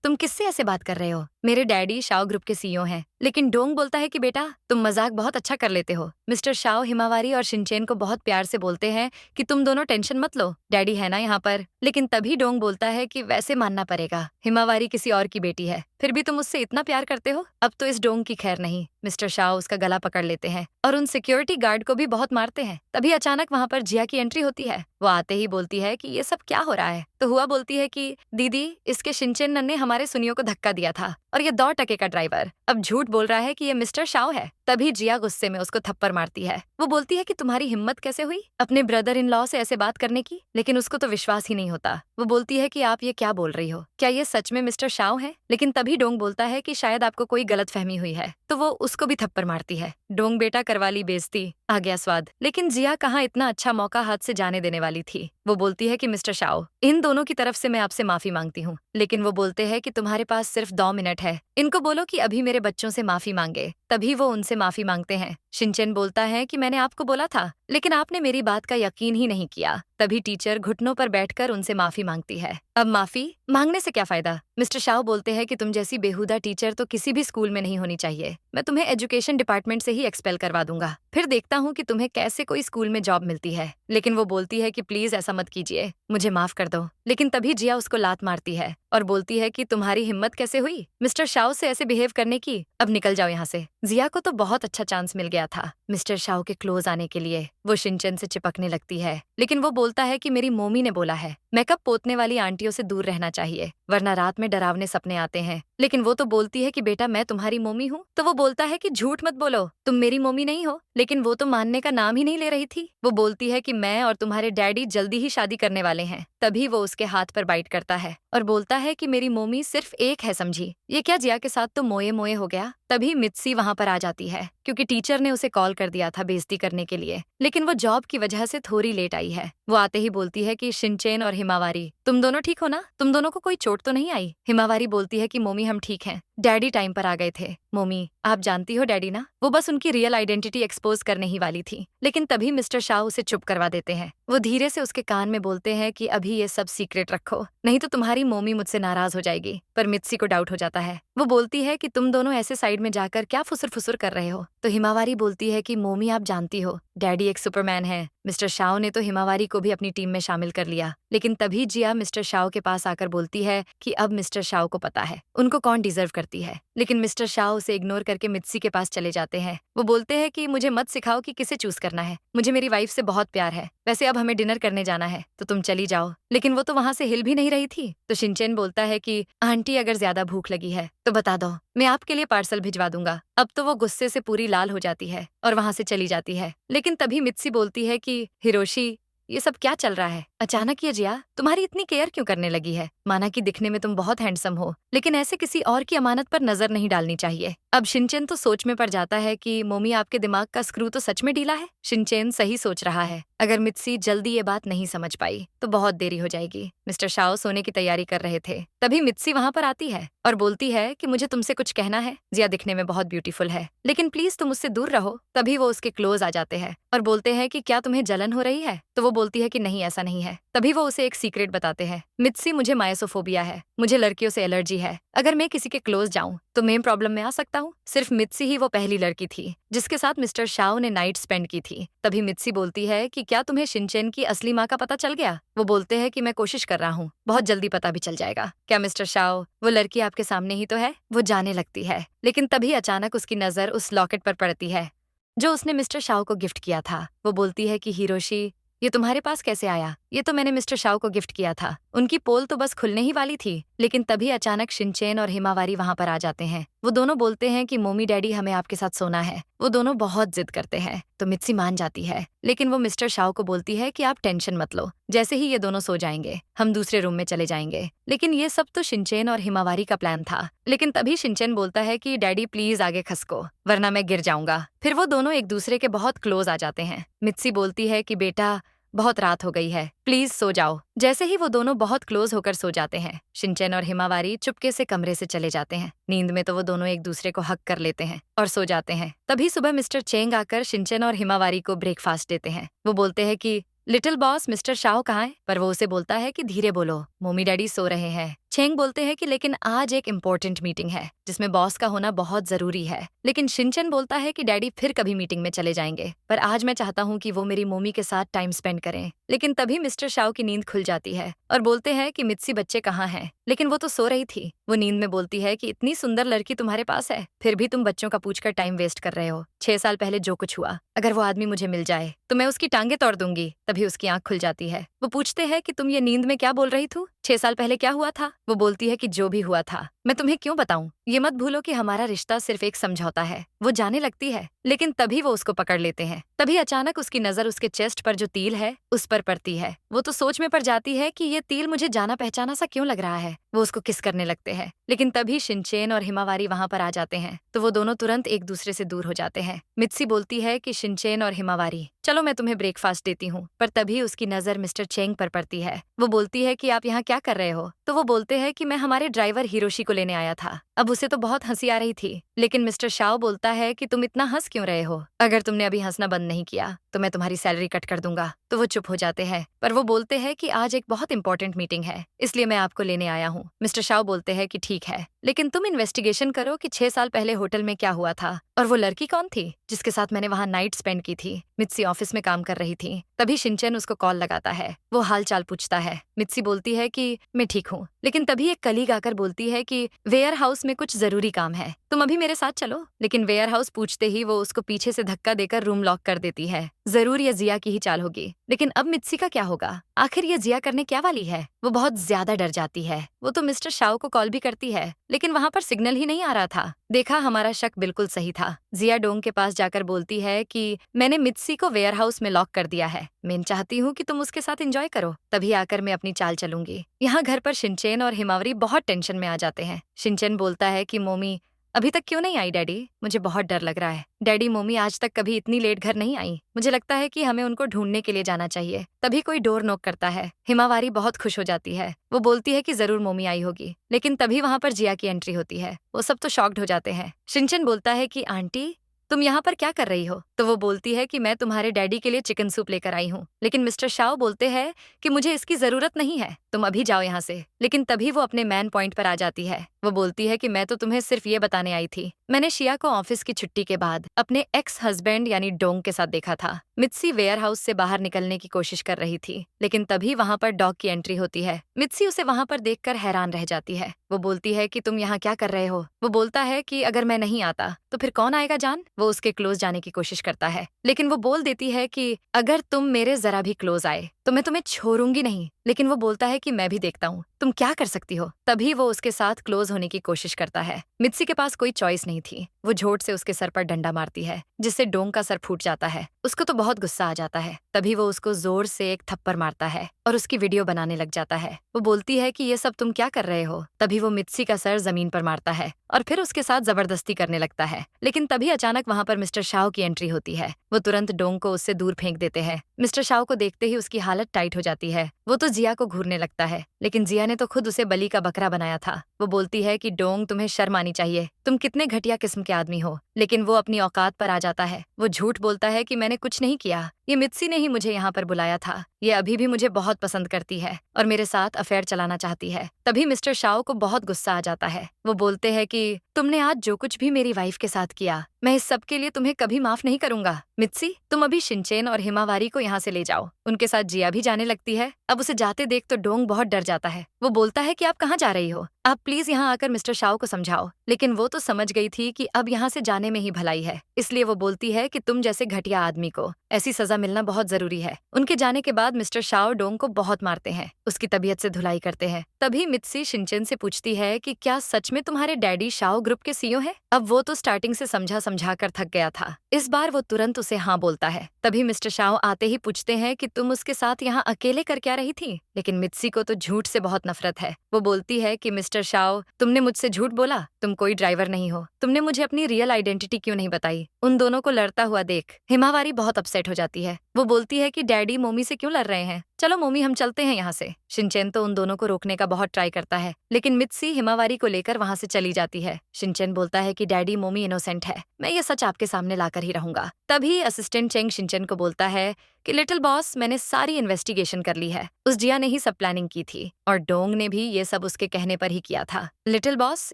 तुम किससे ऐसे बात कर रहे हो? मेरे डैडी शाओ ग्रुप के सीईओ हैं। लेकिन डोंग बोलता है कि बेटा तुम मजाक बहुत अच्छा कर लेते हो। मिस्टर शाओ हिमावारी और शिनचैन को बहुत प्यार से बोलते हैं कि तुम दोनों टेंशन मत लो, डैडी है ना यहाँ पर। लेकिन तभी डोंग बोलता है कि वैसे मानना पड़ेगा, हिमावारी किसी और की बेटी है, फिर भी तुम उससे इतना प्यार करते हो। अब तो इस डोंग की खैर नहीं। मिस्टर शाओ उसका गला पकड़ लेते हैं और उन सिक्योरिटी गार्ड को भी बहुत मारते हैं। तभी अचानक वहाँ पर जिया की एंट्री होती है। वो आते ही बोलती है कि ये सब क्या हो रहा है? तो हुआ बोलती है कि दीदी, इसके शिनचैन ने हमारे सुनियो को धक्का दिया था और ये 2 टके का ड्राइवर अब झूठ बोल रहा है कि ये मिस्टर शाओ है। तभी जिया गुस्से में उसको थप्पड़ मारती है। वो बोलती है कि तुम्हारी हिम्मत कैसे हुई अपने ब्रदर इन लॉ से ऐसे बात करने की? लेकिन उसको तो विश्वास ही नहीं होता। वो बोलती है कि आप ये क्या बोल रही हो, क्या ये सच में मिस्टर शाओ है? लेकिन तभी डोंग बोलता है कि शायद आपको कोई गलतफहमी हुई है, तो वो उसको भी थप्पड़ मारती है। डोंग बेटा करवा ली बेइज्जती, आ गया स्वाद। लेकिन जिया कहाँ इतना अच्छा मौका हाथ से जाने देने वाली थी। वो बोलती है कि मिस्टर शाओ, इन दोनों की तरफ से मैं आपसे माफी मांगती हूँ, लेकिन वो बोलते हैं कि तुम्हारे पास सिर्फ 2 मिनट है, इनको बोलो कि अभी मेरे बच्चों से माफी मांगे। तभी वो उनसे माफी मांगते हैं। शिनचैन बोलता है कि मैंने आपको बोला था, लेकिन आपने मेरी बात का यकीन ही नहीं किया। तभी टीचर घुटनों पर बैठकर उनसे माफी मांगती है। अब माफी मांगने से क्या फायदा? मिस्टर शाओ बोलते हैं कि तुम जैसी बेहुदा टीचर तो किसी भी स्कूल में नहीं होनी चाहिए। मैं तुम्हें एजुकेशन डिपार्टमेंट से ही एक्सपेल करवा दूंगा, फिर देखता हूँ कि तुम्हें कैसे कोई स्कूल में जॉब मिलती है। लेकिन वो बोलती है कि प्लीज ऐसा मत कीजिए, मुझे माफ कर दो। लेकिन तभी जिया उसको लात मारती है और बोलती है कि तुम्हारी हिम्मत कैसे हुई मिस्टर शाओ से ऐसे बिहेव करने की? अब निकल जाओ यहाँ से। जिया को तो बहुत अच्छा चांस मिल गया था मिस्टर शाओ के क्लोज आने के लिए। वो शिनचैन से चिपकने लगती है, लेकिन वो बोलता है कि मेरी मोमी ने बोला है मेकअप पोतने वाली आंटियों से दूर रहना चाहिए, वरना रात में डरावने सपने आते हैं। लेकिन वो तो बोलती है कि बेटा मैं तुम्हारी मोमी हूँ। तो वो बोलता है कि झूठ मत बोलो, तुम मेरी मोमी नहीं हो। लेकिन वो तो मानने का नाम ही नहीं ले रही थी। वो बोलती है कि मैं और तुम्हारे डैडी जल्दी ही शादी करने वाले हैं। तभी वो उसके हाथ पर बाइट करता है और बोलता है कि मेरी मोमी सिर्फ एक है, समझी? ये क्या जिया के साथ तो मोए मोए हो गया। तभी मित्सी वहाँ पर आ जाती है, क्योंकि टीचर ने उसे कॉल कर दिया था बेइज्जती करने के लिए, लेकिन वो जॉब की वजह से थोड़ी लेट आई है। वो आते ही बोलती है कि शिनचैन और हिमावारी, तुम दोनों ठीक हो ना? तुम दोनों को कोई चोट तो नहीं आई? हिमावारी बोलती है कि मोमी हम ठीक हैं, डैडी टाइम पर आ गए थे। मोमी, आप जानती हो डैडी ना, वो बस उनकी रियल आइडेंटिटी एक्सपोज करने ही वाली थी। लेकिन तभी मिस्टर शाओ उसे चुप करवा देते हैं। वो धीरे से उसके कान में बोलते हैं कि अभी ये सब सीक्रेट रखो, नहीं तो तुम्हारी मोमी मुझसे नाराज हो जाएगी। पर मित्सी को डाउट हो जाता है। वो बोलती है कि तुम दोनों ऐसे साइड में जाकर क्या फुसुर फुसुर कर रहे हो? तो हिमावारी बोलती है कि मोमी आप जानती हो डैडी एक सुपरमैन है। मिस्टर शाओ ने तो हिमावारी को भी अपनी टीम में शामिल कर लिया। लेकिन तभी जिया मिस्टर शाओ के पास आकर बोलती है कि अब मिस्टर शाओ को पता है उनको कौन डिजर्व करता करती है, लेकिन मिस्टर शाह उसे इग्नोर करके मित्सी के पास चले जाते हैं। वो बोलते हैं कि मुझे मत सिखाओ कि किसे चूज करना है, मुझे मेरी वाइफ से बहुत प्यार है, वैसे अब हमें डिनर करने जाना है तो तुम चली जाओ। लेकिन वो तो वहां से हिल भी नहीं रही थी। तो शिनचैन बोलता है कि आंटी अगर ज्यादा भूख लगी है तो बता दो, मैं आपके लिए पार्सल भिजवा दूंगा। अब तो वो गुस्से से पूरी लाल हो जाती है और वहां से चली जाती है। लेकिन तभी मित्सी बोलती है कि हिरोशी, ये सब क्या चल रहा है? अचानक ये जिया तुम्हारी इतनी केयर क्यों करने लगी है? माना कि दिखने में तुम बहुत हैंडसम हो, लेकिन ऐसे किसी और की अमानत पर नजर नहीं डालनी चाहिए। अब शिनचैन तो सोच में पड़ जाता है कि मोमी आपके दिमाग का स्क्रू तो सच में ढीला है। शिनचैन सही सोच रहा है, अगर मित्सी जल्दी ये बात नहीं समझ पाई तो बहुत देरी हो जाएगी। मिस्टर शाओ सोने की तैयारी कर रहे थे, तभी मित्सी वहां पर आती है और बोलती है कि मुझे तुमसे कुछ कहना है। जिया दिखने में बहुत ब्यूटीफुल है, लेकिन प्लीज तुम उससे दूर रहो। तभी वो उसके क्लोज आ जाते हैं और बोलते हैं कि क्या तुम्हें जलन हो रही है? तो वो बोलती है कि नहीं, ऐसा नहीं है। तभी वो उसे एक सीक्रेट बताते हैं, मित्सी मुझे मायोसोफोबिया है, मुझे लड़कियों से एलर्जी है। अगर मैं किसी के क्लोज जाऊं तो मैं प्रॉब्लम में आ सकता हूँ। सिर्फ मित्सी ही वो पहली लड़की थी जिसके साथ मिस्टर शाओ ने नाइट स्पेंड की थी। तभी मित्सी बोलती है कि क्या तुम्हें शिनचैन की असली माँ का पता चल गया? वो बोलते हैं कि मैं कोशिश कर रहा हूँ, बहुत जल्दी पता भी चल जाएगा। क्या मिस्टर शाओ, वो लड़की आपके सामने ही तो है? वो जाने लगती है, लेकिन तभी अचानक उसकी नजर उस लॉकेट पर पड़ती है जो उसने मिस्टर शाओ को गिफ्ट किया था। वो बोलती है कि हिरोशी, ये तुम्हारे पास कैसे आया? ये तो मैंने मिस्टर शाओ को गिफ्ट किया था। उनकी पोल तो बस खुलने ही वाली थी, लेकिन तभी अचानक शिनचैन और हिमावारी वहां पर आ जाते हैं। वो दोनों बोलते हैं कि मोमी डैडी हमें आपके साथ सोना है। वो दोनों बहुत जिद करते हैं तो मित्सी मान जाती है, लेकिन वो मिस्टर शाओ को बोलती है कि आप टेंशन मत लो, जैसे ही ये दोनों सो जाएंगे हम दूसरे रूम में चले जाएंगे। लेकिन ये सब तो शिनचैन और हिमावारी का प्लान था। लेकिन तभी शिनचैन बोलता है कि डैडी प्लीज आगे खसको, वरना मैं गिर जाऊंगा। फिर वो दोनों एक दूसरे के बहुत क्लोज आ जाते हैं। मित्सी बोलती है कि बेटा बहुत रात हो गई है, प्लीज सो जाओ। जैसे ही वो दोनों बहुत क्लोज होकर सो जाते हैं, शिनचैन और हिमावारी चुपके से कमरे से चले जाते हैं। नींद में तो वो दोनों एक दूसरे को हक कर लेते हैं और सो जाते हैं। तभी सुबह मिस्टर चेंग आकर शिनचैन और हिमावारी को ब्रेकफास्ट देते हैं। वो बोलते हैं कि लिटिल बॉस मिस्टर शाओ कहाँ है? पर वो उसे बोलता है कि धीरे बोलो, मोमी डैडी सो रहे हैं। चेंग बोलते हैं कि लेकिन आज एक इम्पोर्टेंट मीटिंग है जिसमें बॉस का होना बहुत जरूरी है। लेकिन शिनचैन बोलता है कि डैडी फिर कभी मीटिंग में चले जाएंगे, पर आज मैं चाहता हूँ कि वो मेरी मोमी के साथ टाइम स्पेंड करें। लेकिन तभी मिस्टर शाओ की नींद खुल जाती है और बोलते हैं कि मित्सी बच्चे कहाँ हैं? लेकिन वो तो सो रही थी। वो नींद में बोलती है कि इतनी सुंदर लड़की तुम्हारे पास है, फिर भी तुम बच्चों का पूछकर टाइम वेस्ट कर रहे हो। 6 साल पहले जो कुछ हुआ, अगर वो आदमी मुझे मिल जाए तो मैं उसकी टांगे तोड़ दूंगी। तभी उसकी आंख खुल जाती है। वो पूछते हैं कि तुम ये नींद में क्या बोल रही थी? 6 साल पहले क्या हुआ था? वो बोलती है कि जो भी हुआ था मैं तुम्हें क्यों बताऊं? ये मत भूलो कि हमारा रिश्ता सिर्फ एक समझौता है। वो जाने लगती है, लेकिन तभी वो उसको पकड़ लेते हैं। तभी अचानक उसकी नजर उसके चेस्ट पर जो तिल है उस पर पड़ती है। वो तो सोच में पड़ जाती है कि ये तिल मुझे जाना पहचाना सा क्यों लग रहा है। वो उसको किस करने लगते हैं, लेकिन तभी शिनचैन और हिमावारी वहां पर आ जाते हैं तो वो दोनों तुरंत एक दूसरे से दूर हो जाते हैं। मित्सी बोलती है कि शिनचैन और हिमावारी, चलो मैं तुम्हें ब्रेकफास्ट देती हूँ। पर तभी उसकी नजर मिस्टर चेंग पर पड़ती है। वो बोलती है कि आप यहाँ क्या कर रहे हो? तो वो बोलते हैं कि मैं हमारे ड्राइवर हिरोशी को लेने आया था। अब उसे तो बहुत हंसी आ रही थी, लेकिन मिस्टर शाओ बोलता है कि तुम इतना हंस क्यों रहे हो? अगर तुमने अभी हंसना बंद नहीं किया तो मैं तुम्हारी सैलरी कट कर दूंगा। तो वो चुप हो जाते हैं, पर वो बोलते हैं कि आज एक बहुत इंपॉर्टेंट मीटिंग है, इसलिए मैं आपको लेने आया हूँ। मिस्टर शाओ बोलते हैं कि ठीक है, लेकिन तुम इन्वेस्टिगेशन करो कि 6 साल पहले होटल में क्या हुआ था और वो लड़की कौन थी जिसके साथ मैंने वहां नाइट स्पेंड की थी। मित्सी ऑफिस में काम कर रही थी। तभी शिनचैन उसको कॉल लगाता है। वो हाल चाल पूछता है। मित्सी बोलती है कि मैं ठीक हूँ, लेकिन तभी एक कलीग आकर बोलती है कि वेयर हाउस में कुछ जरूरी काम है, तुम अभी मेरे साथ चलो। लेकिन वेयर हाउस पूछते ही वो उसको पीछे से धक्का देकर रूम लॉक कर देती है। जरूर ये जिया की ही चाल होगी, लेकिन अब मित्सी का क्या होगा? आखिर ये जिया करने क्या वाली है? वो बहुत ज्यादा डर जाती है। वो तो मिस्टर शाओ को कॉल भी करती है, लेकिन वहां पर सिग्नल ही नहीं आ रहा था। देखा, हमारा शक बिल्कुल सही था। जिया डोंग के पास जाकर बोलती है कि मैंने मित्सी को वेयर हाउस में लॉक कर दिया है, मैं चाहती हूँ कि तुम उसके साथ एंजॉय करो, तभी आकर मैं अपनी चाल चलूंगी। यहाँ घर पर शिनचैन और हिमावरी बहुत टेंशन में आ जाते हैं। शिनचैन बोलता है कि मोमी अभी तक क्यों नहीं आई डैडी? मुझे बहुत डर लग रहा है। डैडी, मोमी आज तक कभी इतनी लेट घर नहीं आई। मुझे लगता है कि हमें उनको ढूंढने के लिए जाना चाहिए। तभी कोई डोर नॉक करता है। हिमावारी बहुत खुश हो जाती है। वो बोलती है कि जरूर मोमी आई होगी, लेकिन तभी वहां पर जिया की एंट्री होती है। वो सब तो शॉक्ड हो जाते हैं। शिनचैन बोलता है कि आंटी, तुम यहाँ पर क्या कर रही हो? तो वो बोलती है कि मैं तुम्हारे डैडी के लिए चिकन सूप लेकर आई हूँ। लेकिन मिस्टर शाओ बोलते हैं कि मुझे इसकी जरूरत नहीं है, तुम अभी जाओ यहाँ से। लेकिन तभी वो अपने मैन पॉइंट पर आ जाती है। वो बोलती है कि मैं तो तुम्हें सिर्फ ये बताने आई थी, मैंने शिया को ऑफिस की छुट्टी के बाद अपने एक्स हस्बैंड यानी डोंग के साथ देखा था। मित्सी वेयर हाउस से बाहर निकलने की कोशिश कर रही थी, लेकिन तभी वहाँ पर डॉग की एंट्री होती है। मित्सी उसे वहाँ पर देखकर हैरान रह जाती है। वो बोलती है कि तुम यहाँ क्या कर रहे हो? वो बोलता है कि अगर मैं नहीं आता तो फिर कौन आएगा जान? वो उसके क्लोज जाने की कोशिश करता है, लेकिन वो बोल देती है कि अगर तुम मेरे जरा भी क्लोज आए तो मैं तुम्हें छोड़ूंगी नहीं। लेकिन वो बोलता है कि मैं भी देखता हूँ तुम क्या कर सकती हो। तभी वो उसके साथ क्लोज होने की कोशिश करता है। मित्सी के पास कोई चॉइस नहीं थी। वो झोट से उसके सर पर डंडा मारती है, जिससे डोंग का सर फूट जाता है। उसको तो बहुत गुस्सा आ जाता है। तभी वो उसको जोर से एक थप्पड़ मारता है और उसकी वीडियो बनाने लग जाता है। वो बोलती है कि ये सब तुम क्या कर रहे हो? तभी वो मित्सी का सर जमीन पर मारता है और फिर उसके साथ जबरदस्ती करने लगता है। लेकिन तभी अचानक वहाँ पर मिस्टर शाओ की एंट्री होती है। वो तुरंत डोंग को उससे दूर फेंक देते हैं। मिस्टर शाओ को देखते ही उसकी हालत टाइट हो जाती है। वो तो जिया को घूरने लगता है, लेकिन जिया ने तो खुद उसे बलि का बकरा बनाया था। वो बोलती है कि डोंग तुम्हें शर्म आनी चाहिए, तुम कितने घटिया किस्म के आदमी हो। लेकिन वो अपनी औकात पर आ जाता है। वो झूठ बोलता है कि मैंने कुछ नहीं किया, ये मित्सी ने ही मुझे यहाँ पर बुलाया था। ये अभी भी मुझे बहुत पसंद करती है और मेरे साथ अफेयर चलाना चाहती है। तभी मिस्टर शाओ को बहुत गुस्सा आ जाता है। वो बोलते हैं कि तुमने आज जो कुछ भी मेरी वाइफ के साथ किया, मैं इस सब के लिए तुम्हें कभी माफ नहीं करूंगा। मित्सी, तुम अभी शिनचेन और हिमावारी को यहाँ से ले जाओ। उनके साथ जिया भी जाने लगती है। अब उसे जाते देख तो डोंग बहुत डर जाता है। वो बोलता है कि आप कहाँ जा रही हो? आप प्लीज यहाँ आकर मिस्टर शाओ को समझाओ। लेकिन वो तो समझ गई थी कि अब यहाँ से जाने में ही भलाई है, इसलिए वो बोलती है कि तुम जैसे घटिया आदमी को ऐसी सजा मिलना बहुत जरूरी है। उनके जाने के बाद मिस्टर शाओ डोंग को बहुत मारते हैं, उसकी तबीयत से धुलाई करते हैं। तभी मित्सी शिनचेन से पूछती है कि क्या सच में तुम्हारे डैडी शाओ ग्रुप के सीईओ है? अब वो तो स्टार्टिंग से समझा समझा कर थक गया था। इस बार वो तुरंत उसे हाँ बोलता है। तभी मिस्टर शाओ आते ही पूछते हैं कि तुम उसके साथ यहाँ अकेले कर क्या रही थी? लेकिन मित्सी को तो झूठ से बहुत नफरत है। वो बोलती है कि मिस्टर शाओ, तुमने मुझसे झूठ बोला, तुम कोई ड्राइवर नहीं हो, तुमने मुझे अपनी रियल आइडेंटिटी क्यों नहीं बताई? उन दोनों को लड़ता हुआ देख हिमावारी बहुत अपसेट हो जाती है। वो बोलती है कि डैडी मोमी से क्यों लड़ रहे हैं, चलो मोमी हम चलते हैं यहाँ से। शिनचेन तो उन दोनों को रोकने का बहुत ट्राई करता है, लेकिन मित्सी हिमावारी को लेकर वहाँ से चली जाती है। शिनचेन बोलता है कि डैडी मोमी इनोसेंट है, मैं ये सच आपके सामने लाकर ही रहूंगा। तभी असिस्टेंट चेंग शिनचेन को बोलता है कि लिटिल बॉस, मैंने सारी इन्वेस्टिगेशन कर ली है, उस जिया ने ही सब प्लानिंग की थी और डोंग ने भी ये सब उसके कहने पर ही किया था। लिटिल बॉस,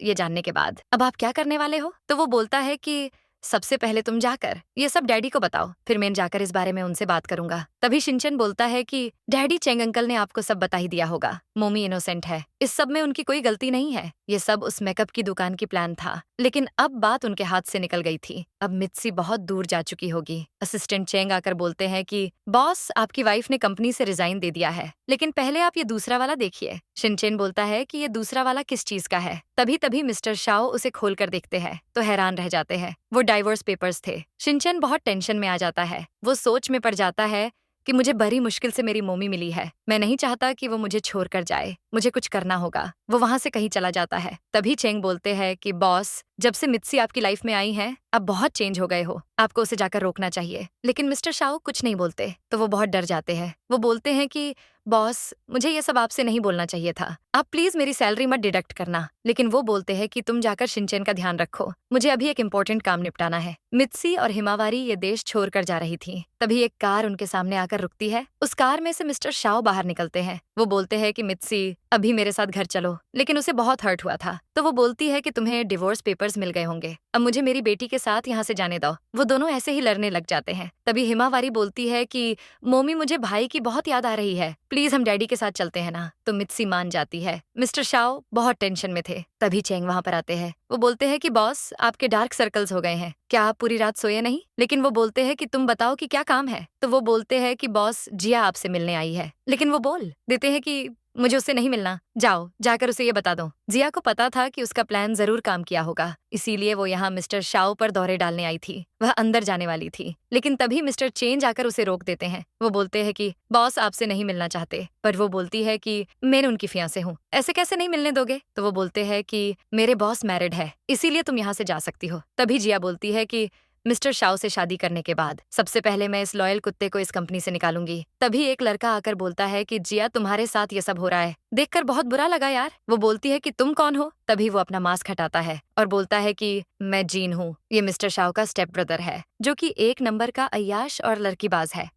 ये जानने के बाद अब आप क्या करने वाले हो? तो वो बोलता है कि सबसे पहले तुम जाकर ये सब डैडी को बताओ, फिर मैं जाकर इस बारे में उनसे बात करूंगा। तभी शिनचेन बोलता है कि डैडी चेंग अंकल ने आपको सब बता ही दिया होगा, मोमी इनोसेंट है, इस सब में उनकी कोई गलती नहीं है, ये सब उस मेकअप की दुकान की प्लान था। लेकिन अब बात उनके हाथ से निकल गई थी, अब मित्सी बहुत दूर जा चुकी होगी। असिस्टेंट चेंग आकर बोलते हैं कि बॉस, आपकी वाइफ ने कंपनी से रिजाइन दे दिया है, लेकिन पहले आप ये दूसरा वाला देखिए। शिनचेन बोलता है कि ये दूसरा वाला किस चीज का है? तभी मिस्टर शाओ उसे खोल कर देखते हैं तो हैरान रह जाते हैं। वो डाइवोर्स पेपर्स थे। शिनचेन बहुत टेंशन में आ जाता है। वो सोच में पड़ जाता है कि मुझे बड़ी मुश्किल से मेरी मोमी मिली है, मैं नहीं चाहता कि वो मुझे छोड़कर जाए, मुझे कुछ करना होगा। वो वहां से कहीं चला जाता है। तभी चेंग बोलते हैं कि बॉस, जब से मित्सी आपकी लाइफ में आई है, आप बहुत चेंज हो गए हो, आपको उसे जाकर रोकना चाहिए। लेकिन मिस्टर शाओ कुछ नहीं बोलते, तो वो बहुत डर जाते हैं। वो बोलते हैं कि बॉस, मुझे ये सब आपसे नहीं बोलना चाहिए था, आप प्लीज मेरी सैलरी मत डिडक्ट करना। लेकिन वो बोलते हैं कि तुम जाकर शिनचेन का ध्यान रखो, मुझे अभी एक इम्पोर्टेंट काम निपटाना है। मित्सी और हिमावारी ये देश छोड़कर जा रही थी। तभी एक कार उनके सामने आकर रुकती है। उस कार में से मिस्टर शाओ बाहर निकलते हैं। वो बोलते हैं कि मित्सी, अभी मेरे साथ घर चलो। लेकिन उसे बहुत हर्ट हुआ था, तो वो बोलती है कि तुम्हें डिवोर्स पेपर्स मिल गए होंगे, अब मुझे मेरी बेटी के साथ यहाँ से जाने दो। वो दोनों ऐसे ही लड़ने लग जाते हैं। तभी हिमावारी बोलती है कि मोमी, मुझे भाई की बहुत याद आ रही है, प्लीज हम डैडी के साथ चलते हैं ना। तो मित्सी मान जाती है। मिस्टर शाओ बहुत टेंशन में थे। तभी चेंग वहां पर आते हैं। वो बोलते हैं कि बॉस, आपके डार्क सर्कल्स हो गए हैं, क्या आप पूरी रात सोए नहीं? लेकिन वो बोलते हैं कि तुम बताओ कि क्या काम है? तो वो बोलते हैं कि बॉस, जिया आपसे मिलने आई है। लेकिन वो बोल देते हैं कि मुझे उससे नहीं मिलना, जाओ जाकर उसे ये बता दो। जिया को पता था कि उसका प्लान जरूर काम किया होगा, इसीलिए वो यहाँ मिस्टर शाओ पर दौरे डालने आई थी। वह अंदर जाने वाली थी, लेकिन तभी मिस्टर चेंज आकर उसे रोक देते हैं। वो बोलते हैं कि बॉस आपसे नहीं मिलना चाहते, पर वो बोलती है कि मैं उनकी फियांसे हूँ, ऐसे कैसे नहीं मिलने दोगे? तो वो बोलते हैं कि मेरे बॉस मैरिड है, इसीलिए तुम यहाँ से जा सकती हो। तभी जिया बोलती है कि मिस्टर शाओ से शादी करने के बाद सबसे पहले मैं इस लॉयल कुत्ते को इस कंपनी से निकालूंगी। तभी एक लड़का आकर बोलता है कि जिया तुम्हारे साथ ये सब हो रहा है, देखकर बहुत बुरा लगा यार। वो बोलती है कि तुम कौन हो? तभी वो अपना मास्क हटाता है और बोलता है कि मैं जीन हूँ। ये मिस्टर शाओ का स्टेप ब्रदर है जो कि एक नंबर का अय्याश और लड़कीबाज है।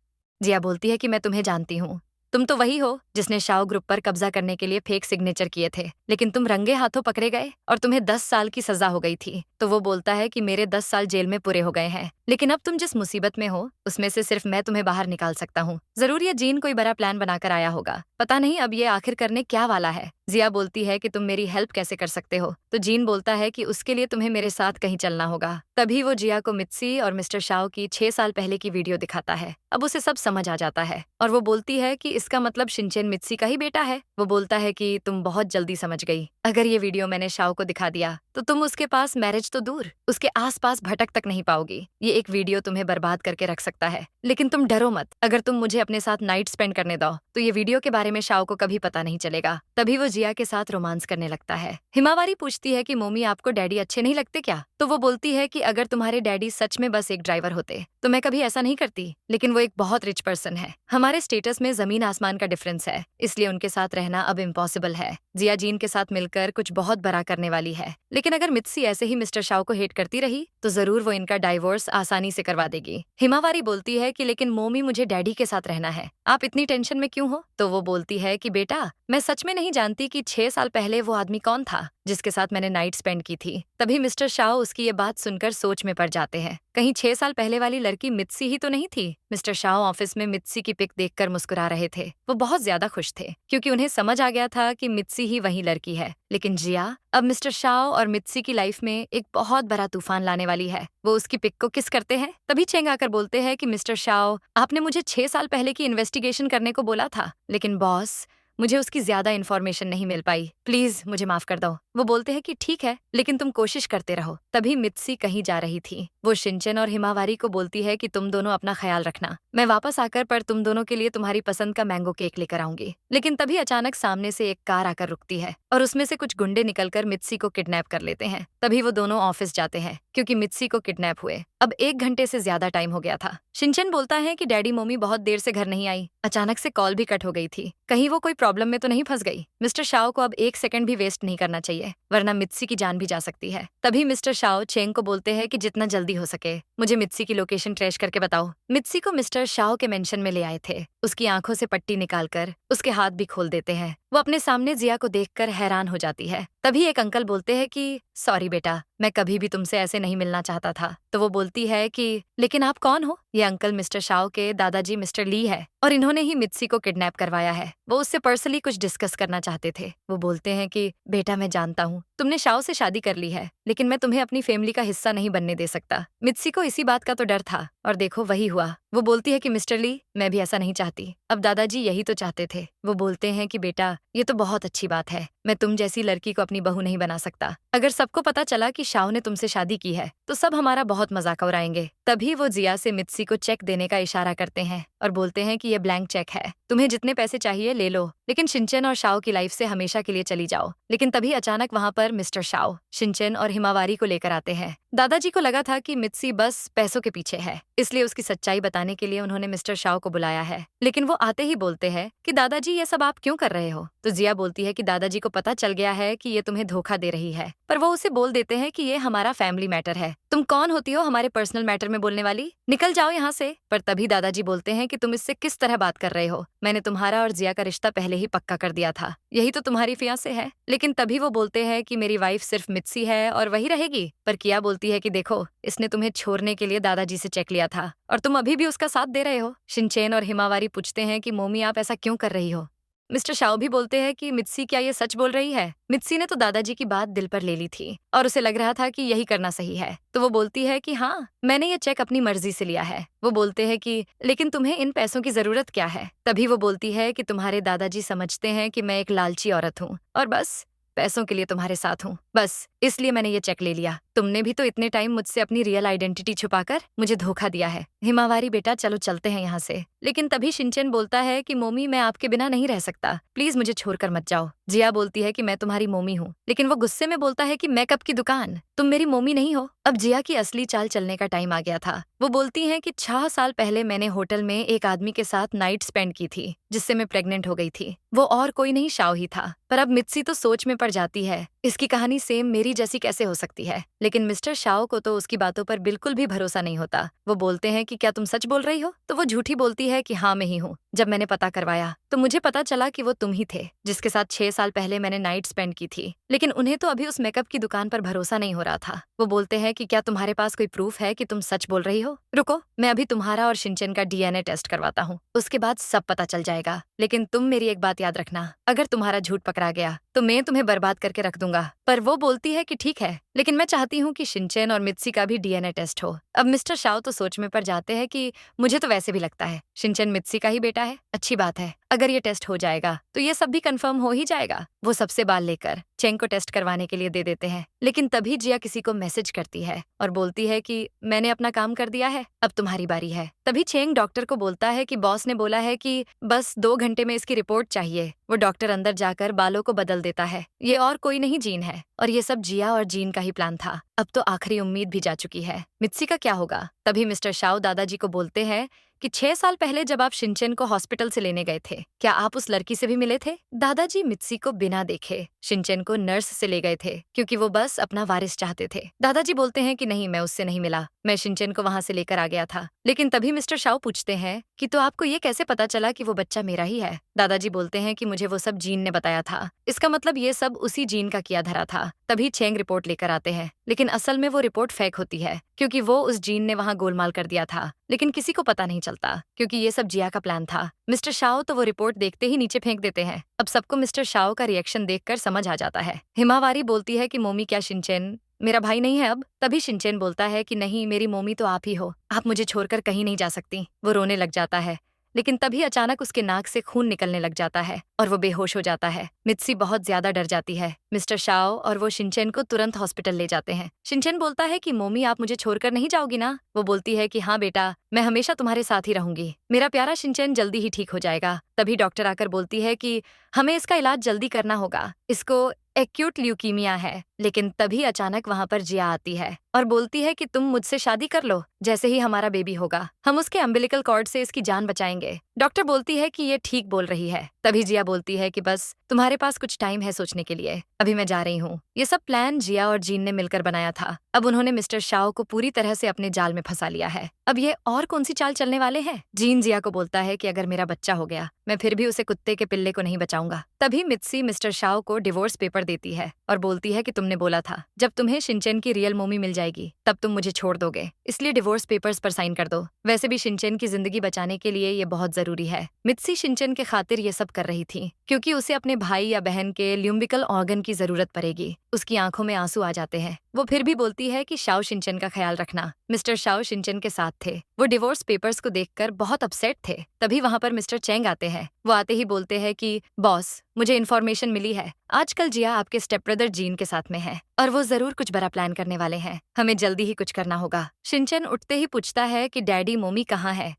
जिया बोलती है कि मैं तुम्हें जानती हूँ, तुम तो वही हो जिसने शाओ ग्रुप पर कब्जा करने के लिए फेक सिग्नेचर किए थे, लेकिन तुम रंगे हाथों पकड़े गए और तुम्हें 10 साल की सजा हो गई थी। तो वो बोलता है कि मेरे 10 साल जेल में पूरे हो गए हैं, लेकिन अब तुम जिस मुसीबत में हो उसमें से सिर्फ मैं तुम्हें बाहर निकाल सकता हूँ। जरूर ये जीन कोई बड़ा प्लान बनाकर आया होगा, पता नहीं अब ये आखिर करने क्या वाला है। जिया बोलती है कि तुम मेरी हेल्प कैसे कर सकते हो? तो जीन बोलता है कि उसके लिए तुम्हें मेरे साथ कहीं चलना होगा। तभी वो जिया को मित्सी और मिस्टर शाओ की 6 साल पहले की वीडियो दिखाता है। अब उसे सब समझ आ जाता है और वो बोलती है कि इसका मतलब शिनचेन मित्सी का ही बेटा है। वो बोलता है कि तुम बहुत जल्दी समझ गई। अगर ये वीडियो मैंने शाओ को दिखा दिया तो तुम उसके पास मैरिज तो दूर, उसके आसपास भटक तक नहीं पाओगी। ये एक वीडियो तुम्हें बर्बाद करके रख सकता है, लेकिन तुम डरो मत। अगर तुम मुझे अपने साथ नाइट स्पेंड करने दो तो ये वीडियो के बारे में शाओ को कभी पता नहीं चलेगा। तभी वो जिया के साथ रोमांस करने लगता है। हिमावारी पूछती है कि मोमी आपको डैडी अच्छे नहीं लगते क्या? तो वो बोलती है कि अगर तुम्हारे डैडी सच में बस एक ड्राइवर होते तो मैं कभी ऐसा नहीं करती, लेकिन वो एक बहुत रिच पर्सन है। हमारे स्टेटस में जमीन आसमान का डिफरेंस है, इसलिए उनके साथ रहना अब इम्पॉसिबल है। जिया जीन के साथ मिलकर कुछ बहुत बड़ा करने वाली है, लेकिन अगर मित्सी ऐसे ही मिस्टर शाओ को हेट करती रही तो जरूर वो इनका डाइवोर्स आसानी से करवा देगी। हिमावारी बोलती है कि लेकिन मोमी मुझे डैडी के साथ रहना है, आप इतनी टेंशन में क्यों हो? तो वो बोलती है कि बेटा मैं सच में नहीं जानती कि 6 साल पहले वो आदमी कौन था जिसके साथ मैंने नाइट स्पेंड की थी। तभी मिस्टर शाओ उसकी ये बात सुनकर सोच में पड़ जाते हैं, कहीं 6 साल पहले वाली लड़की मित्सी ही तो नहीं थी। मिस्टर शाओ ऑफिस में मित्सी की पिक देखकर मुस्कुरा रहे थे। वो बहुत ज्यादा खुश थे क्योंकि उन्हें समझ आ गया था कि मित्सी ही वही लड़की है। लेकिन जिया अब मिस्टर शाओ और मित्सी की लाइफ में एक बहुत बड़ा तूफान लाने वाली है। वो उसकी पिक को किस करते हैं। तभी चेंग आकर बोलते हैं कि मिस्टर शाओ आपने मुझे 6 साल पहले की इन्वेस्टिगेशन करने को बोला था, लेकिन बॉस मुझे उसकी ज्यादा इन्फॉर्मेशन नहीं मिल पाई, प्लीज मुझे माफ कर दो। वो बोलते हैं कि ठीक है, लेकिन तुम कोशिश करते रहो। तभी मित्सी कहीं जा रही थी। वो शिनचेन और हिमावारी को बोलती है कि तुम दोनों अपना ख्याल रखना, मैं वापस आकर पर तुम दोनों के लिए तुम्हारी पसंद का मैंगो केक लेकर आऊंगी। लेकिन तभी अचानक सामने से एक कार आकर रुकती है और उसमें से कुछ गुंडे निकलकर मित्सी को किडनैप कर लेते हैं। तभी वो दोनों ऑफिस जाते हैं क्योंकि मित्सी को किडनैप हुए अब 1 घंटे से ज्यादा टाइम हो गया था। शिनचेन बोलता है कि डैडी मम्मी बहुत देर से घर नहीं आई, अचानक से कॉल भी कट हो गई थी, कहीं वो कोई प्रॉब्लम में तो नहीं फंस गई। मिस्टर शाओ को अब 1 सेकंड भी वेस्ट नहीं करना चाहिए, वरना मित्सी की जान भी जा सकती है। तभी मिस्टर शाओ चेंग को बोलते हैं कि जितना जल्दी हो सके मुझे मित्सी की लोकेशन ट्रेस करके बताओ। मित्सी को मिस्टर शाओ के मेंशन में ले आए थे। उसकी आंखों से पट्टी निकालकर उसके हाथ भी खोल देते हैं। वो अपने सामने जिया को देखकर हैरान हो जाती है। तभी एक अंकल बोलते हैं कि सॉरी बेटा, मैं कभी भी तुमसे ऐसे नहीं मिलना चाहता था। तो वो बोलती है कि लेकिन आप कौन हो? ये अंकल मिस्टर शाओ के दादाजी मिस्टर ली है और इन्होंने ही मित्सी को किडनैप करवाया है। वो उससे पर्सनली कुछ डिस्कस करना चाहते थे। वो बोलते हैं कि बेटा मैं जानता हूँ तुमने शाओ से शादी कर ली है, लेकिन मैं तुम्हें अपनी फैमिली का हिस्सा नहीं बनने दे सकता। मित्सी को इसी बात का तो डर था और देखो वही हुआ। वो बोलती है कि मिस्टर ली मैं भी ऐसा नहीं चाहती, अब दादाजी यही तो चाहते थे। वो बोलते हैं कि बेटा ये तो बहुत अच्छी बात है, मैं तुम जैसी लड़की को अपनी बहू नहीं बना सकता। अगर सबको पता चला कि शाओ ने तुमसे शादी की है तो सब हमारा बहुत मजाक उड़ाएंगे। तभी वो जिया से मित्सी को चेक देने का इशारा करते हैं और बोलते हैं कि ये ब्लैंक चेक है, तुम्हें जितने पैसे चाहिए ले लो, लेकिन शिनचेन और शाओ की लाइफ से हमेशा के लिए चली जाओ। लेकिन तभी अचानक वहाँ पर मिस्टर शाओ शिनचेन और हिमावारी को लेकर आते हैं। दादाजी को लगा था कि मित्सी बस पैसों के पीछे है, इसलिए उसकी सच्चाई बताने के लिए उन्होंने मिस्टर शाओ को बुलाया है। लेकिन वो आते ही बोलते हैं कि दादाजी ये सब आप क्यों कर रहे हो? तो जिया बोलती है कि दादाजी को पता चल गया है कि ये तुम्हें धोखा दे रही है, पर वो उसे बोल देते हैं कि ये हमारा फैमिली मैटर है, तुम कौन होती हो हमारे पर्सनल मैटर में बोलने वाली, निकल जाओ यहाँ से। पर तभी दादाजी बोलते हैं कि तुम इससे किस तरह बात कर रहे हो, मैंने तुम्हारा और जिया का रिश्ता पहले ही पक्का कर दिया था, यही तो तुम्हारी फियांसे है। लेकिन तभी वो बोलते हैं कि मेरी वाइफ सिर्फ मित्सी है और वही रहेगी। पर किया बोलती है कि देखो इसने तुम्हें छोड़ने के लिए दादाजी से चेक लिया था और तुम अभी भी उसका साथ दे रहे हो। शिनचेन और हिमावारी पूछते हैं कि मोमी आप ऐसा क्यों कर रही हो? मिस्टर शाओ भी बोलते हैं कि मित्सी क्या ये सच बोल रही है? मित्सी ने तो दादाजी की बात दिल पर ले ली थी और उसे लग रहा था कि यही करना सही है। तो वो बोलती है कि हाँ मैंने ये चेक अपनी मर्जी से लिया है। वो बोलते हैं कि लेकिन तुम्हें इन पैसों की जरूरत क्या है? तभी वो बोलती है कि तुम्हारे दादाजी समझते हैं कि मैं एक लालची औरत हूँ और बस पैसों के लिए तुम्हारे साथ हूँ। बस इसलिए मैंने ये चेक ले लिया। तुमने भी तो इतने टाइम मुझसे अपनी रियल आइडेंटिटी छुपाकर मुझे धोखा दिया है। हिमावारी बेटा चलो चलते हैं यहाँ से। लेकिन तभी शिनचैन बोलता है कि मोमी मैं आपके बिना नहीं रह सकता, प्लीज मुझे छोड़कर मत जाओ। जिया बोलती है कि मैं तुम्हारी मोमी हूँ, लेकिन वो गुस्से में बोलता है कि मेकअप की दुकान, तुम मेरी मोमी नहीं हो। अब जिया की असली चाल चलने का टाइम आ गया था। वो बोलती है कि 6 साल पहले मैंने होटल में एक आदमी के साथ नाइट स्पेंड की थी जिससे मैं प्रेग्नेंट हो गई थी। वो और कोई नहीं शाओ ही था। पर अब मित्सी तो सोच में पड़ जाती है, इसकी कहानी सेम मेरी जैसी कैसे हो सकती है। लेकिन मिस्टर शाओ को तो उसकी बातों पर बिल्कुल भी भरोसा नहीं होता। वो बोलते हैं कि क्या तुम सच बोल रही हो? तो वो झूठी बोलती है कि हाँ मैं ही हूँ। जब मैंने पता करवाया तो मुझे पता चला कि वो तुम ही थे जिसके साथ 6 साल पहले मैंने नाइट स्पेंड की थी। लेकिन उन्हें तो अभी उस मेकअप की दुकान पर भरोसा नहीं हो रहा था। वो बोलते हैं कि क्या तुम्हारे पास कोई प्रूफ है कि तुम सच बोल रही हो? रुको, मैं अभी तुम्हारा और शिनचैन का डीएनए टेस्ट करवाता हूँ, उसके बाद सब पता चल जाएगा। लेकिन तुम मेरी एक बात याद रखना, अगर तुम्हारा झूठ पकड़ा गया तो मैं तुम्हें बर्बाद करके रख दूंगा। पर वो बोलती है कि ठीक है, लेकिन मैं चाहती हूँ कि शिनचैन और मित्सी का भी डीएनए टेस्ट हो। अब मिस्टर शाओ तो सोच में पड़ जाते हैं कि मुझे तो वैसे भी लगता है शिनचैन मित्सी का ही बेटा है। अच्छी बात है, अगर ये टेस्ट हो जाएगा तो ये सब भी कंफर्म हो ही जाएगा। वो सबसे बाल लेकर चेंग को टेस्ट करवाने के लिए दे देते हैं। लेकिन तभी जिया किसी को मैसेज करती है और बोलती है कि मैंने अपना काम कर दिया है, अब तुम्हारी बारी है। तभी चेंग डॉक्टर को बोलता है कि बॉस ने बोला है कि बस 2 घंटे में इसकी रिपोर्ट चाहिए। वो डॉक्टर अंदर जाकर बालों को बदल देता है। ये और कोई नहीं जीन है, और ये सब जिया और जीन का ही प्लान था। अब तो आखिरी उम्मीद भी जा चुकी है। मित्सी का क्या होगा? तभी मिस्टर शाओ दादाजी को बोलते हैं कि 6 साल पहले जब आप शिनचैन को हॉस्पिटल से लेने गए थे, क्या आप उस लड़की से भी मिले थे? दादाजी मित्सी को बिना देखे शिनचैन को नर्स से ले गए थे क्योंकि वो बस अपना वारिस चाहते थे। दादाजी बोलते हैं कि नहीं, मैं उससे नहीं मिला, मैं शिनचैन को वहां से लेकर आ गया था। लेकिन तभी मिस्टर शाओ पूछते हैं कि तो आपको ये कैसे पता चला कि वो बच्चा मेरा ही है? दादाजी बोलते हैं कि मुझे वो सब जीन ने बताया था, इसका मतलब ये सब उसी जीन का किया धरा था। तभी चेंग रिपोर्ट लेकर आते हैं, लेकिन असल में वो रिपोर्ट फेक होती है क्योंकि वो उस जीन ने वहां गोलमाल कर दिया था। लेकिन किसी को पता नहीं चलता क्योंकि ये सब जिया का प्लान था। मिस्टर शाओ तो वो रिपोर्ट देखते ही नीचे फेंक देते हैं। अब सबको मिस्टर शाओ का रिएक्शन देखकर समझ आ जाता है। हिमावारी बोलती है कि मोमी क्या शिनचैन मेरा भाई नहीं है अब? तभी शिनचैन बोलता है कि नहीं, मेरी मोमी तो आप ही हो, आप मुझे छोड़कर कहीं नहीं जा सकती। वो रोने लग जाता है, लेकिन तभी अचानक उसके नाक से खून निकलने लग जाता है और वो बेहोश हो जाता है। मित्सी बहुत ज्यादा डर जाती है। मिस्टर शाओ और वो शिनचैन को तुरंत हॉस्पिटल ले जाते हैं। शिनचैन बोलता है कि मोमी आप मुझे छोड़कर नहीं जाओगी ना? वो बोलती है कि हाँ बेटा, मैं हमेशा तुम्हारे साथ ही रहूंगी। मेरा प्यारा शिनचैन जल्दी ही ठीक हो जाएगा। तभी डॉक्टर आकर बोलती है कि हमें इसका इलाज जल्दी करना होगा, इसको एक्यूट ल्यूकीमिया है। लेकिन तभी अचानक वहां पर जिया आती है और बोलती है कि तुम मुझसे शादी कर लो, जैसे ही हमारा बेबी होगा हम उसके अम्बिलिकल कॉर्ड से इसकी जान बचाएंगे। डॉक्टर बोलती है कि ये ठीक बोल रही है। तभी जिया बोलती है कि बस तुम्हारे पास कुछ टाइम है सोचने के लिए, अभी मैं जा रही हूँ। ये सब प्लान जिया और जीन ने मिलकर बनाया था। अब उन्होंने मिस्टर शाओ को पूरी तरह से अपने जाल में फंसा लिया है। अब ये और कौन सी चाल चलने वाले हैं? जीन जिया को बोलता है कि अगर मेरा बच्चा हो गया मैं फिर भी उसे कुत्ते के पिल्ले को नहीं बचाऊंगा। तभी मित्सी मिस्टर शाओ को डिवोर्स पेपर देती है और बोलती है कि तुमने बोला था जब तुम्हें शिनचैन की रियल मोमी मिल जाएगी तब तुम मुझे छोड़ दोगे, इसलिए डिवोर्स पेपर्स पर साइन कर दो। वैसे भी शिनचैन की जिंदगी बचाने के लिए ये बहुत जरूरी है। मित्सी शिनचैन के खातिर ये सब कर रही थी क्योंकि उसे अपने भाई या बहन के ल्यूम्बिकल ऑर्गन की जरूरत पड़ेगी। उसकी आंखों में आंसू आ जाते हैं। वो फिर भी बोलती है कि शाओ शिनचैन का ख्याल रखना। मिस्टर शाओ शिनचैन के साथ थे। वो डिवोर्स पेपर्स को देखकर बहुत अपसेट थे। तभी वहां पर मिस्टर चेंग आते हैं। वो आते ही बोलते हैं कि बॉस, मुझे इन्फॉर्मेशन मिली है, आजकल जिया आपके स्टेप ब्रदर जीन के साथ में है और वो जरूर कुछ बड़ा प्लान करने वाले हैं। हमें जल्दी ही कुछ करना होगा। शिनचैन उठते ही पूछता है कि डैडी मोमी कहाँ है?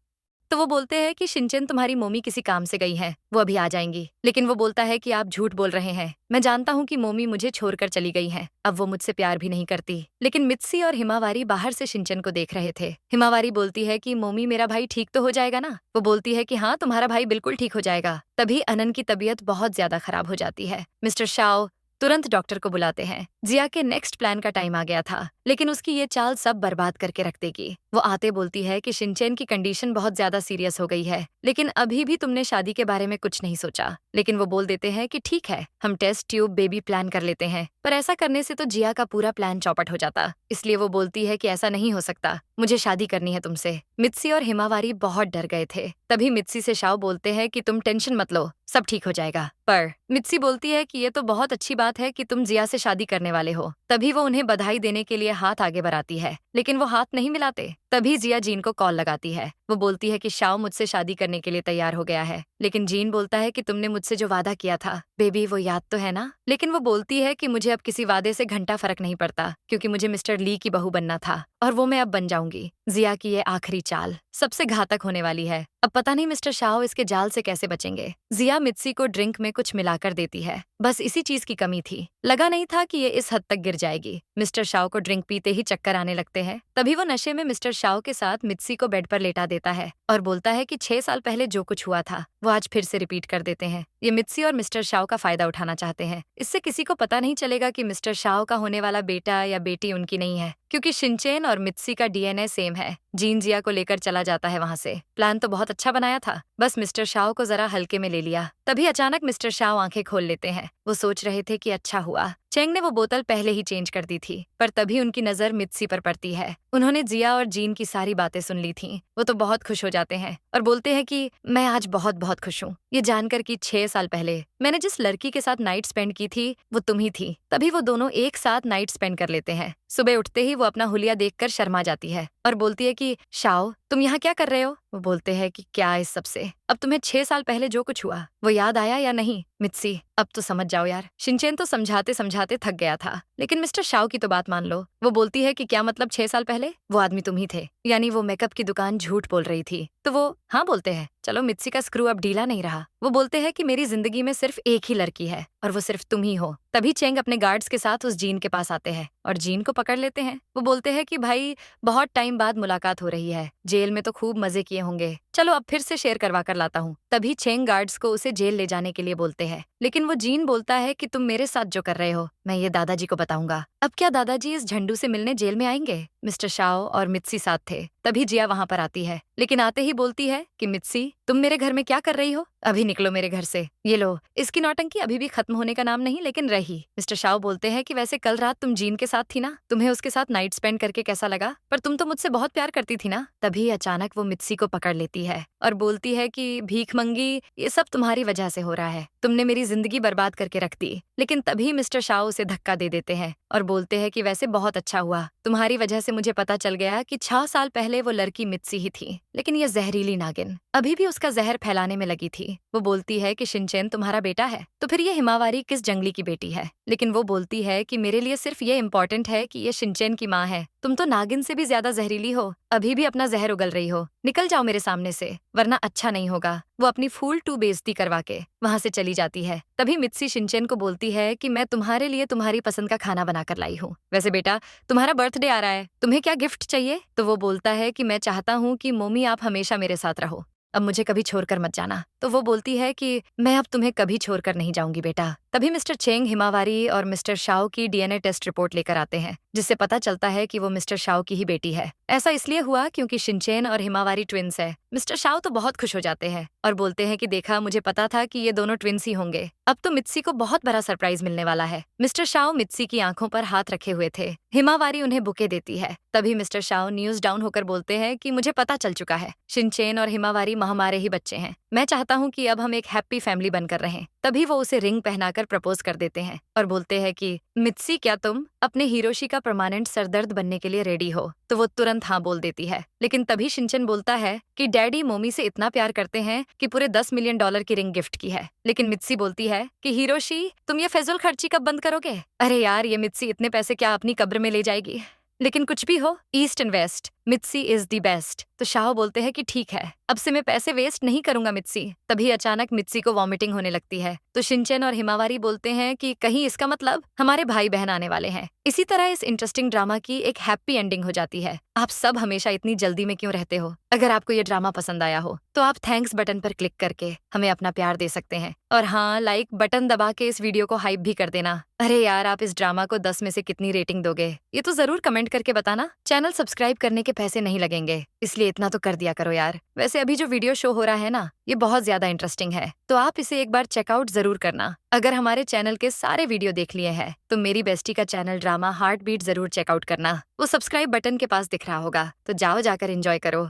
तो वो बोलते हैं कि शिनचैन तुम्हारी मोमी किसी काम से गई है, वो अभी आ जाएंगी। लेकिन वो बोलता है कि आप झूठ बोल रहे हैं, मैं जानता हूँ कि मोमी मुझे छोड़कर चली गई है, अब वो मुझसे प्यार भी नहीं करती। लेकिन मित्सी और हिमावारी बाहर से शिनचैन को देख रहे थे। हिमावारी बोलती है कि मोमी मेरा भाई ठीक तो हो जाएगा ना? वो बोलती है कि हाँ, तुम्हारा भाई बिल्कुल ठीक हो जाएगा। तभी अनन की तबीयत बहुत ज्यादा खराब हो जाती है। मिस्टर शाओ तुरंत डॉक्टर को बुलाते हैं। जिया के नेक्स्ट प्लान का टाइम आ गया था, लेकिन उसकी ये चाल सब बर्बाद करके रख देगी। वो आते बोलती है कि शिनचैन की कंडीशन बहुत ज्यादा सीरियस हो गई है, लेकिन अभी भी तुमने शादी के बारे में कुछ नहीं सोचा। लेकिन वो बोल देते हैं कि ठीक है, हम टेस्ट ट्यूब बेबी प्लान कर लेते हैं। पर ऐसा करने से तो जिया का पूरा प्लान चौपट हो जाता, इसलिए वो बोलती है कि ऐसा नहीं हो सकता, मुझे शादी करनी है तुमसे। मित्सी और हिमावारी बहुत डर गए थे। तभी मित्सी से शाओ बोलते हैं कि तुम टेंशन मत लो, सब ठीक हो जाएगा। पर मित्सी बोलती है कि ये तो बहुत अच्छी बात है कि तुम जिया से शादी करने वाले हो। तभी वो उन्हें बधाई देने के लिए हाथ आगे बढ़ाती है, लेकिन वो हाथ नहीं मिलाते। तभी जिया जीन को कॉल लगाती है। वो बोलती है कि शाओ मुझसे शादी करने के लिए तैयार हो गया है, लेकिन जीन बोलता है कि तुमने मुझसे जो वादा किया था बेबी वो याद तो है ना। लेकिन वो बोलती है कि मुझे अब किसी वादे से घंटा फर्क नहीं पड़ता, क्योंकि मुझे मिस्टर ली की बहू बनना था और वो मैं अब बन जाऊंगी। जिया की ये आखिरी चाल सबसे घातक होने वाली है। अब पता नहीं मिस्टर शाओ इसके जाल से कैसे बचेंगे। जिया मित्सी को ड्रिंक में कुछ मिलाकर देती है, बस इसी चीज की कमी थी। लगा नहीं था कि ये इस हद तक गिर जाएगी। मिस्टर शाओ को ड्रिंक पीते ही चक्कर आने लगते हैं। तभी वो नशे में मिस्टर शाओ के साथ मित्सी को बेड पर लेटा देता है और बोलता है कि 6 साल पहले जो कुछ हुआ था वो आज फिर से रिपीट कर देते हैं। ये मित्सी और मिस्टर शाओ का फायदा उठाना चाहते हैं। इससे किसी को पता नहीं चलेगा कि मिस्टर शाओ का होने वाला बेटा या बेटी उनकी नहीं है, क्योंकि शिनचेन और मित्सी का डीएनए सेम है। जीन जिया को लेकर चला जाता है वहां से। प्लान तो बहुत अच्छा बनाया था, बस मिस्टर शाओ को जरा हल्के में ले लिया। तभी अचानक मिस्टर शाओ आंखें खोल लेते हैं। वो सोच रहे थे कि अच्छा हुआ चेंग ने वो बोतल पहले ही चेंज कर दी थी, पर तभी उनकी नजर मित्सी पर पड़ती है। उन्होंने जिया और जीन की सारी बातें सुन ली थीं। वो तो बहुत खुश हो जाते हैं और बोलते हैं कि मैं आज बहुत बहुत खुश हूँ, ये जानकर कि 6 साल पहले मैंने जिस लड़की के साथ नाइट स्पेंड की थी वो तुम ही थी। तभी वो दोनों एक साथ नाइट स्पेंड कर लेते हैं। सुबह उठते ही वो अपना हुलिया देखकर शर्मा जाती है और बोलती है कि शाओ तुम यहाँ क्या कर रहे हो। वो बोलते हैं कि क्या इस सबसे, अब तुम्हें 6 साल पहले जो कुछ हुआ वो याद आया या नहीं। मित्सी अब तो समझ जाओ यार। शिनचेन तो समझाते समझाते थक गया था, लेकिन मिस्टर शाओ की तो बात मान लो। वो बोलती है कि क्या मतलब 6 साल पहले वो आदमी तुम ही थे, यानी वो मेकअप की दुकान झूठ बोल रही थी। तो वो हाँ बोलते हैं। चलो मित्सी का स्क्रू अब ढीला नहीं रहा। वो बोलते हैं कि मेरी जिंदगी में सिर्फ एक ही लड़की है और वो सिर्फ तुम ही हो। तभी चेंग अपने गार्ड्स के साथ उस जीन के पास आते हैं और जीन को पकड़ लेते हैं। वो बोलते हैं कि भाई बहुत टाइम बाद मुलाकात हो रही है, जेल में तो खूब मजे किए होंगे, चलो अब फिर से शेयर करवा कर लाता हूँ। तभी चेंग गार्ड्स को उसे जेल ले जाने के लिए बोलते हैं, लेकिन वो जीन बोलता है कि तुम मेरे साथ जो कर रहे हो मैं ये दादाजी को बताऊंगा। अब क्या दादाजी इस झंडू से मिलने जेल में आएंगे। मिस्टर शाओ और मित्सी साथ थे। तभी जिया वहां पर आती है, लेकिन आते ही बोलती है कि मित्सी तुम मेरे घर में क्या कर रही हो, अभी निकलो मेरे घर से। ये लो, इसकी नौटंकी अभी भी खत्म होने का नाम नहीं लेकिन रही। मिस्टर शाओ बोलते हैं कि वैसे कल रात तुम जीन के साथ थी ना, तुम्हें उसके साथ नाइट स्पेंड करके कैसा लगा, पर तुम तो मुझसे बहुत प्यार करती थी ना। तभी अचानक वो मित्सी को पकड़ लेती है और बोलती है कि भीख मंगी ये सब तुम्हारी वजह से हो रहा है, तुमने मेरी जिंदगी बर्बाद करके रख दी। लेकिन तभी मिस्टर शाओ उसे धक्का दे देते हैं और बोलते हैं कि वैसे बहुत अच्छा हुआ, तुम्हारी वजह से मुझे पता चल गया कि 6 साल पहले वो लड़की मित्सी ही थी, लेकिन ये जहरीली नागिन अभी भी उसका जहर फैलाने में लगी थी। वो बोलती है कि शिनचेन तुम्हारा बेटा है, तो फिर ये हिमावारी किस जंगली की बेटी है। लेकिन वो बोलती है कि मेरे लिए सिर्फ ये इम्पोर्टेंट है कि ये शिनचेन की माँ है, तुम तो नागिन से भी ज्यादा जहरीली हो, अभी भी अपना जहर उगल रही हो, निकल जाओ मेरे सामने से वरना अच्छा नहीं होगा। वो अपनी फूल टू बेइज्जती करवा के वहां से चली जाती है। तभी मित्सी शिनचेन को बोलती है कि मैं तुम्हारे लिए तुम्हारी पसंद का खाना बनाकर लाई हूँ। वैसे बेटा तुम्हारा बर्थडे आ रहा है, तुम्हें क्या गिफ्ट चाहिए। तो वो बोलता है कि मैं चाहता हूँ कि मोमी आप हमेशा मेरे साथ रहो, अब मुझे कभी छोड़कर मत जाना। तो वो बोलती है कि मैं अब तुम्हें कभी छोड़कर नहीं जाऊंगी बेटा। तभी मिस्टर चेंग हिमावारी और मिस्टर शाओ की डीएनए टेस्ट रिपोर्ट लेकर आते हैं, जिससे पता चलता है कि वो मिस्टर शाओ की ही बेटी है। ऐसा इसलिए हुआ क्योंकि शिनचेन और हिमावारी ट्विंस है। मिस्टर शाओ तो बहुत खुश हो जाते हैं और बोलते हैं कि देखा मुझे पता था कि ये दोनों ट्विंस ही होंगे, अब तो मित्सी को बहुत बड़ा सरप्राइज मिलने वाला है। मिस्टर शाओ मित्सी की आंखों पर हाथ रखे हुए थे। हिमावारी उन्हें बुके देती है। तभी मिस्टर शाओ न्यूज डाउन होकर बोलते हैं कि मुझे पता चल चुका है, शिनचेन और हिमावारी हमारे ही बच्चे हैं। मैं चाहता हूँ कि अब हम एक हैप्पी फैमिली बनकर रहें। तभी वो उसे रिंग पहनाकर प्रपोज कर देते हैं और बोलते हैं कि मित्सी क्या तुम अपने हिरोशी का परमानेंट सरदर्द बनने के लिए रेडी हो। तो वो तुरंत हाँ बोल देती है। लेकिन तभी शिनचेन बोलता है कि डैडी मोमी से इतना प्यार करते हैं कि पूरे $10 मिलियन की रिंग गिफ्ट की है। लेकिन मित्सी बोलती है कि हिरोशी तुम ये फैजुल खर्ची कब बंद करोगे। अरे यार ये मित्सी इतने पैसे क्या अपनी कब्र में ले जाएगी। लेकिन कुछ भी हो, east and west Mitsy is the best. तो शाओ बोलते हैं कि ठीक है, अब से मैं पैसे वेस्ट नहीं करूंगा मित्सी। तभी अचानक मित्सी को वॉमिटिंग होने लगती है। तो शिनचेन और हिमावारी बोलते हैं कि कहीं इसका मतलब हमारे भाई बहन आने वाले हैं। इसी तरह इस इंटरेस्टिंग ड्रामा की एक हैप्पी एंडिंग हो जाती है। आप सब हमेशा इतनी जल्दी में क्यों रहते हो। अगर आपको ये ड्रामा पसंद आया हो तो आप थैंक्स बटन पर क्लिक करके हमें अपना प्यार दे सकते हैं। और हाँ, लाइक बटन दबा के इस वीडियो को हाइप भी कर देना। अरे यार आप इस ड्रामा को 10 में से कितनी रेटिंग दोगे ये तो जरूर कमेंट करके बताना। चैनल सब्सक्राइब करने के पैसे नहीं लगेंगे, इसलिए इतना तो कर दिया करो यार। वैसे अभी जो वीडियो शो हो रहा है ना, ये बहुत ज्यादा इंटरेस्टिंग है, तो आप इसे एक बार चेकआउट जरूर करना। अगर हमारे चैनल के सारे वीडियो देख लिए हैं तो मेरी बेस्टी का चैनल ड्रामा हार्ट बीट जरूर चेकआउट करना। वो सब्सक्राइब बटन के पास दिख रहा होगा, तो जाओ जाकर एंजॉय करो।